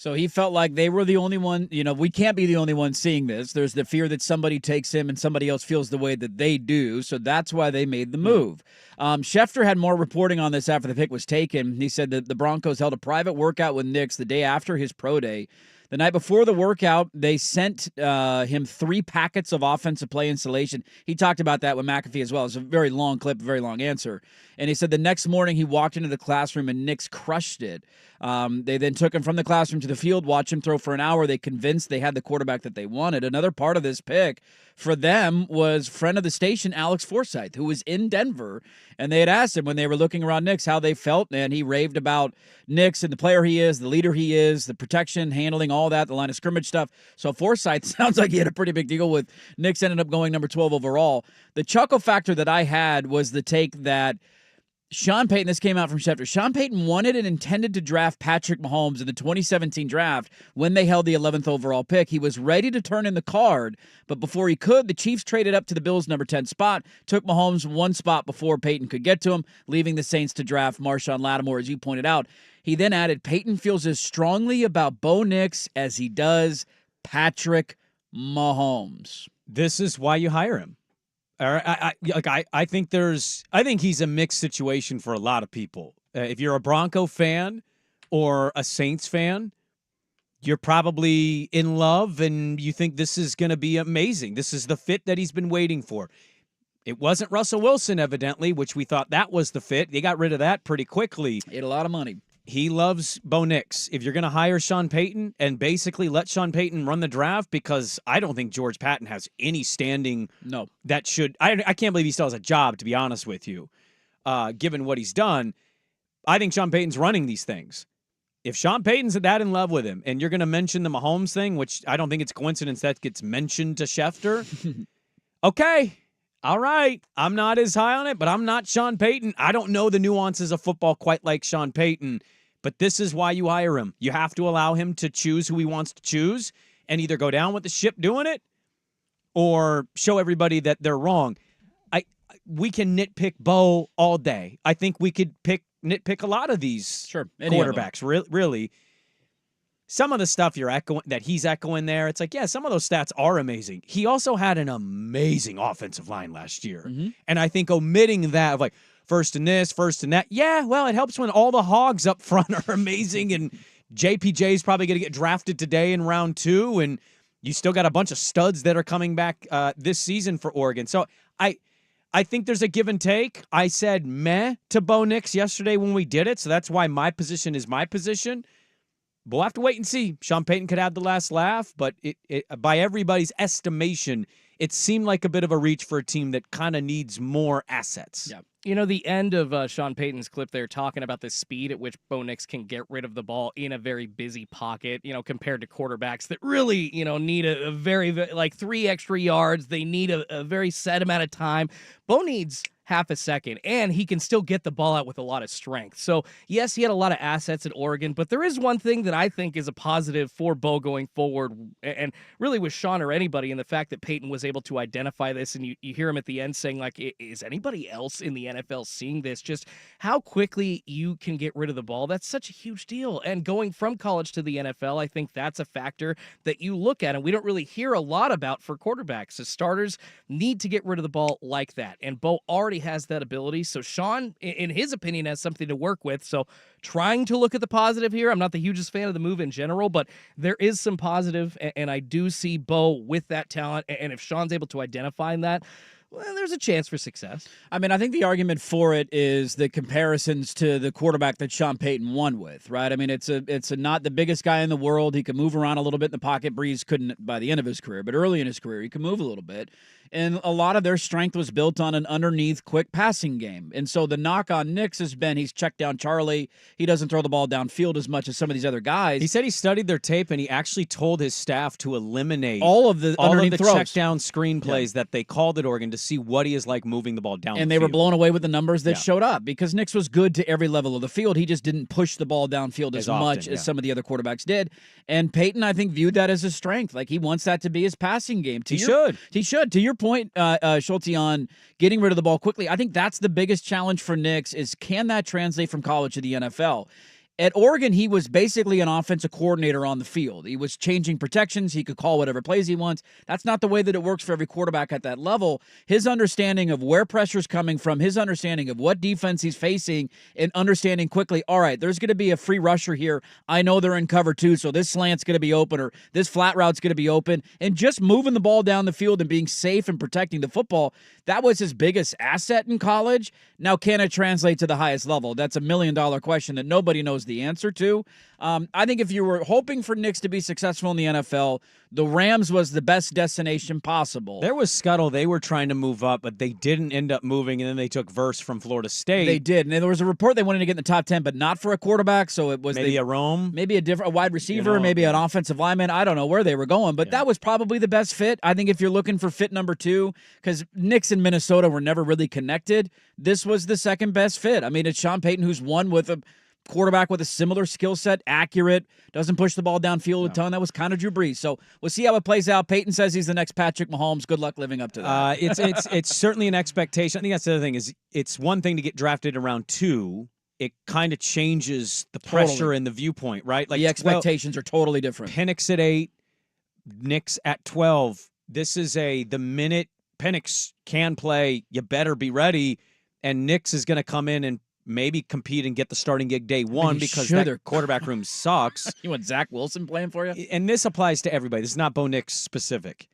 So he felt like they were the only one, you know, we can't be the only one seeing this. There's the fear that somebody takes him and somebody else feels the way that they do. So that's why they made the move. Schefter had more reporting on this after the pick was taken. He said that the Broncos held a private workout with Nix the day after his pro day. The night before the workout, they sent him 3 packets of offensive play installation. He talked about that with McAfee as well. It's a very long clip, a very long answer. And he said the next morning he walked into the classroom and Nix crushed it. They then took him from the classroom to the field, watched him throw for an hour. They convinced they had the quarterback that they wanted. Another part of this pick for them was friend of the station, Alex Forsythe, who was in Denver. And they had asked him when they were looking around Nix how they felt, and he raved about Nix and the player he is, the leader he is, the protection, handling, all that, the line of scrimmage stuff. So Forsythe sounds like he had a pretty big deal with Nix ended up going number 12 overall. The chuckle factor that I had was the take that Sean Payton, this came out from Schefter, Sean Payton wanted and intended to draft Patrick Mahomes in the 2017 draft when they held the 11th overall pick. He was ready to turn in the card, but before he could, the Chiefs traded up to the Bills' number 10 spot, took Mahomes one spot before Payton could get to him, leaving the Saints to draft Marshawn Lattimore, as you pointed out. He then added, Payton feels as strongly about Bo Nix as he does Patrick Mahomes. This is why you hire him. I think he's a mixed situation for a lot of people. If you're a Bronco fan or a Saints fan, you're probably in love and you think this is going to be amazing. This is the fit that he's been waiting for. It wasn't Russell Wilson, evidently, which we thought that was the fit. They got rid of that pretty quickly. He had a lot of money. He loves Bo Nix. If you're going to hire Sean Payton and basically let Sean Payton run the draft, because I don't think George Patton has any standing. No. That should. I can't believe he still has a job, to be honest with you, given what he's done. I think Sean Payton's running these things. If Sean Payton's that in love with him, and you're going to mention the Mahomes thing, which I don't think it's coincidence that gets mentioned to Schefter, okay. All right, I'm not as high on it, but I'm not Sean Payton. I don't know the nuances of football quite like Sean Payton, but this is why you hire him. You have to allow him to choose who he wants to choose and either go down with the ship doing it or show everybody that they're wrong. We can nitpick Bo all day. I think we could nitpick a lot of these quarterbacks, really. Some of the stuff he's echoing there, it's like, yeah, some of those stats are amazing. He also had an amazing offensive line last year. Mm-hmm. And I think omitting that of like first and this, first and that, yeah, well, it helps when all the hogs up front are amazing and JPJ is probably going to get drafted today in round 2, and you still got a bunch of studs that are coming back this season for Oregon. So I think there's a give and take. I said meh to Bo Nix yesterday when we did it, so that's why my position is my position. But we'll have to wait and see. Sean Payton could have the last laugh, but it by everybody's estimation, it seemed like a bit of a reach for a team that kind of needs more assets. Yeah. You know, the end of Sean Payton's clip there talking about the speed at which Bo Nix can get rid of the ball in a very busy pocket, compared to quarterbacks that really, need a very, like 3 extra yards. They need a very set amount of time. Bo needs half a second, and he can still get the ball out with a lot of strength. So, yes, he had a lot of assets at Oregon, but there is one thing that I think is a positive for Bo going forward, and really with Sean or anybody, in the fact that Peyton was able to identify this, and you hear him at the end saying, like, is anybody else in the NFL seeing this? Just how quickly you can get rid of the ball. That's such a huge deal. And going from college to the NFL, I think that's a factor that you look at, and we don't really hear a lot about for quarterbacks. The starters need to get rid of the ball like that, and Bo already has that ability. So Sean, in his opinion, has something to work with. So trying to look at the positive here. I'm not the hugest fan of the move in general, but there is some positive, and I do see Bo with that talent. And if Sean's able to identify that, well, there's a chance for success. I mean, I think the argument for it is the comparisons to the quarterback that Sean Payton won with, right? I mean, it's a not the biggest guy in the world. He can move around a little bit in the pocket. Breeze couldn't by the end of his career, but early in his career, he could move a little bit. And a lot of their strength was built on an underneath quick passing game. And so the knock on Nix has been he's checked down Charlie. He doesn't throw the ball downfield as much as some of these other guys. He said he studied their tape, and he actually told his staff to eliminate all of the check down screen plays that they called at Oregon to see what he is like moving the ball down and the they field. were blown away with the numbers that showed up because Nix was good to every level of the field. He just didn't push the ball downfield as much as some of the other quarterbacks did. And Peyton, I think, viewed that as a strength. Like, he wants that to be his passing game. He should. To your point, Schulte, on getting rid of the ball quickly, I think that's the biggest challenge for Nix is can that translate from college to the NFL? At Oregon, he was basically an offensive coordinator on the field. He was changing protections. He could call whatever plays he wants. That's not the way that it works for every quarterback at that level. His understanding of where pressure's coming from, his understanding of what defense he's facing, and understanding quickly, all right, there's going to be a free rusher here. I know they're in cover 2, so this slant's going to be open or this flat route's going to be open. And just moving the ball down the field and being safe and protecting the football, that was his biggest asset in college. Now, can it translate to the highest level? That's a $1 million question that nobody knows the answer to. I think if you were hoping for Nix to be successful in the NFL, the Rams was the best destination possible. There was scuttle. They were trying to move up, but they didn't end up moving, and then they took Verse from Florida State. They did. And there was a report they wanted to get in the top 10, but not for a quarterback, so it was maybe a Rome. Maybe a wide receiver, maybe an offensive lineman. I don't know where they were going, but that was probably the best fit. I think if you're looking for fit number 2, because Nix and Minnesota were never really connected, this was the second best fit. I mean, it's Sean Payton who's won with a quarterback with a similar skill set, accurate, doesn't push the ball downfield a ton. That was kind of Drew Brees. So we'll see how it plays out. Peyton says he's the next Patrick Mahomes. Good luck living up to that. It's certainly an expectation. I think that's the other thing is it's one thing to get drafted in round 2. It kind of changes the pressure and the viewpoint, right? Like the expectations are totally different. Penix at 8, Nix at 12. This is the minute Penix can play, you better be ready. And Nix is going to come in and maybe compete and get the starting gig day 1 because their quarterback room sucks. You want Zach Wilson playing for you? And this applies to everybody. This is not Bo Nix specific.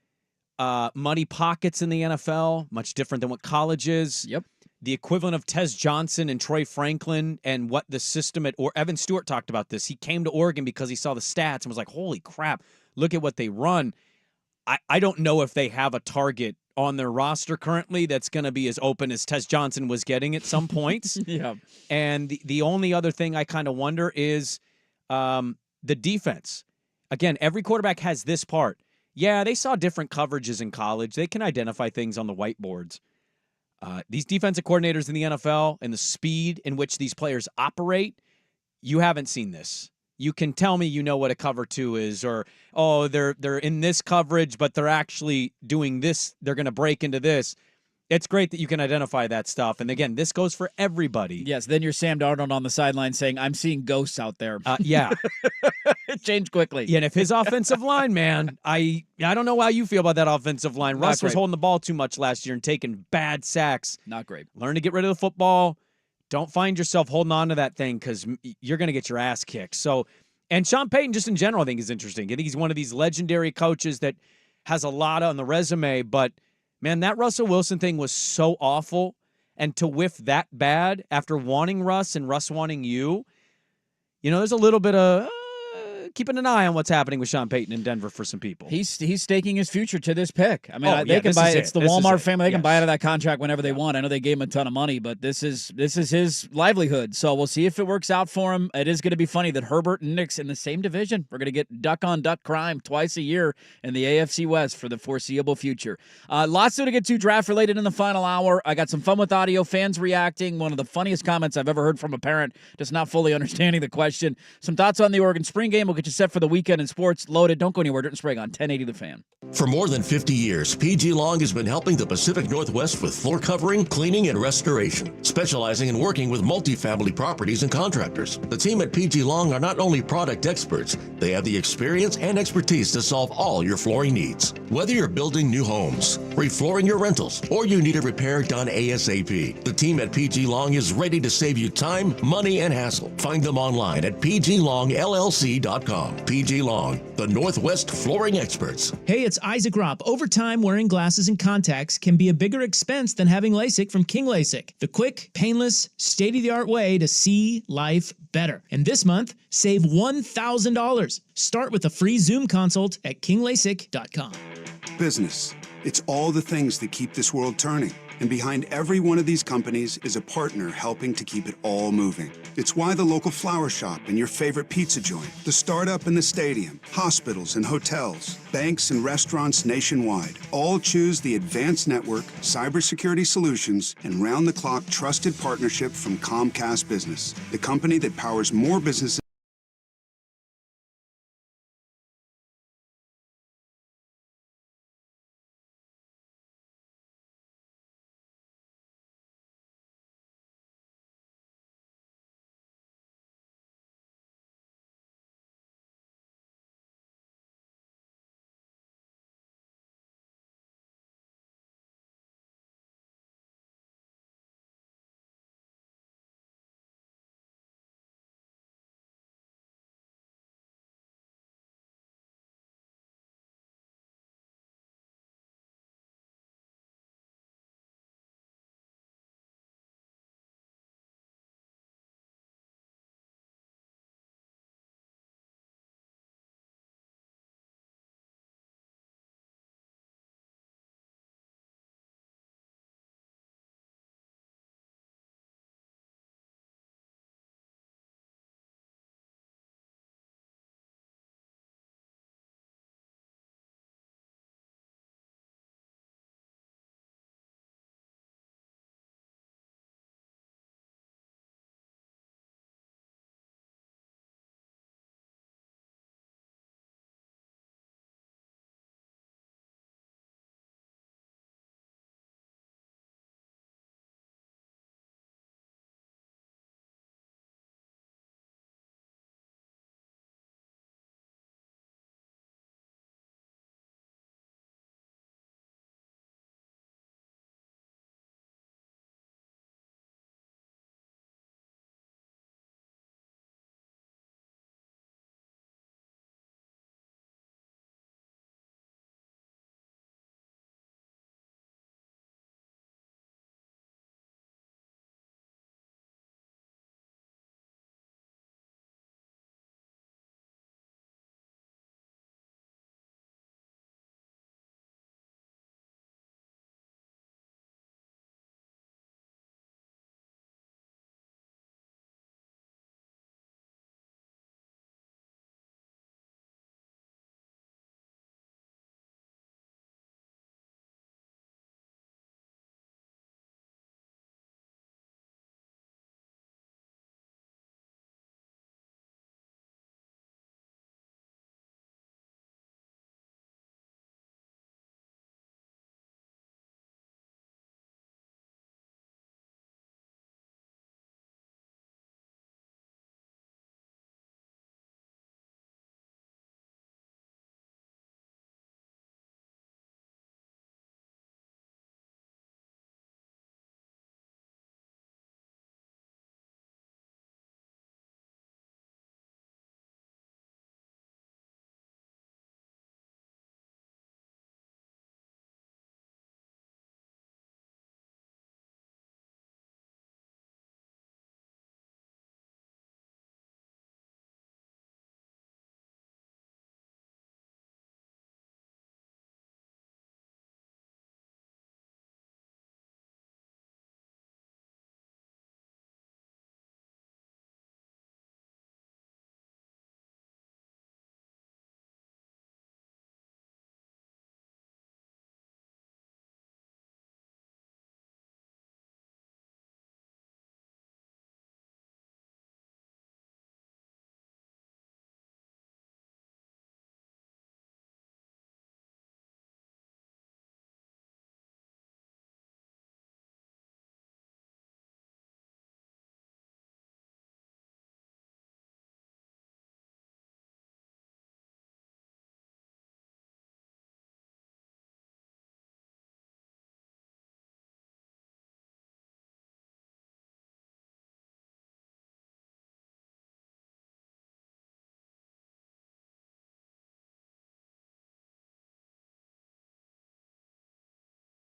Muddy pockets in the NFL, much different than what college is. Yep. The equivalent of Tez Johnson and Troy Franklin and what the system or Evan Stewart talked about this. He came to Oregon because he saw the stats and was like, holy crap, look at what they run. I don't know if they have a target on their roster currently that's going to be as open as Tez Johnson was getting at some points. Yeah. And the only other thing I kind of wonder is the defense. Again, every quarterback has this part. Yeah, they saw different coverages in college. They can identify things on the whiteboards. These defensive coordinators in the NFL and the speed in which these players operate, you haven't seen this. You can tell me you know what a cover 2 is, or, oh, they're in this coverage, but they're actually doing this. They're going to break into this. It's great that you can identify that stuff. And again, this goes for everybody. Yes, then you're Sam Darnold on the sideline saying, I'm seeing ghosts out there. Yeah. It changed quickly. Yeah, and if his offensive line, man, I don't know how you feel about that offensive line. Russ was holding the ball too much last year and taking bad sacks. Not great. Learn to get rid of the football. Don't find yourself holding on to that thing because you're going to get your ass kicked. So And Sean Payton, just in general, I think is interesting. I think he's one of these legendary coaches that has a lot on the resume. But, man, that Russell Wilson thing was so awful. And to whiff that bad after wanting Russ and Russ wanting you, there's a little bit of keeping an eye on what's happening with Sean Payton in Denver for some people. He's staking his future to this pick. I mean, they yeah, can buy it. It's the Walmart family. They can buy out of that contract whenever they want. I know they gave him a ton of money, but this is his livelihood. So we'll see if it works out for him. It is going to be funny that Herbert and Knicks in the same division. We're going to get duck-on-duck crime twice a year in the AFC West for the foreseeable future. Lots to get to draft-related in the final hour. I got some fun with audio, fans reacting. One of the funniest comments I've ever heard from a parent, just not fully understanding the question. Some thoughts on the Oregon spring game. We'll get you set for the weekend in sports. Loaded. Don't go anywhere. Dirt and Sprague on 1080 The Fan. For more than 50 years, PG Long has been helping the Pacific Northwest with floor covering, cleaning, and restoration, specializing in working with multifamily properties and contractors. The team at PG Long are not only product experts, they have the experience and expertise to solve all your flooring needs. Whether you're building new homes, reflooring your rentals, or you need a repair done ASAP, the team at PG Long is ready to save you time, money, and hassle. Find them online at pglongllc.com. PG Long, the Northwest flooring experts. Hey, it's Isaac Ropp. Over time, wearing glasses and contacts can be a bigger expense than having LASIK from King LASIK, the quick, painless, state-of-the-art way to see life better. And this month, save $1,000. Start with a free Zoom consult at kinglasik.com. Business. It's all the things that keep this world turning. And behind every one of these companies is a partner helping to keep it all moving. It's why the local flower shop and your favorite pizza joint, the startup and the stadium, hospitals and hotels, banks and restaurants nationwide all choose the advanced network, cybersecurity solutions, and round-the-clock trusted partnership from Comcast Business, the company that powers more businesses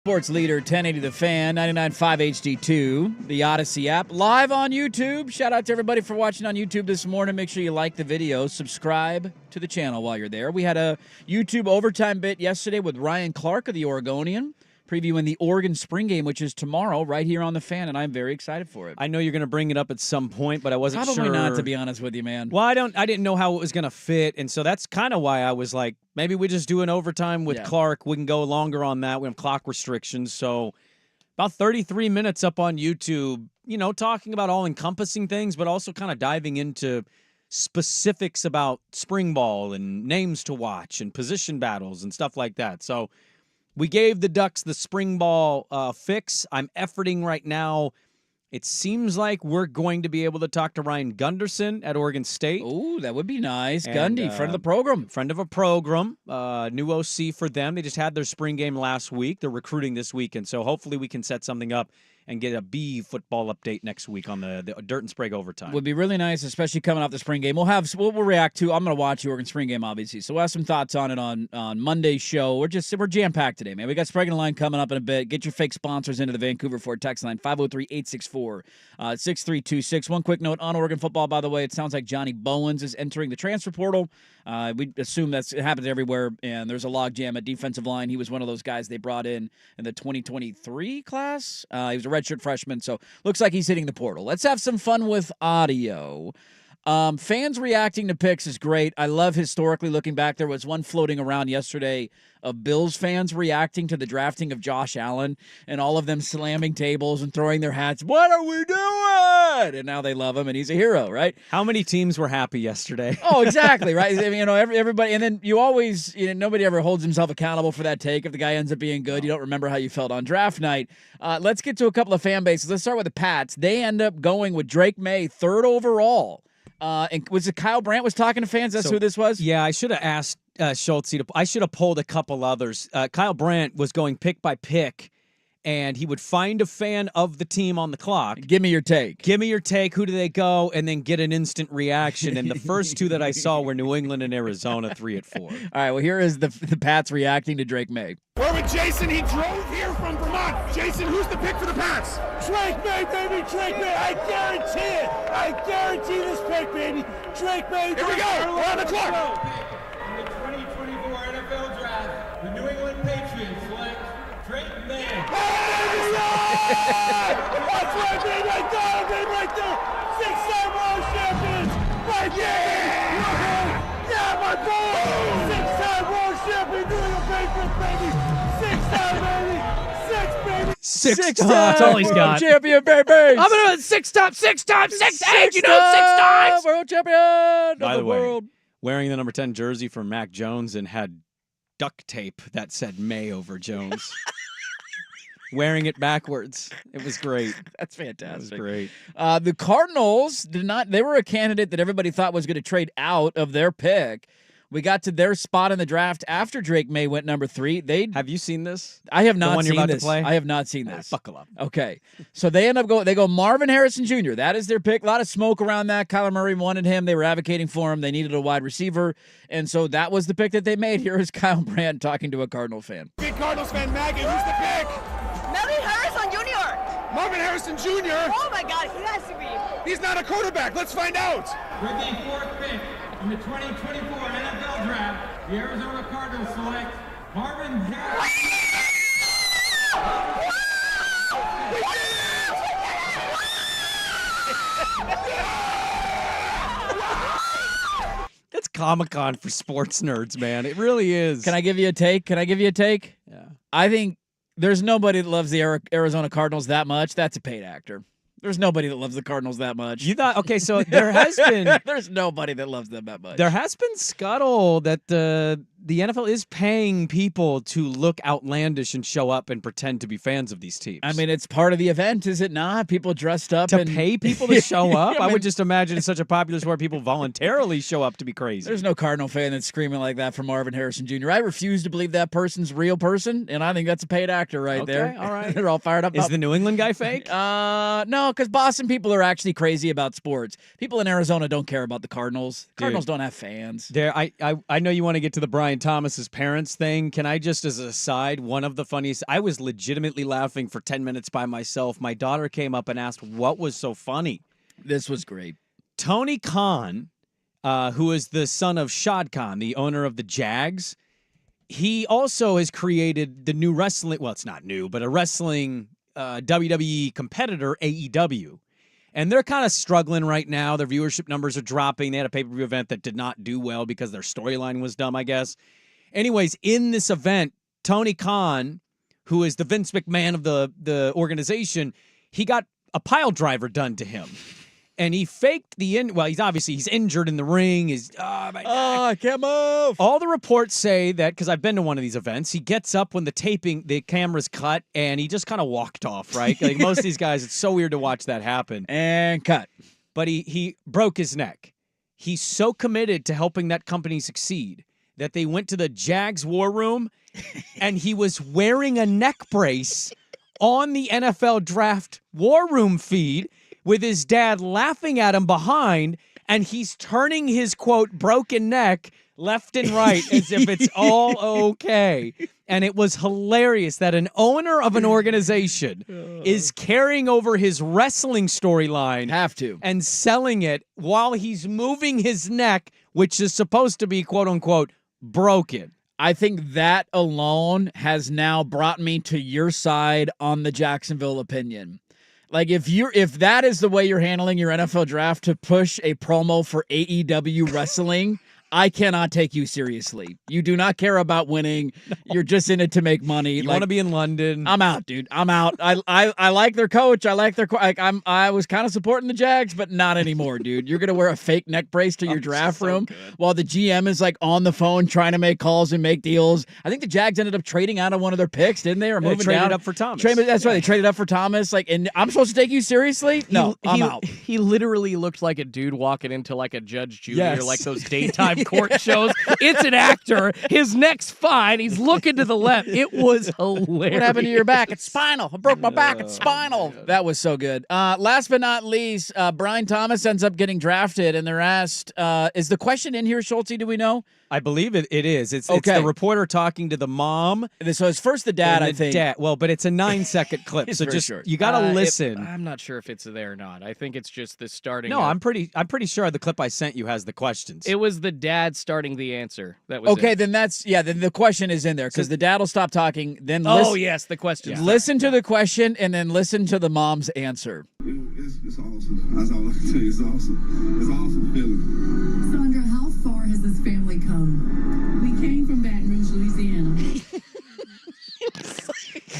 Sports Leader 1080 The Fan, 99.5 HD2, the Odyssey app, live on YouTube. Shout out to everybody for watching on YouTube this morning. Make sure you like the video. Subscribe to the channel while you're there. We had a YouTube overtime bit yesterday with Ryan Clark of the Oregonian, previewing the Oregon spring game, which is tomorrow right here on The Fan, and I'm very excited for it. I know you're going to bring it up at some point, but I wasn't sure. Probably not, to be honest with you, man. Well, I didn't know how it was going to fit, and so that's kind of why I was like, maybe we just do an overtime with Clark. We can go longer on that. We have clock restrictions, so about 33 minutes up on YouTube, talking about all-encompassing things, but also kind of diving into specifics about spring ball and names to watch and position battles and stuff like that. So we gave the Ducks the spring ball fix. I'm efforting right now. It seems like we're going to be able to talk to Ryan Gunderson at Oregon State. Ooh, that would be nice. And, Gundy, friend of the program. Friend of a program. New OC for them. They just had their spring game last week. They're recruiting this weekend. So hopefully we can set something up and get a B football update next week on the Dirt and Sprague overtime. Would be really nice, especially coming off the spring game. We'll react to. I'm going to watch the Oregon spring game, obviously. So we'll have some thoughts on it on Monday's show. We're jam-packed today, man. We got Sprague in the line coming up in a bit. Get your fake sponsors into the Vancouver Ford text line, 503-864-6326. One quick note on Oregon football, by the way. It sounds like Johnny Bowens is entering the transfer portal. We assume it happens everywhere, and there's a logjam at defensive line. He was one of those guys they brought in the 2023 class. He was a redshirt freshman, so looks like he's hitting the portal. Let's have some fun with audio. Fans reacting to picks is great. I love historically looking back. There was one floating around yesterday of Bills fans reacting to the drafting of Josh Allen and all of them slamming tables and throwing their hats. What are we doing? And now they love him, and he's a hero, right? How many teams were happy yesterday? Oh, exactly, right? I mean, everybody, and then you always, nobody ever holds himself accountable for that take. If the guy ends up being good, you don't remember how you felt on draft night. Let's get to a couple of fan bases. Let's start with the Pats. They end up going with Drake May, 3rd overall. And was it Kyle Brandt was talking to fans? That's who this was? Yeah, I should have asked Schultz. I should have pulled a couple others. Kyle Brandt was going pick by pick, and he would find a fan of the team on the clock. Give me your take. Give me your take. Who do they go? And then get an instant reaction. And the first two that I saw were New England and Arizona, 3 at 4. All right, well, here is the Pats reacting to Drake May. We're with Jason. He drove here from Vermont. Jason, who's the pick for the Pats? Drake May, baby, Drake May. I guarantee it. I guarantee this pick, baby. Drake May. Here we go. We're on the clock. In the 2024 NFL Draft, the New England Patriots select Drake May. That's right, baby. I got him, baby, right there. 6-time world champions. Right there. Yeah, my boy. 6-time world champion, New England Patriots, baby. 6-time, baby. 6, baby. Six times. That's all he's got. Champion, baby. I'm going to 6 times. 6 times. 6 times. 6 times. World champion. By the way, world. wearing the number 10 jersey for Mac Jones and had duct tape that said May over Jones. Wearing it backwards. It was great. That's fantastic. It was great. The Cardinals they were a candidate that everybody thought was going to trade out of their pick. We got to their spot in the draft after Drake May went number 3. Have you seen this? I have not the one seen you're about this. To play? I have not seen this. Buckle up. Okay. So they end up they go Marvin Harrison Jr. That is their pick. A lot of smoke around that. Kyler Murray wanted him. They were advocating for him. They needed a wide receiver. And so that was the pick that they made. Here is Kyle Brandt talking to a Cardinal fan. Big Cardinals fan, Maggie, who's the pick? Marvin Harrison Jr. Marvin Harrison Jr. Oh my God, he has to be. He's not a quarterback. Let's find out. With the 4th pick in the 2024 NFL Draft, the Arizona Cardinals select Marvin Harrison. That's Comic-Con for sports nerds, man. It really is. Can I give you a take? Yeah. I think there's nobody that loves the Arizona Cardinals that much. That's a paid actor. There's nobody that loves the Cardinals that much. You thought, okay, so there has been... There's nobody that loves them that much. There has been scuttle that the NFL is paying people to look outlandish and show up and pretend to be fans of these teams. I mean, it's part of the event, is it not? People dressed up to and pay people to show up? I mean, would just imagine it's such a popular sport people voluntarily show up to be crazy. There's no Cardinal fan that's screaming like that for Marvin Harrison Jr. I refuse to believe that person's a real person, and I think that's a paid actor right there. All right. They're all fired up. Is the New England guy fake? No, because Boston people are actually crazy about sports. People in Arizona don't care about the Cardinals. Cardinals don't have fans. I know you want to get to the Brian Brian Thomas's parents thing, can I just, as an aside, one of the funniest, I was legitimately laughing for 10 minutes by myself. My daughter came up and asked what was so funny. This was great. Tony Khan, who is the son of Shad Khan, the owner of the Jags, he also has created the new wrestling, well, it's not new, but a wrestling WWE competitor, AEW. And they're kind of struggling right now. Their viewership numbers are dropping. They had a pay-per-view event that did not do well because their storyline was dumb, I guess. Anyways, in this event, Tony Khan, who is the Vince McMahon of the organization, he got a pile driver done to him. And he faked he's injured in the ring. My neck. I can't move. All the reports say that, because I've been to one of these events, he gets up when the camera's cut, and he just kind of walked off, right? Like most of these guys, it's so weird to watch that happen. And cut. But he broke his neck. He's so committed to helping that company succeed that they went to the Jags war room, and he was wearing a neck brace on the NFL draft war room feed, with his dad laughing at him behind, and he's turning his, quote, broken neck left and right as if it's all okay. And it was hilarious that an owner of an organization is carrying over his wrestling storyline. Have to. And selling it while he's moving his neck, which is supposed to be, quote, unquote, broken. I think that alone has now brought me to your side on the Jacksonville opinion. Like, if that is the way you're handling your NFL draft to push a promo for AEW wrestling, I cannot take you seriously. You do not care about winning. No. You're just in it to make money. You want to be in London. I'm out, dude. I'm out. I like their coach. I like their I was kind of supporting the Jags, but not anymore, dude. You're going to wear a fake neck brace to your draft room while the GM is like on the phone trying to make calls and make deals. I think the Jags ended up trading out of one of their picks, didn't they? Or moving traded down. Up for Thomas. That's right. They traded up for Thomas. Like, and I'm supposed to take you seriously? No, I'm out. He literally looked like a dude walking into like a Judge Judy or like those daytime court shows. It's an actor. His neck's fine. He's looking to the left. It was hilarious. What happened to your back? It's spinal. I broke my back. It's spinal. That was so good. Last but not least, Brian Thomas ends up getting drafted, and they're asked, is the question in here, Schulte, do we know? I believe it is. It's the reporter talking to the mom. So it's first the dad, I think. Well, but it's a 9-second clip, so just short. You got to listen. I'm not sure if it's there or not. I think it's just the starting. No, I'm pretty sure the clip I sent you has the questions. It was the dad starting the answer. That was okay. It. Then then the question is in there because the dad will stop talking. Then yes, the question. Yeah. Listen to the question and then listen to the mom's answer. It's awesome. That's all I can tell you. It's awesome. It's an awesome feeling. Sandra, how far has this family come? We came from Baton Rouge, Louisiana.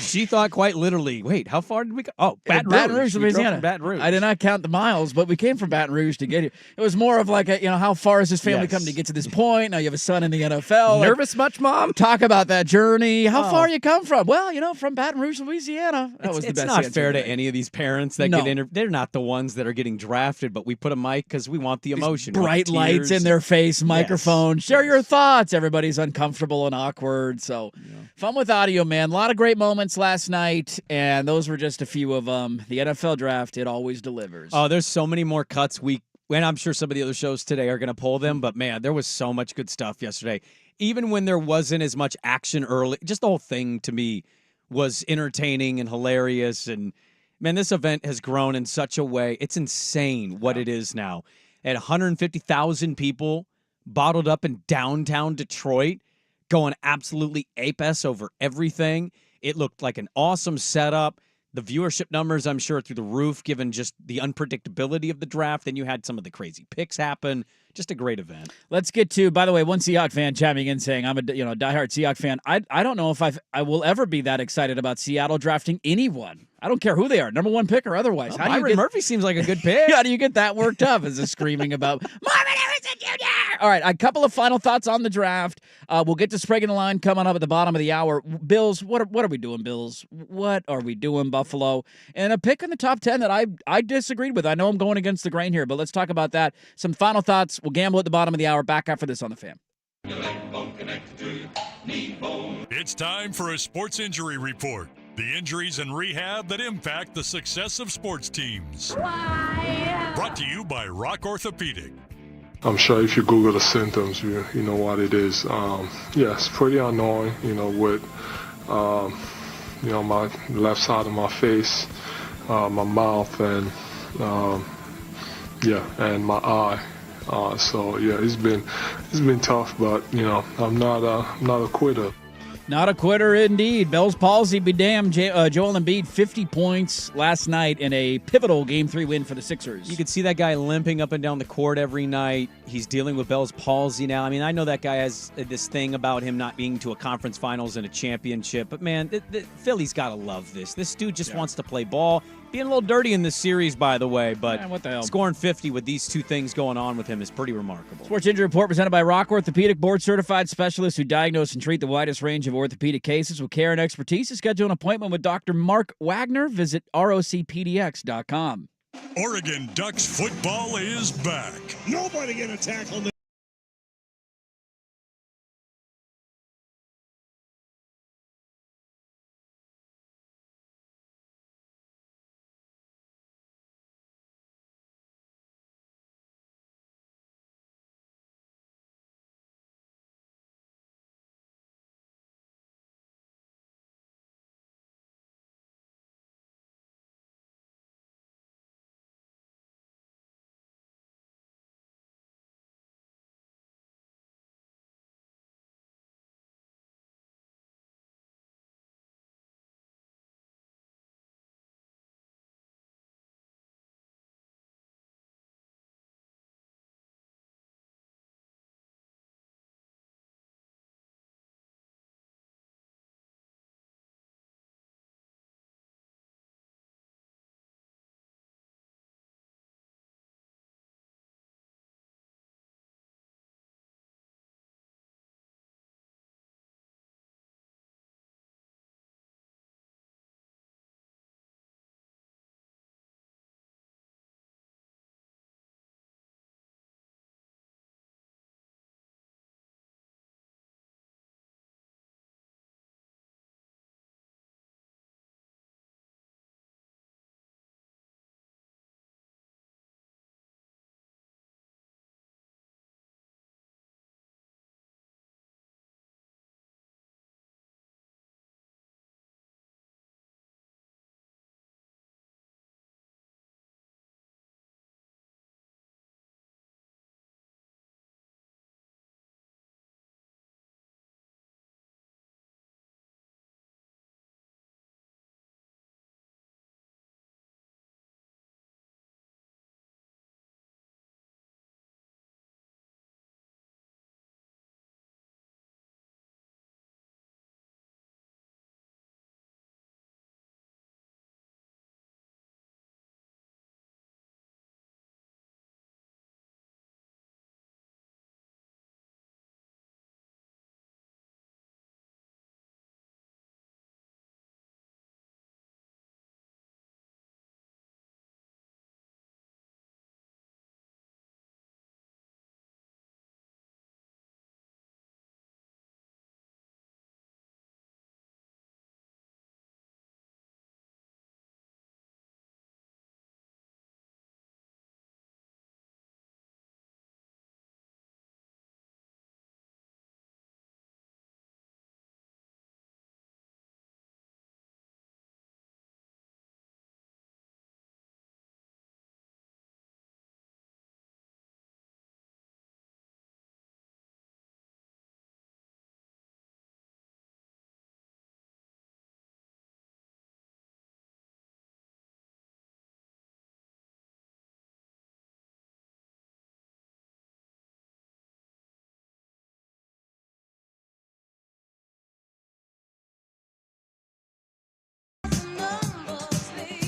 She thought quite literally, wait, how far did we go? Oh, Baton Rouge, Louisiana. Baton Rouge. I did not count the miles, but we came from Baton Rouge to get here. It was more of like, how far has this family come to get to this point? Now you have a son in the NFL. Nervous much, Mom? Talk about that journey. How far you come from? Well, from Baton Rouge, Louisiana. That was the best answer. It's not fair to any of these parents that get interviewed. They're not the ones that are getting drafted, but we put a mic because we want the emotion. Bright lights in their face, microphone. Share your thoughts. Everybody's uncomfortable and awkward. So fun with audio, man. A lot of great moments last night, and those were just a few of them. The NFL draft, it always delivers. Oh, there's so many more cuts. And I'm sure some of the other shows today are going to pull them, but man, there was so much good stuff yesterday. Even when there wasn't as much action early, just the whole thing to me was entertaining and hilarious. And man, this event has grown in such a way. It's insane what it is now. At 150,000 people bottled up in downtown Detroit, going absolutely ape-ass over everything. It looked like an awesome setup. The viewership numbers, I'm sure, through the roof, given just the unpredictability of the draft. Then you had some of the crazy picks happen. Just a great event. Let's get to, by the way, one Seahawks fan chiming in saying, I'm a diehard Seahawks fan. I don't know if I will ever be that excited about Seattle drafting anyone. I don't care who they are, number one pick or otherwise. Well, Byron Murphy seems like a good pick. How do you get that worked up? Is it screaming about Marvin Harrison Jr.? All right, a couple of final thoughts on the draft. We'll get to Sprague in the line coming up at the bottom of the hour. Bills, what are we doing, Bills? What are we doing, Buffalo? And a pick in the top 10 that I disagreed with. I know I'm going against the grain here, but let's talk about that. Some final thoughts. We'll gamble at the bottom of the hour. Back after this on The Fan. It's time for a sports injury report. The injuries and rehab that impact the success of sports teams. Brought to you by Rock Orthopedic. I'm sure if you Google the symptoms, you know what it is. Yeah, it's pretty annoying, with, my left side of my face, my mouth, and, and my eye. It's been tough, but, I'm not a quitter. Not a quitter indeed. Bell's palsy be damned. Joel Embiid, 50 points last night in a pivotal Game 3 win for the Sixers. You could see that guy limping up and down the court every night. He's dealing with Bell's palsy now. I mean, I know that guy has this thing about him not being to a conference finals and a championship, but man, Philly's got to love this. This dude just wants to play ball. Being a little dirty in this series, by the way, but what the hell? Scoring 50 with these two things going on with him is pretty remarkable. Sports Injury Report presented by Rock Orthopedic, board-certified specialists who diagnose and treat the widest range of orthopedic cases with care and expertise. To schedule an appointment with Dr. Mark Wagner, visit rocpdx.com. Oregon Ducks football is back. Nobody gonna tackle this.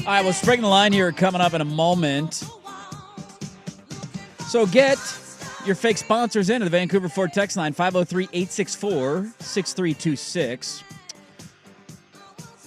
All right, we'll spring the line here coming up in a moment. So get your fake sponsors into the Vancouver Ford text line, 503-864-6326.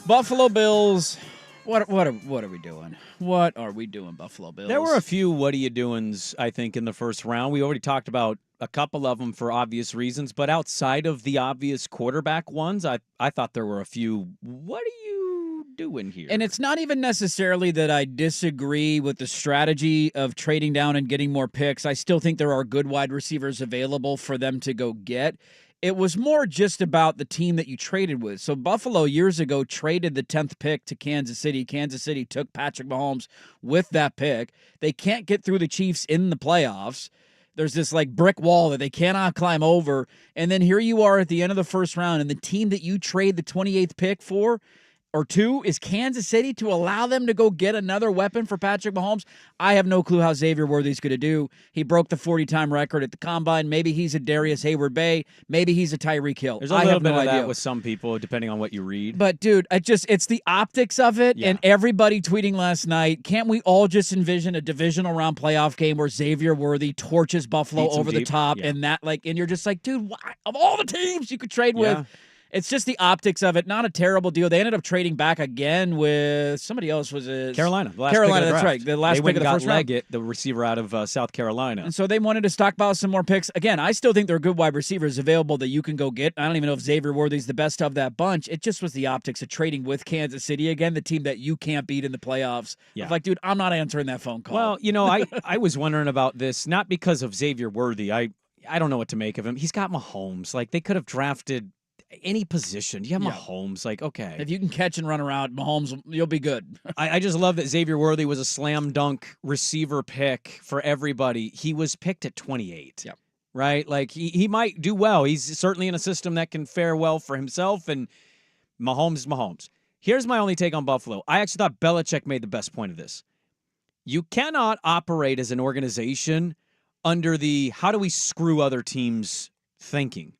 Buffalo Bills, what are we doing? What are we doing, Buffalo Bills? There were a few what are you doings, I think, in the first round. We already talked about a couple of them for obvious reasons, but outside of the obvious quarterback ones, I thought there were a few what are you doing here? And it's not even necessarily that I disagree with the strategy of trading down and getting more picks. I still think there are good wide receivers available for them to go get. It was more just about the team that you traded with. So Buffalo years ago traded the 10th pick to Kansas City. Kansas City took Patrick Mahomes with that pick. They can't get through the Chiefs in the playoffs. There's this like brick wall that they cannot climb over. And then here you are at the end of the first round, and the team that you trade the 28th pick for or two is Kansas City to allow them to go get another weapon for Patrick Mahomes. I have no clue how Xavier Worthy's going to do. He broke the 40-time record at the Combine. Maybe he's a Darius Hayward-Bay. Maybe he's a Tyreek Hill. There's a little bit of that with some people, depending on what you read. But, dude, it's the optics of it, and everybody tweeting last night, can't we all just envision a divisional round playoff game where Xavier Worthy torches Buffalo over the top, and you're just like, dude, of all the teams you could trade with, it's just the optics of it. Not a terrible deal. They ended up trading back again with somebody else. Was it Carolina? Carolina, that's right. The last pick of the first round. Leggett, the receiver out of South Carolina. And so they wanted to stockpile some more picks. Again, I still think there are good wide receivers available that you can go get. I don't even know if Xavier Worthy's the best of that bunch. It just was the optics of trading with Kansas City again, the team that you can't beat in the playoffs. Yeah. I was like, dude, I'm not answering that phone call. Well, I was wondering about this, not because of Xavier Worthy. I don't know what to make of him. He's got Mahomes. Like, they could have drafted any position. You have Mahomes. Like, okay. If you can catch and run around, Mahomes, you'll be good. I just love that Xavier Worthy was a slam dunk receiver pick for everybody. He was picked at 28. Yep. Right? Like, he might do well. He's certainly in a system that can fare well for himself, and Mahomes is Mahomes. Here's my only take on Buffalo. I actually thought Belichick made the best point of this. You cannot operate as an organization under the how do we screw other teams thinking.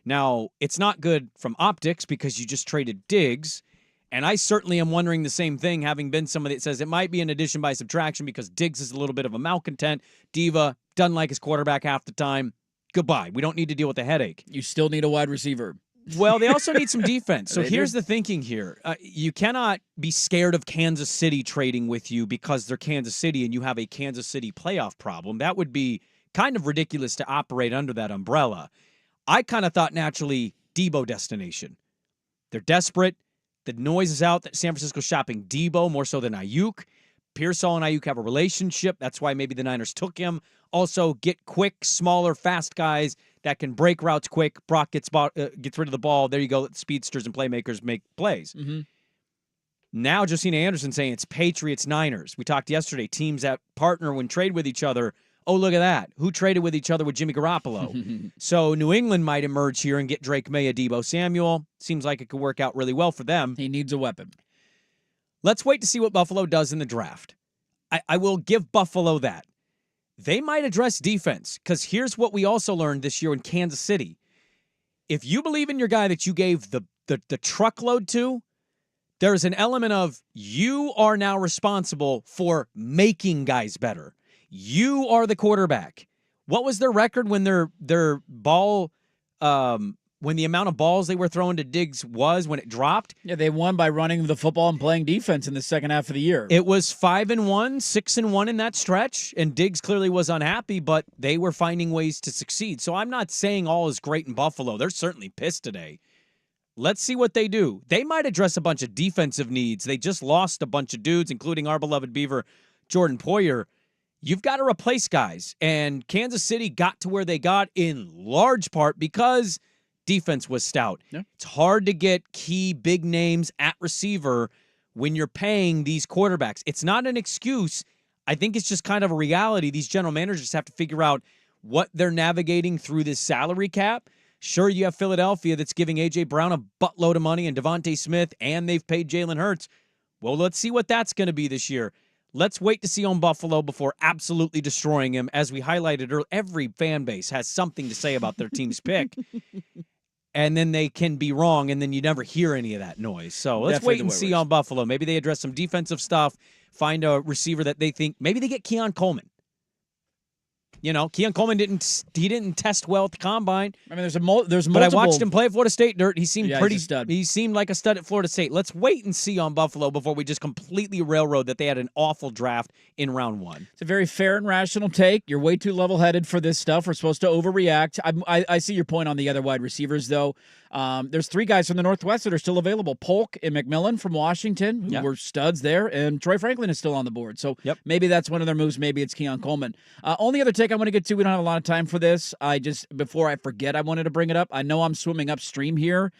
Now, it's not good from optics because you just traded Diggs, and I certainly am wondering the same thing, having been somebody that says it might be an addition by subtraction because Diggs is a little bit of a malcontent. Diva doesn't like his quarterback half the time. Goodbye. We don't need to deal with the headache. You still need a wide receiver. Well, they also need some defense. So here's the thinking here. You cannot be scared of Kansas City trading with you because they're Kansas City and you have a Kansas City playoff problem. That would be kind of ridiculous to operate under that umbrella. I kind of thought naturally Debo destination. They're desperate. The noise is out that San Francisco's shopping Debo more so than Ayuk. Pearsall and Ayuk have a relationship. That's why maybe the Niners took him. Also, get quick, smaller, fast guys that can break routes quick. Brock gets rid of the ball. There you go. Let the speedsters and playmakers make plays. Mm-hmm. Now, Josina Anderson saying it's Patriots, Niners. We talked yesterday. Teams that partner when trade with each other. Oh, look at that. Who traded with each other with Jimmy Garoppolo? So New England might emerge here and get Drake May, Deebo Samuel. Seems like it could work out really well for them. He needs a weapon. Let's wait to see what Buffalo does in the draft. I will give Buffalo that. They might address defense, because here's what we also learned this year in Kansas City. If you believe in your guy that you gave the truckload to, there's an element of you are now responsible for making guys better. You are the quarterback. What was their record when their ball, when the amount of balls they were throwing to Diggs was when it dropped? Yeah, they won by running the football and playing defense in the second half of the year. It was 5-1, 6-1 in that stretch, and Diggs clearly was unhappy, but they were finding ways to succeed. So I'm not saying all is great in Buffalo. They're certainly pissed today. Let's see what they do. They might address a bunch of defensive needs. They just lost a bunch of dudes, including our beloved Beaver, Jordan Poyer. You've got to replace guys, and Kansas City got to where they got in large part because defense was stout. Yeah. It's hard to get key big names at receiver when you're paying these quarterbacks. It's not an excuse. I think it's just kind of a reality. These general managers have to figure out what they're navigating through this salary cap. Sure, you have Philadelphia that's giving A.J. Brown a buttload of money and Devontae Smith, and they've paid Jalen Hurts. Well, let's see what that's going to be this year. Let's wait to see on Buffalo before absolutely destroying him. As we highlighted earlier, every fan base has something to say about their team's pick. And then they can be wrong, and then you never hear any of that noise. So let's wait and see on Buffalo. Maybe they address some defensive stuff, find a receiver that they think, maybe they get Keon Coleman. You know, Keon Coleman didn't test well at the Combine. I mean, there's multiple. But I watched him play at Florida State. He seemed he's a stud. He seemed like a stud at Florida State. Let's wait and see on Buffalo before we just completely railroad that they had an awful draft in round one. It's a very fair and rational take. You're way too level-headed for this stuff. We're supposed to overreact. I see your point on the other wide receivers, though. There's 3 guys from the Northwest that are still available. Polk and McMillan from Washington, who were studs there, and Troy Franklin is still on the board. So maybe that's one of their moves. Maybe it's Keon Coleman. Only other take I want to get to, we don't have a lot of time for this. Before I forget, I wanted to bring it up. I know I'm swimming upstream here.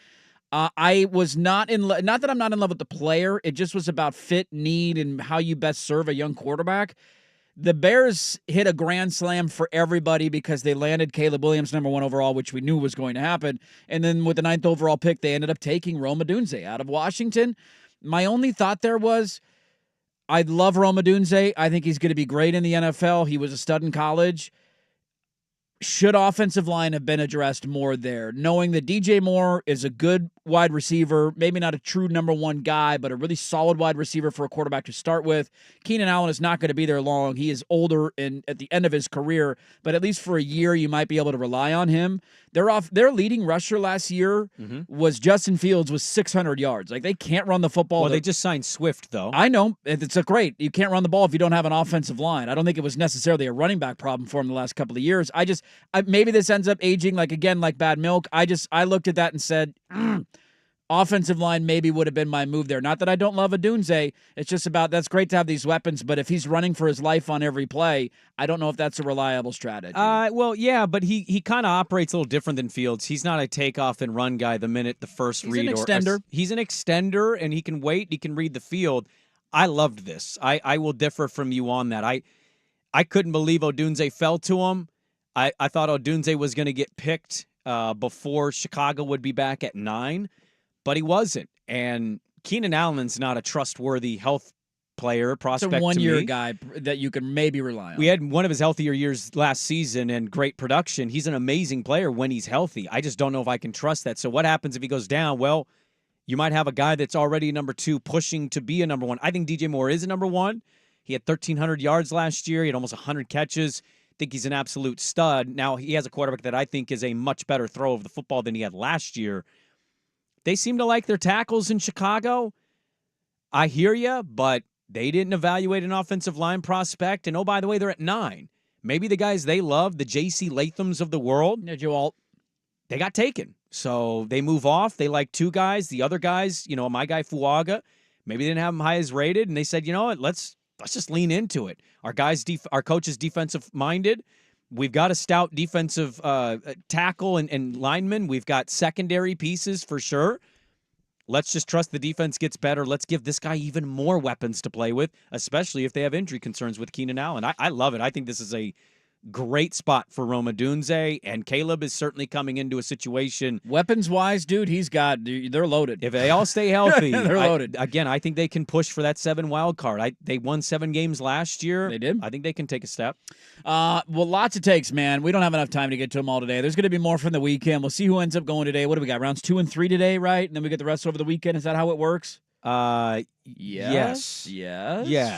I was not not that I'm not in love with the player. It just was about fit, need, and how you best serve a young quarterback. The Bears hit a grand slam for everybody because they landed Caleb Williams number 1 overall, which we knew was going to happen. And then with the 9th overall pick, they ended up taking Rome Odunze out of Washington. My only thought there was, I love Rome Odunze. I think he's going to be great in the NFL. He was a stud in college. Should offensive line have been addressed more there? Knowing that DJ Moore is a good wide receiver, maybe not a true number 1 guy, but a really solid wide receiver for a quarterback to start with. Keenan Allen is not going to be there long. He is older and at the end of his career, but at least for a year, you might be able to rely on him. Their leading rusher last year was Justin Fields with 600 yards. Like, they can't run the football. Well, they just signed Swift, though. I know. It's a great. You can't run the ball if you don't have an offensive line. I don't think it was necessarily a running back problem for him the last couple of years. Maybe this ends up aging like bad milk. I looked at that and said, offensive line maybe would have been my move there. Not that I don't love Odunze. It's just about, that's great to have these weapons, but if he's running for his life on every play, I don't know if that's a reliable strategy. Well, yeah, but he kind of operates a little different than Fields. He's not a takeoff and run guy the minute the first read. He's an extender. He's an extender, and he can wait. He can read the field. I loved this. I will differ from you on that. I couldn't believe Odunze fell to him. I thought Odunze was going to get picked before Chicago would be back at 9. But he wasn't. And Keenan Allen's not a trustworthy health player, prospect to me. It's a one-year guy that you can maybe rely on. We had one of his healthier years last season and great production. He's an amazing player when he's healthy. I just don't know if I can trust that. So what happens if he goes down? Well, you might have a guy that's already number 2 pushing to be a number 1. I think DJ Moore is a number 1. He had 1,300 yards last year. He had almost 100 catches. I think he's an absolute stud. Now, he has a quarterback that I think is a much better throw of the football than he had last year. They seem to like their tackles in Chicago. I hear you, but they didn't evaluate an offensive line prospect. And, oh, by the way, they're at 9. Maybe the guys they love, the J.C. Lathams of the world, they got taken. So they move off. They like 2 guys. The other guys, my guy Fuaga, maybe they didn't have him high as rated. And they said, you know what, let's just lean into it. Our coach is defensive-minded. We've got a stout defensive tackle and lineman. We've got secondary pieces for sure. Let's just trust the defense gets better. Let's give this guy even more weapons to play with, especially if they have injury concerns with Keenan Allen. I love it. I think this is a great spot for Rome Odunze, and Caleb is certainly coming into a situation. Weapons-wise, dude, they're loaded. If they all stay healthy, they're loaded. I think they can push for that 7 wild card. They won 7 games last year. They did. I think they can take a step. Well, lots of takes, man. We don't have enough time to get to them all today. There's going to be more from the weekend. We'll see who ends up going today. What do we got? Rounds 2 and 3 today, right? And then we get the rest over the weekend. Is that how it works? Yes.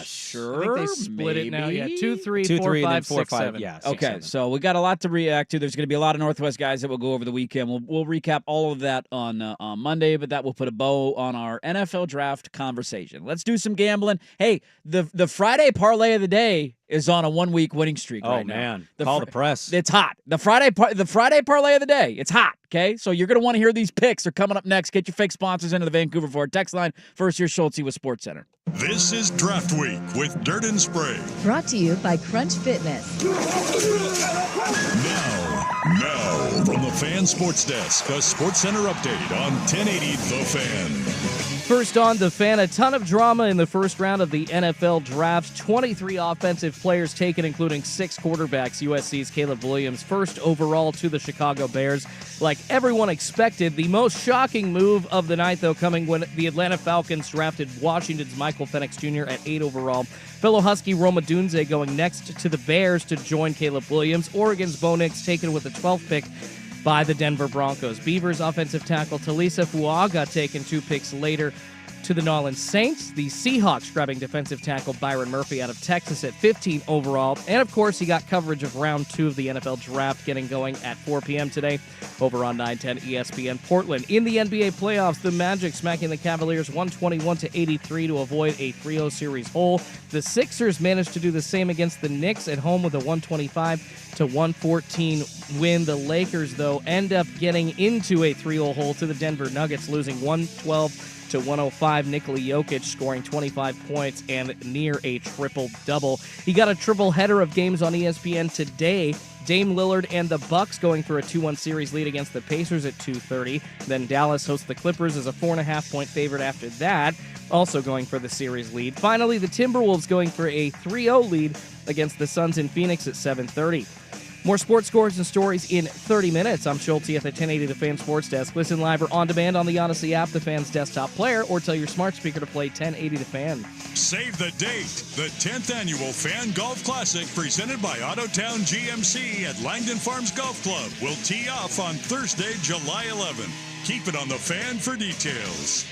Sure. I think they split it now. Yeah, 2, 3, 2, 4, 3, 5, and then 4, 6, 5. 7. Yeah. 6, Okay, 7. so we got a lot to react to. There's going to be a lot of Northwest guys that will go over the weekend. We'll recap all of that on Monday, but that will put a bow on our NFL draft conversation. Let's do some gambling. Hey, the Friday parlay of the day is on a 1-week winning streak right now. Oh, man. Call the press. It's hot. The Friday parlay of the day. It's hot, okay? So you're going to want to hear these picks. They're coming up next. Get your fake sponsors into the Vancouver Ford text line. First, here's Schultze with SportsCenter. This is Draft Week with Dirt and Sprague. Brought to you by Crunch Fitness. Now, from the Fan Sports Desk, a SportsCenter update on 1080 The Fan. First on The Fan, a ton of drama in the first round of the NFL draft. 23 offensive players taken, including 6 quarterbacks. USC's Caleb Williams, first overall to the Chicago Bears. Like everyone expected, the most shocking move of the night, though, coming when the Atlanta Falcons drafted Washington's Michael Penix Jr. at 8 overall. Fellow Husky Rome Odunze going next to the Bears to join Caleb Williams. Oregon's Bo Nix taken with the 12th pick by the Denver Broncos. Beavers offensive tackle Talisa Fuaga taken 2 picks later to the New Orleans Saints. The Seahawks grabbing defensive tackle Byron Murphy out of Texas at 15 overall. And, of course, he got coverage of round 2 of the NFL Draft getting going at 4 p.m. today over on 910 ESPN Portland. In the NBA playoffs, the Magic smacking the Cavaliers 121-83 to avoid a 3-0 series hole. The Sixers managed to do the same against the Knicks at home with a 125-114 win. The Lakers, though, end up getting into a 3-0 hole to the Denver Nuggets, losing 112-105. Nikola Jokic scoring 25 points and near a triple-double. He got a triple header of games on ESPN today. Dame Lillard and the Bucks going for a 2-1 series lead against the Pacers at 2:30. Then Dallas hosts the Clippers as a 4.5-point favorite after that, also going for the series lead. Finally, the Timberwolves going for a 3-0 lead against the Suns in Phoenix at 7:30. More sports scores and stories in 30 minutes. I'm Schulte at the 1080 The Fan Sports Desk. Listen live or on demand on the Odyssey app, the Fan's desktop player, or tell your smart speaker to play 1080 The Fan. Save the date. The 10th Annual Fan Golf Classic presented by Autotown GMC at Langdon Farms Golf Club will tee off on Thursday, July 11th. Keep it on the Fan for details.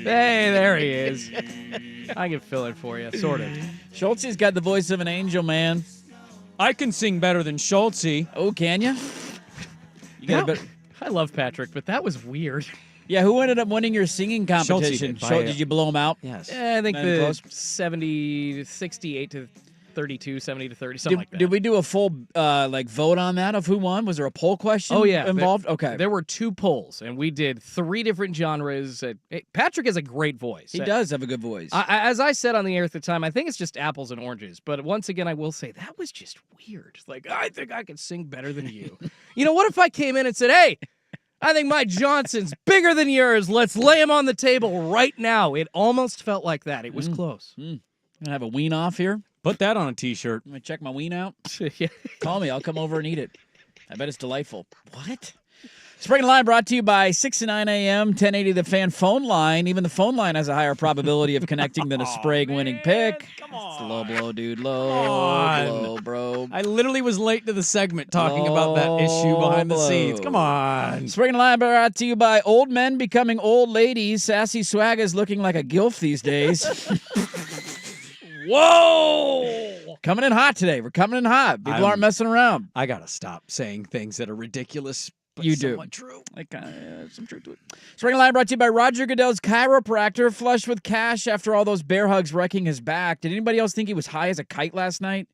Hey, there he is. I can fill it for you, sort of. Schultze's got the voice of an angel, man. I can sing better than Schultze. Oh, can you? I love Patrick, but that was weird. Yeah, who ended up winning your singing competition? Did you blow him out? Yes. I think the 68 to 32, 70 to 30, something like that. Did we do a full vote on that of who won? Was there a poll question involved? Okay. There were 2 polls, and we did 3 different genres. Patrick has a great voice. He does have a good voice. As I said on the air at the time, I think it's just apples and oranges. But once again, I will say that was just weird. Like, I think I could sing better than you. You know, what if I came in and said, hey, I think my Johnson's bigger than yours. Let's lay him on the table right now. It almost felt like that. It was close. I'm going to have a ween off here. Put that on a T-shirt. Let me check my ween out. Yeah. Call me. I'll come over and eat it. I bet it's delightful. What? Sprague and Line brought to you by 6 to 9 a.m., 1080 The Fan phone line. Even the phone line has a higher probability of connecting than a Sprague winning pick. Come on. It's the low blow, dude. Low blow, bro. I literally was late to the segment talking about that issue behind the scenes. Come on. Sprague and Line brought to you by old men becoming old ladies. Sassy Swag is looking like a gilf these days. Whoa! Coming in hot today. We're coming in hot. People aren't messing around. I got to stop saying things that are ridiculous. But You do. somewhat true. Like, some truth to it. Sprague and Line brought to you by Roger Goodell's chiropractor, flush with cash after all those bear hugs wrecking his back. Did anybody else think he was high as a kite last night?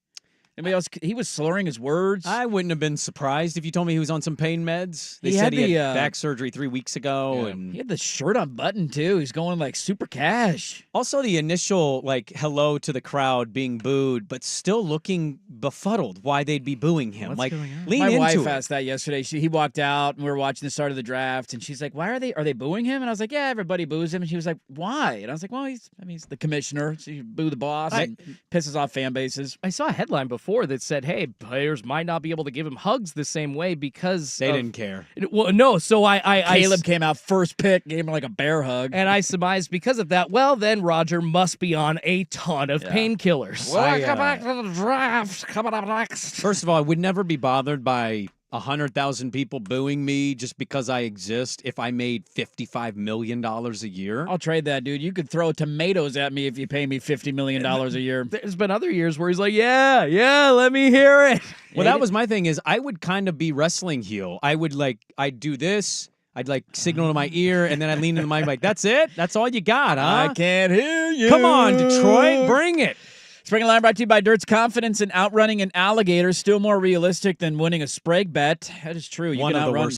Anybody else? He was slurring his words. I wouldn't have been surprised if you told me he was on some pain meds. They He said had he the, had back surgery 3 weeks ago. And He had the shirt unbuttoned, too. He's going like super cash. also the initial, like, hello to the crowd being booed, but still looking befuddled why they'd be booing him. What's like, going on? lean My into wife it. asked that yesterday. He walked out, and we were watching the start of the draft, and she's like, are they booing him? And I was like, yeah, everybody boos him. And she was like, why? And I was like, well, he's the commissioner. So you boo the boss and pisses off fan bases. I saw a headline before that said, hey, players might not be able to give him hugs the same way because They didn't care. Well, no, so Caleb came out first pick, gave him like a bear hug. And I surmised because of that, well, then Roger must be on a ton of painkillers. Welcome back to the draft. Coming up next. First of all, I would never be bothered by 100,000 people booing me just because I exist if I made $55 million a year. I'll trade that, dude. You could throw tomatoes at me if you pay me $50 million a year. There's been other years where he's like, yeah, let me hear it. Well, that was my thing is I would kind of be wrestling heel. I'd do this. I'd like signal to my ear, and then I'd lean into the mic like, that's it? That's all you got, huh? I can't hear you. Come on, Detroit, bring it. Sprague and Line brought to you by Dirt's confidence in outrunning an alligator, still more realistic than winning a Sprague bet. That is true. You One can of the outrun. worst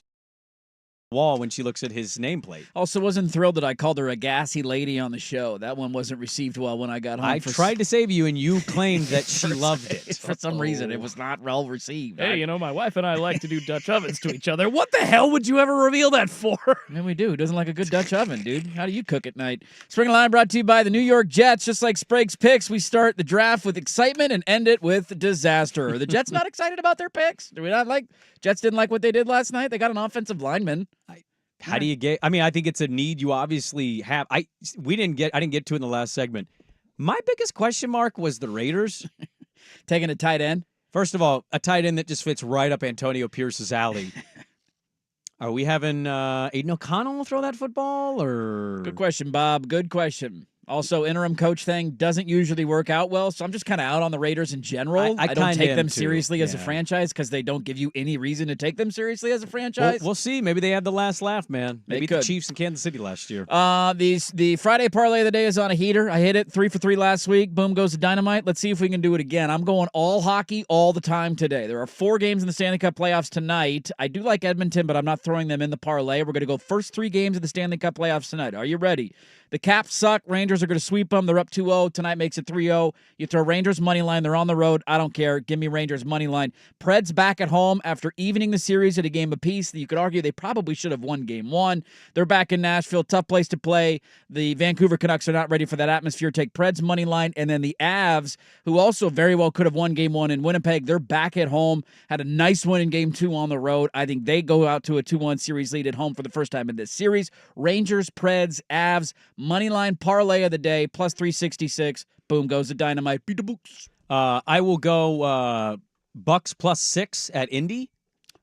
wall when she looks at his nameplate. Also, wasn't thrilled that I called her a gassy lady on the show. That one wasn't received well when I got home. I tried to save you, and you claimed that she loved it. For some reason, it was not well received. Hey, my wife and I like to do Dutch ovens to each other. What the hell would you ever reveal that for? Yeah, we do. Who doesn't like a good Dutch oven, dude? How do you cook at night? Sprague and Line brought to you by the New York Jets. Just like Sprague's picks, we start the draft with excitement and end it with disaster. Are the Jets not excited about their picks? Do we not like? Jets didn't like what they did last night. They got an offensive lineman. How do you get? I mean, I think it's a need you obviously have. I didn't get to it in the last segment. My biggest question mark was the Raiders taking a tight end. First of all, a tight end that just fits right up Antonio Pierce's alley. Are we having Aiden O'Connell throw that football or? Good question, Bob. Good question. Also, interim coach thing doesn't usually work out well, so I'm just kind of out on the Raiders in general. I don't take them seriously as a franchise because they don't give you any reason to take them seriously as a franchise. We'll see. Maybe they have the last laugh, man. Maybe the could. Chiefs in Kansas City last year. The Friday parlay of the day is on a heater. I hit it 3 for 3 last week. Boom goes to dynamite. Let's see if we can do it again. I'm going all hockey all the time today. There are 4 games in the Stanley Cup playoffs tonight. I do like Edmonton, but I'm not throwing them in the parlay. We're going to go first 3 games of the Stanley Cup playoffs tonight. Are you ready? The Caps suck. Rangers are going to sweep them. They're up 2-0. Tonight makes it 3-0. You throw Rangers money line. They're on the road. I don't care. Give me Rangers money line. Preds back at home after evening the series at a game apiece. You could argue they probably should have won game 1. They're back in Nashville. Tough place to play. The Vancouver Canucks are not ready for that atmosphere. Take Preds money line. And then the Avs, who also very well could have won game 1 in Winnipeg. They're back at home. Had a nice win in game 2 on the road. I think they go out to a 2-1 series lead at home for the first time in this series. Rangers, Preds, Avs, money line parlay of the day, plus 366. Boom goes the dynamite. Beat the books. I will go Bucks plus 6 at Indy.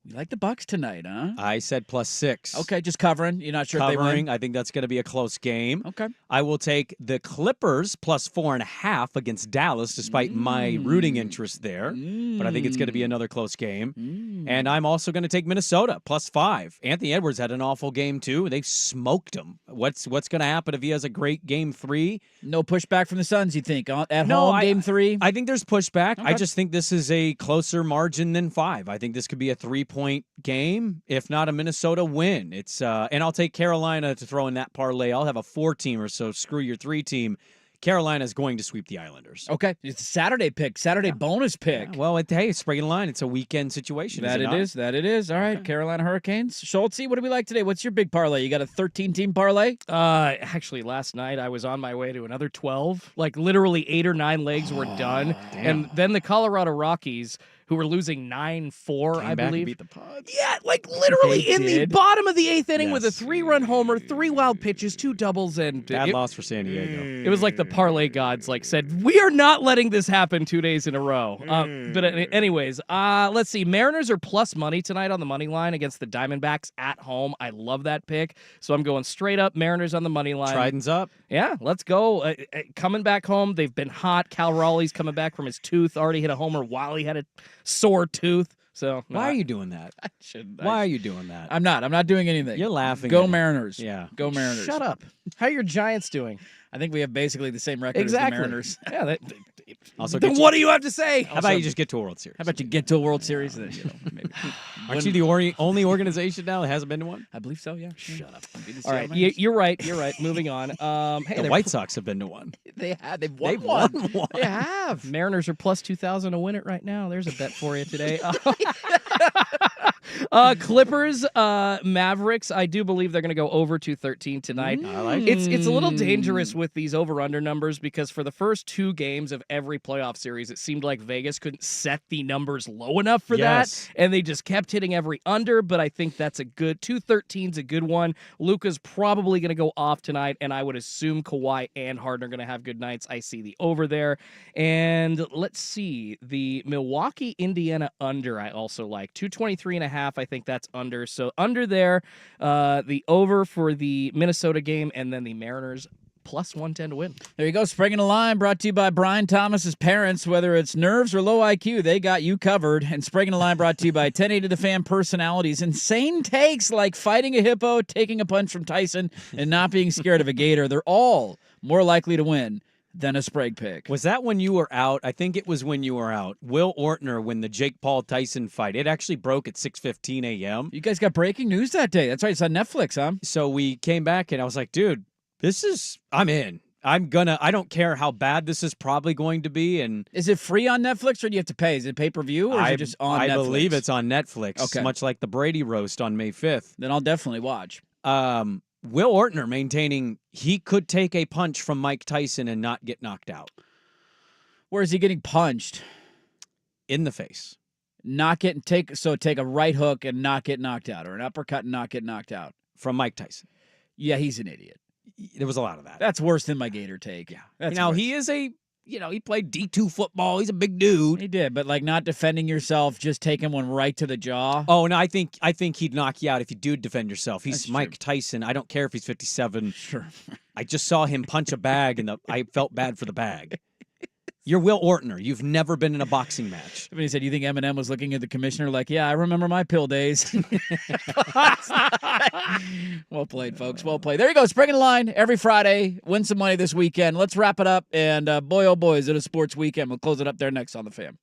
You like the Bucks tonight, huh? I said plus 6. Okay, just covering. You're not sure if they win? I think that's going to be a close game. Okay. I will take the Clippers plus 4.5 against Dallas, despite my rooting interest there. But I think it's going to be another close game. And I'm also going to take Minnesota plus 5. Anthony Edwards had an awful game too. They smoked him. What's going to happen if he has a great game 3? No pushback from the Suns, you think? At home, game 3? I think there's pushback. Okay. I just think this is a closer margin than 5. I think this could be a 3-point game, if not a Minnesota win. It's and I'll take Carolina to throw in that parlay. I'll have a 4-team or so. Screw your 3-team. Carolina is going to sweep the Islanders. Okay. It's a Saturday pick, bonus pick. Yeah, well, hey, it's Sprague and Line. It's a weekend situation. That it is. All right, Carolina Hurricanes. Schultze, what do we like today? What's your big parlay? You got a 13-team parlay? Actually, last night I was on my way to another 12. Like literally 8 or 9 legs were done. Damn. And then the Colorado Rockies, who were losing 9-4, I Came back and believe. beat the Pods. Yeah, like literally They in the did. bottom of the 8th inning with a Yes. 3-run homer, 3 wild pitches, 2 doubles, and Bad loss for San Diego. it was like the parlay gods said, we are not letting this happen 2 days in a row. But anyways, let's see. Mariners are plus money tonight on the money line against the Diamondbacks at home. I love that pick. So I'm going straight up Mariners on the money line. Trident's up. Yeah, let's go. Coming back home, they've been hot. Cal Raleigh's coming back from his tooth. Already hit a homer while he had a sore tooth. So Why are you doing that? I shouldn't. Why are you doing that? I'm not. I'm not doing anything. You're laughing. Go at it. Mariners. Yeah. Go Mariners. Shut up. How are your Giants doing? I think we have basically the same record Exactly. as the Mariners. Yeah. Also, Then what do you have to say? How about you just get to a World Series? How about you get to a World Series? And then, maybe. Aren't you the only organization now that hasn't been to one? I believe so, yeah. Shut up. All right, you're right. You're right. Moving on. Hey, The White Sox have been to one. They've won They've one. won one. They have. Mariners are plus 2,000 to win it right now. There's a bet for you today. Clippers, Mavericks. I do believe they're going to go over 213 tonight. I like It's a little dangerous with these over-under numbers because for the first 2 games of every playoff series, it seemed like Vegas couldn't set the numbers low enough for Yes. that, and they just kept hitting every under, but I think that's a good 213's a good one. Luka's probably going to go off tonight, and I would assume Kawhi and Harden are going to have good nights. I see the over there. And let's see, the Milwaukee, Indiana under I also like. 223.5, I think that's under. So under there, the over for the Minnesota game, and then the Mariners plus 110 to win. There you go. Sprague in the Line brought to you by Brian Thomas's parents. Whether it's nerves or low IQ, they got you covered. And Sprague in the Line brought to you by 1080 The Fan personalities. Insane takes like fighting a hippo, taking a punch from Tyson, and not being scared of a gator. They're all more likely to win than a Sprague pick. Was that when you were out? I think it was when you were out. Will Ortner, when the Jake Paul Tyson fight, it actually broke at 6:15 a.m. You guys got breaking news that day. That's right. It's on Netflix, huh? So we came back and I was like, dude, I'm in. I don't care how bad this is probably going to be. And is it free on Netflix or do you have to pay? Is it pay-per-view or is it just on Netflix? I believe it's on Netflix. Okay. Much like the Brady roast on May 5th. Then I'll definitely watch. Will Ortner maintaining he could take a punch from Mike Tyson and not get knocked out. Where is he getting punched? In the face. Take a right hook and not get knocked out, or an uppercut and not get knocked out. From Mike Tyson. Yeah, he's an idiot. There was a lot of that. That's worse than my Gator take. Yeah. That's now worse. he is he played D2 football. He's a big dude. He did, but like not defending yourself, just taking one right to the jaw. Oh, no, I think he'd knock you out if you do defend yourself. He's That's Mike true. Tyson. I don't care if he's 57. Sure. I just saw him punch a bag and I felt bad for the bag. You're Will Ortner. You've never been in a boxing match. When he said, "You think Eminem was looking at the commissioner like, yeah, I remember my pill days." Well played, folks. Well played. There you go. Sprague in the Line every Friday. Win some money this weekend. Let's wrap it up. And boy, oh boy, is it a sports weekend. We'll close it up there next on The Fan.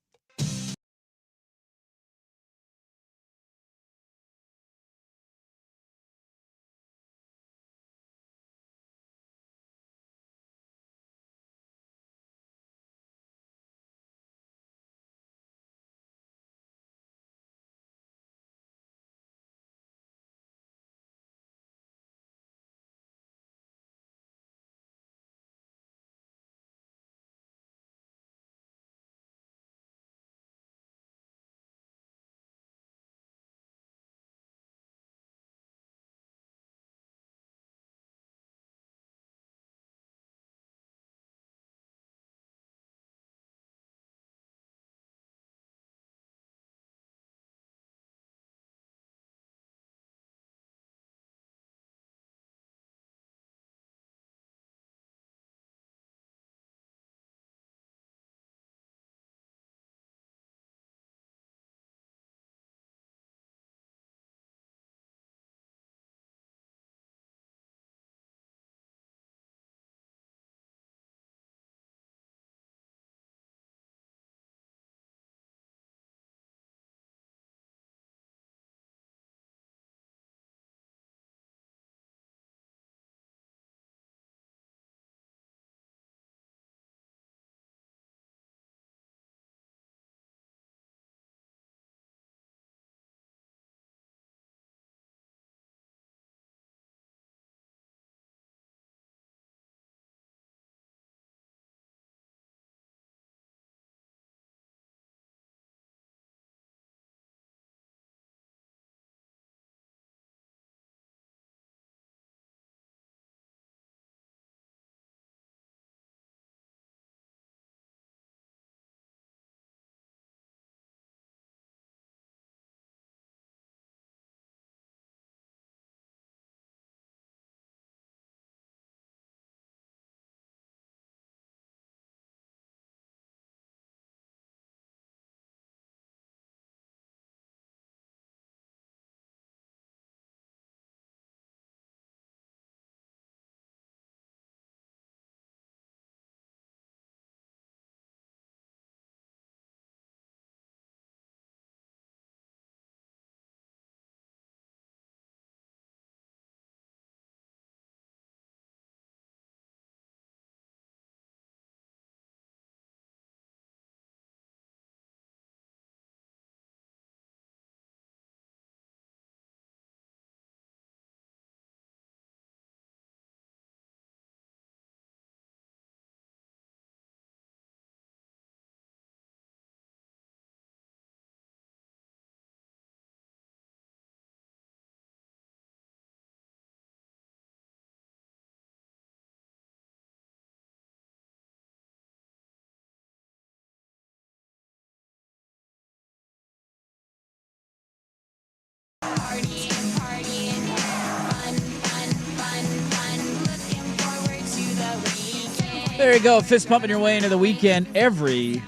There you go, fist pumping your way into the weekend every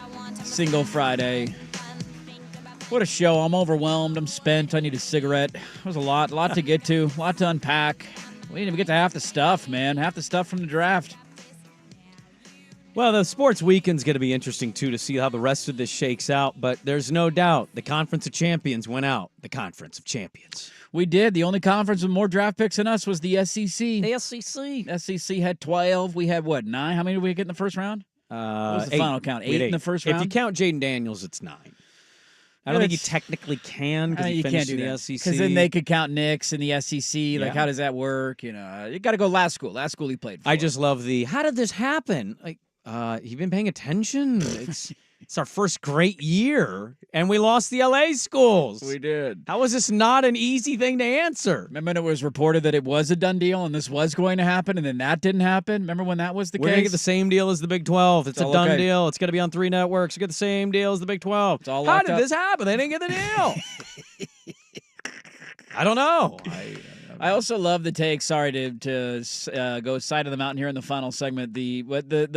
single Friday. What a show. I'm overwhelmed. I'm spent. I need a cigarette. There's a lot to get to, a lot to unpack. We didn't even get to half the stuff, man. Half the stuff from the draft. Well, the sports weekend's going to be interesting, too, to see how the rest of this shakes out. But there's no doubt the Conference of Champions went out. The Conference of Champions. We did. The only conference with more draft picks than us was the SEC. The SEC. SEC had 12. We had, 9? How many did we get in the first round? What was the final count? 8 in the first round? If you count Jaden Daniels, it's 9. I don't think you technically can because he finished in the SEC. Because then they could count Knicks in the SEC. Like, how does that work? You got to go last school. Last school he played for. I just love how did this happen? Like, you've been paying attention? It's our first great year, and we lost the LA schools. We did. How is this not an easy thing to answer? Remember when it was reported that it was a done deal and this was going to happen, and then that didn't happen? Remember when that was the case? We're going to get the same deal as the Big 12. It's a done deal. It's going to be on 3 networks. We get the same deal as the Big 12. It's all How did this happen? They didn't get the deal. I don't know. I also love the take. Sorry to go side of the mountain here in the final segment. The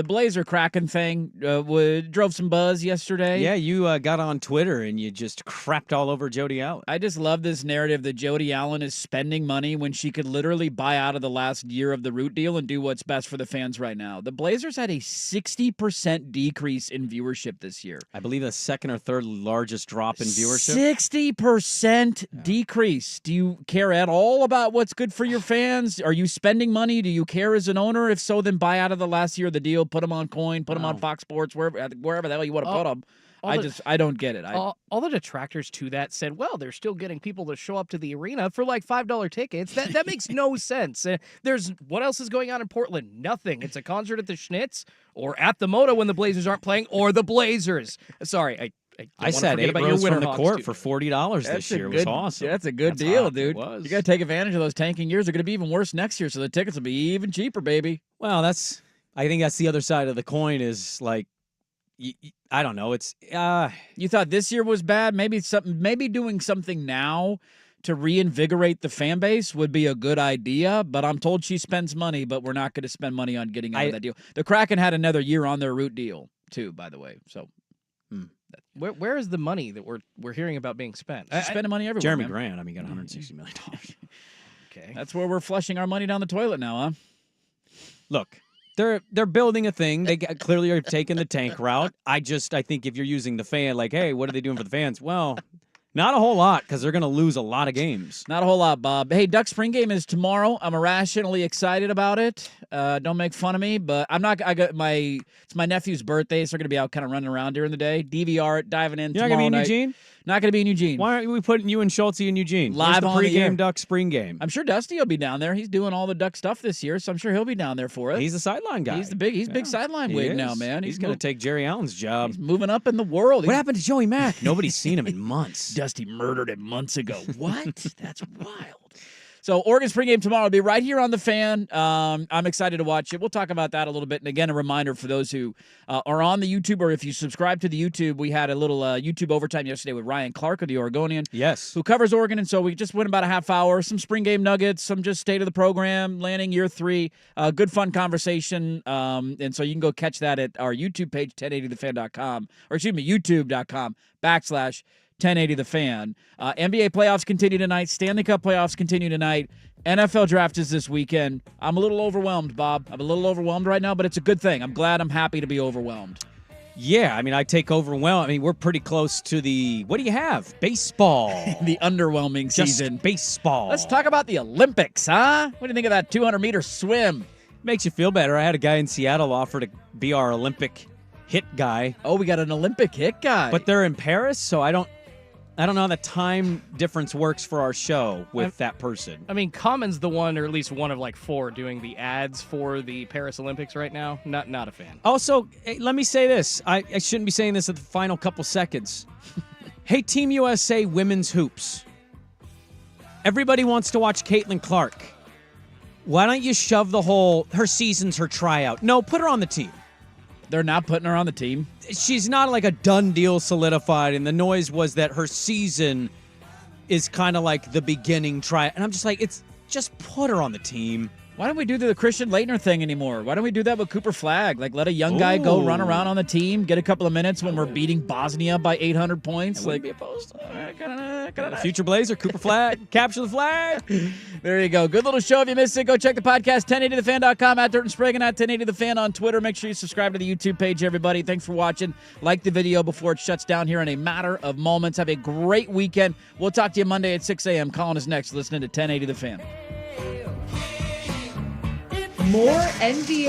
Blazer Kraken thing drove some buzz yesterday. Yeah, you got on Twitter and you just crapped all over Jody Allen. I just love this narrative that Jody Allen is spending money when she could literally buy out of the last year of the Root deal and do what's best for the fans right now. The Blazers had a 60% decrease in viewership this year. I believe the second or third largest drop in viewership. 60% decrease. Do you care at all about what's good for your fans? Are you spending money? Do you care as an owner? If so, then buy out of the last year of the deal. Put them on Coin. Put them on Fox Sports. Wherever the hell you want to put them. I don't get it. All the detractors to that said, well, they're still getting people to show up to the arena for like $5 tickets. That makes no sense. What else is going on in Portland? Nothing. It's a concert at the Schnitz or at the Moda when the Blazers aren't playing, or the Blazers. Sorry, I sat 8 rows from the court for $40 this year. It was awesome. That's a good deal, dude. You got to take advantage of those tanking years. They're going to be even worse next year, so the tickets will be even cheaper, baby. Well, I think that's the other side of the coin is like, I don't know. It's you thought this year was bad. Maybe doing something now to reinvigorate the fan base would be a good idea. But I'm told she spends money, but we're not going to spend money on getting out of that deal. The Kraken had another year on their Root deal too, by the way. So. Where is the money that we're hearing about being spent? Spending money everywhere. Jeremy man. Grant, got $160 million. Okay, that's where we're flushing our money down the toilet now, huh? Look, they're building a thing. They clearly are taking the tank route. I think if you're using the fan, like, hey, what are they doing for the fans? Well, not a whole lot because they're going to lose a lot of games. Not a whole lot, Bob. Hey, Duck Spring Game is tomorrow. I'm irrationally excited about it. Don't make fun of me, but I'm not. It's my nephew's birthday, so we're going to be out kind of running around during the day. DVR it, diving in. You're not going to be in Eugene? Not going to be in Eugene. Why aren't we putting you and Schulte in Eugene? Live on the pregame Duck Spring Game. I'm sure Dusty will be down there. He's doing all the Duck stuff this year, so I'm sure he'll be down there for it. He's the sideline guy. He's big sideline wig now, man. He's going to take Jerry Allen's job. He's moving up in the world. What happened to Joey Mack? Nobody's seen him in months. Dusty murdered him months ago. What? That's wild. So Oregon Spring Game tomorrow will be right here on the Fan. I'm excited to watch it. We'll talk about that a little bit. And again, a reminder for those who are on the YouTube, or if you subscribe to the YouTube, we had a little YouTube overtime yesterday with Ryan Clark of the Oregonian. Yes. Who covers Oregon. And so we just went about a half hour, some spring game nuggets, some just state of the program, landing year 3. Good fun conversation. And so you can go catch that at our YouTube page, 1080thefan.com, or excuse me, youtube.com/1080thefan. NBA playoffs continue tonight. Stanley Cup playoffs continue tonight. NFL draft is this weekend. I'm a little overwhelmed, Bob. I'm a little overwhelmed right now, but it's a good thing. I'm happy to be overwhelmed. Yeah, I take overwhelmed. We're pretty close to the, what do you have? Baseball. The underwhelming season. Just baseball. Let's talk about the Olympics, huh? What do you think of that 200-meter swim? Makes you feel better. I had a guy in Seattle offer to be our Olympic hit guy. Oh, we got an Olympic hit guy. But they're in Paris, so I don't know how the time difference works for our show with that person. Common's the one, or at least one of like 4, doing the ads for the Paris Olympics right now. Not a fan. Also, let me say this. I shouldn't be saying this at the final couple seconds. Hey, Team USA women's hoops. Everybody wants to watch Caitlin Clark. Why don't you shove her season's her tryout? No, put her on the team. They're not putting her on the team. She's not like a done deal solidified, and the noise was that her season is kind of like the beginning try. And I'm just like, it's just put her on the team. Why don't we do the Christian Laettner thing anymore? Why don't we do that with Cooper Flagg? Like, let a young guy go run around on the team, get a couple of minutes when we're beating Bosnia by 800 points. Like, be opposed. Future Blazer, Cooper Flagg, capture the flag. There you go. Good little show. If you missed it, go check the podcast, 1080thefan.com, at Dirt and Sprague, and at 1080thefan on Twitter. Make sure you subscribe to the YouTube page, everybody. Thanks for watching. Like the video before it shuts down here in a matter of moments. Have a great weekend. We'll talk to you Monday at 6 a.m. Colin is next, listening to 1080 The Fan. More NBA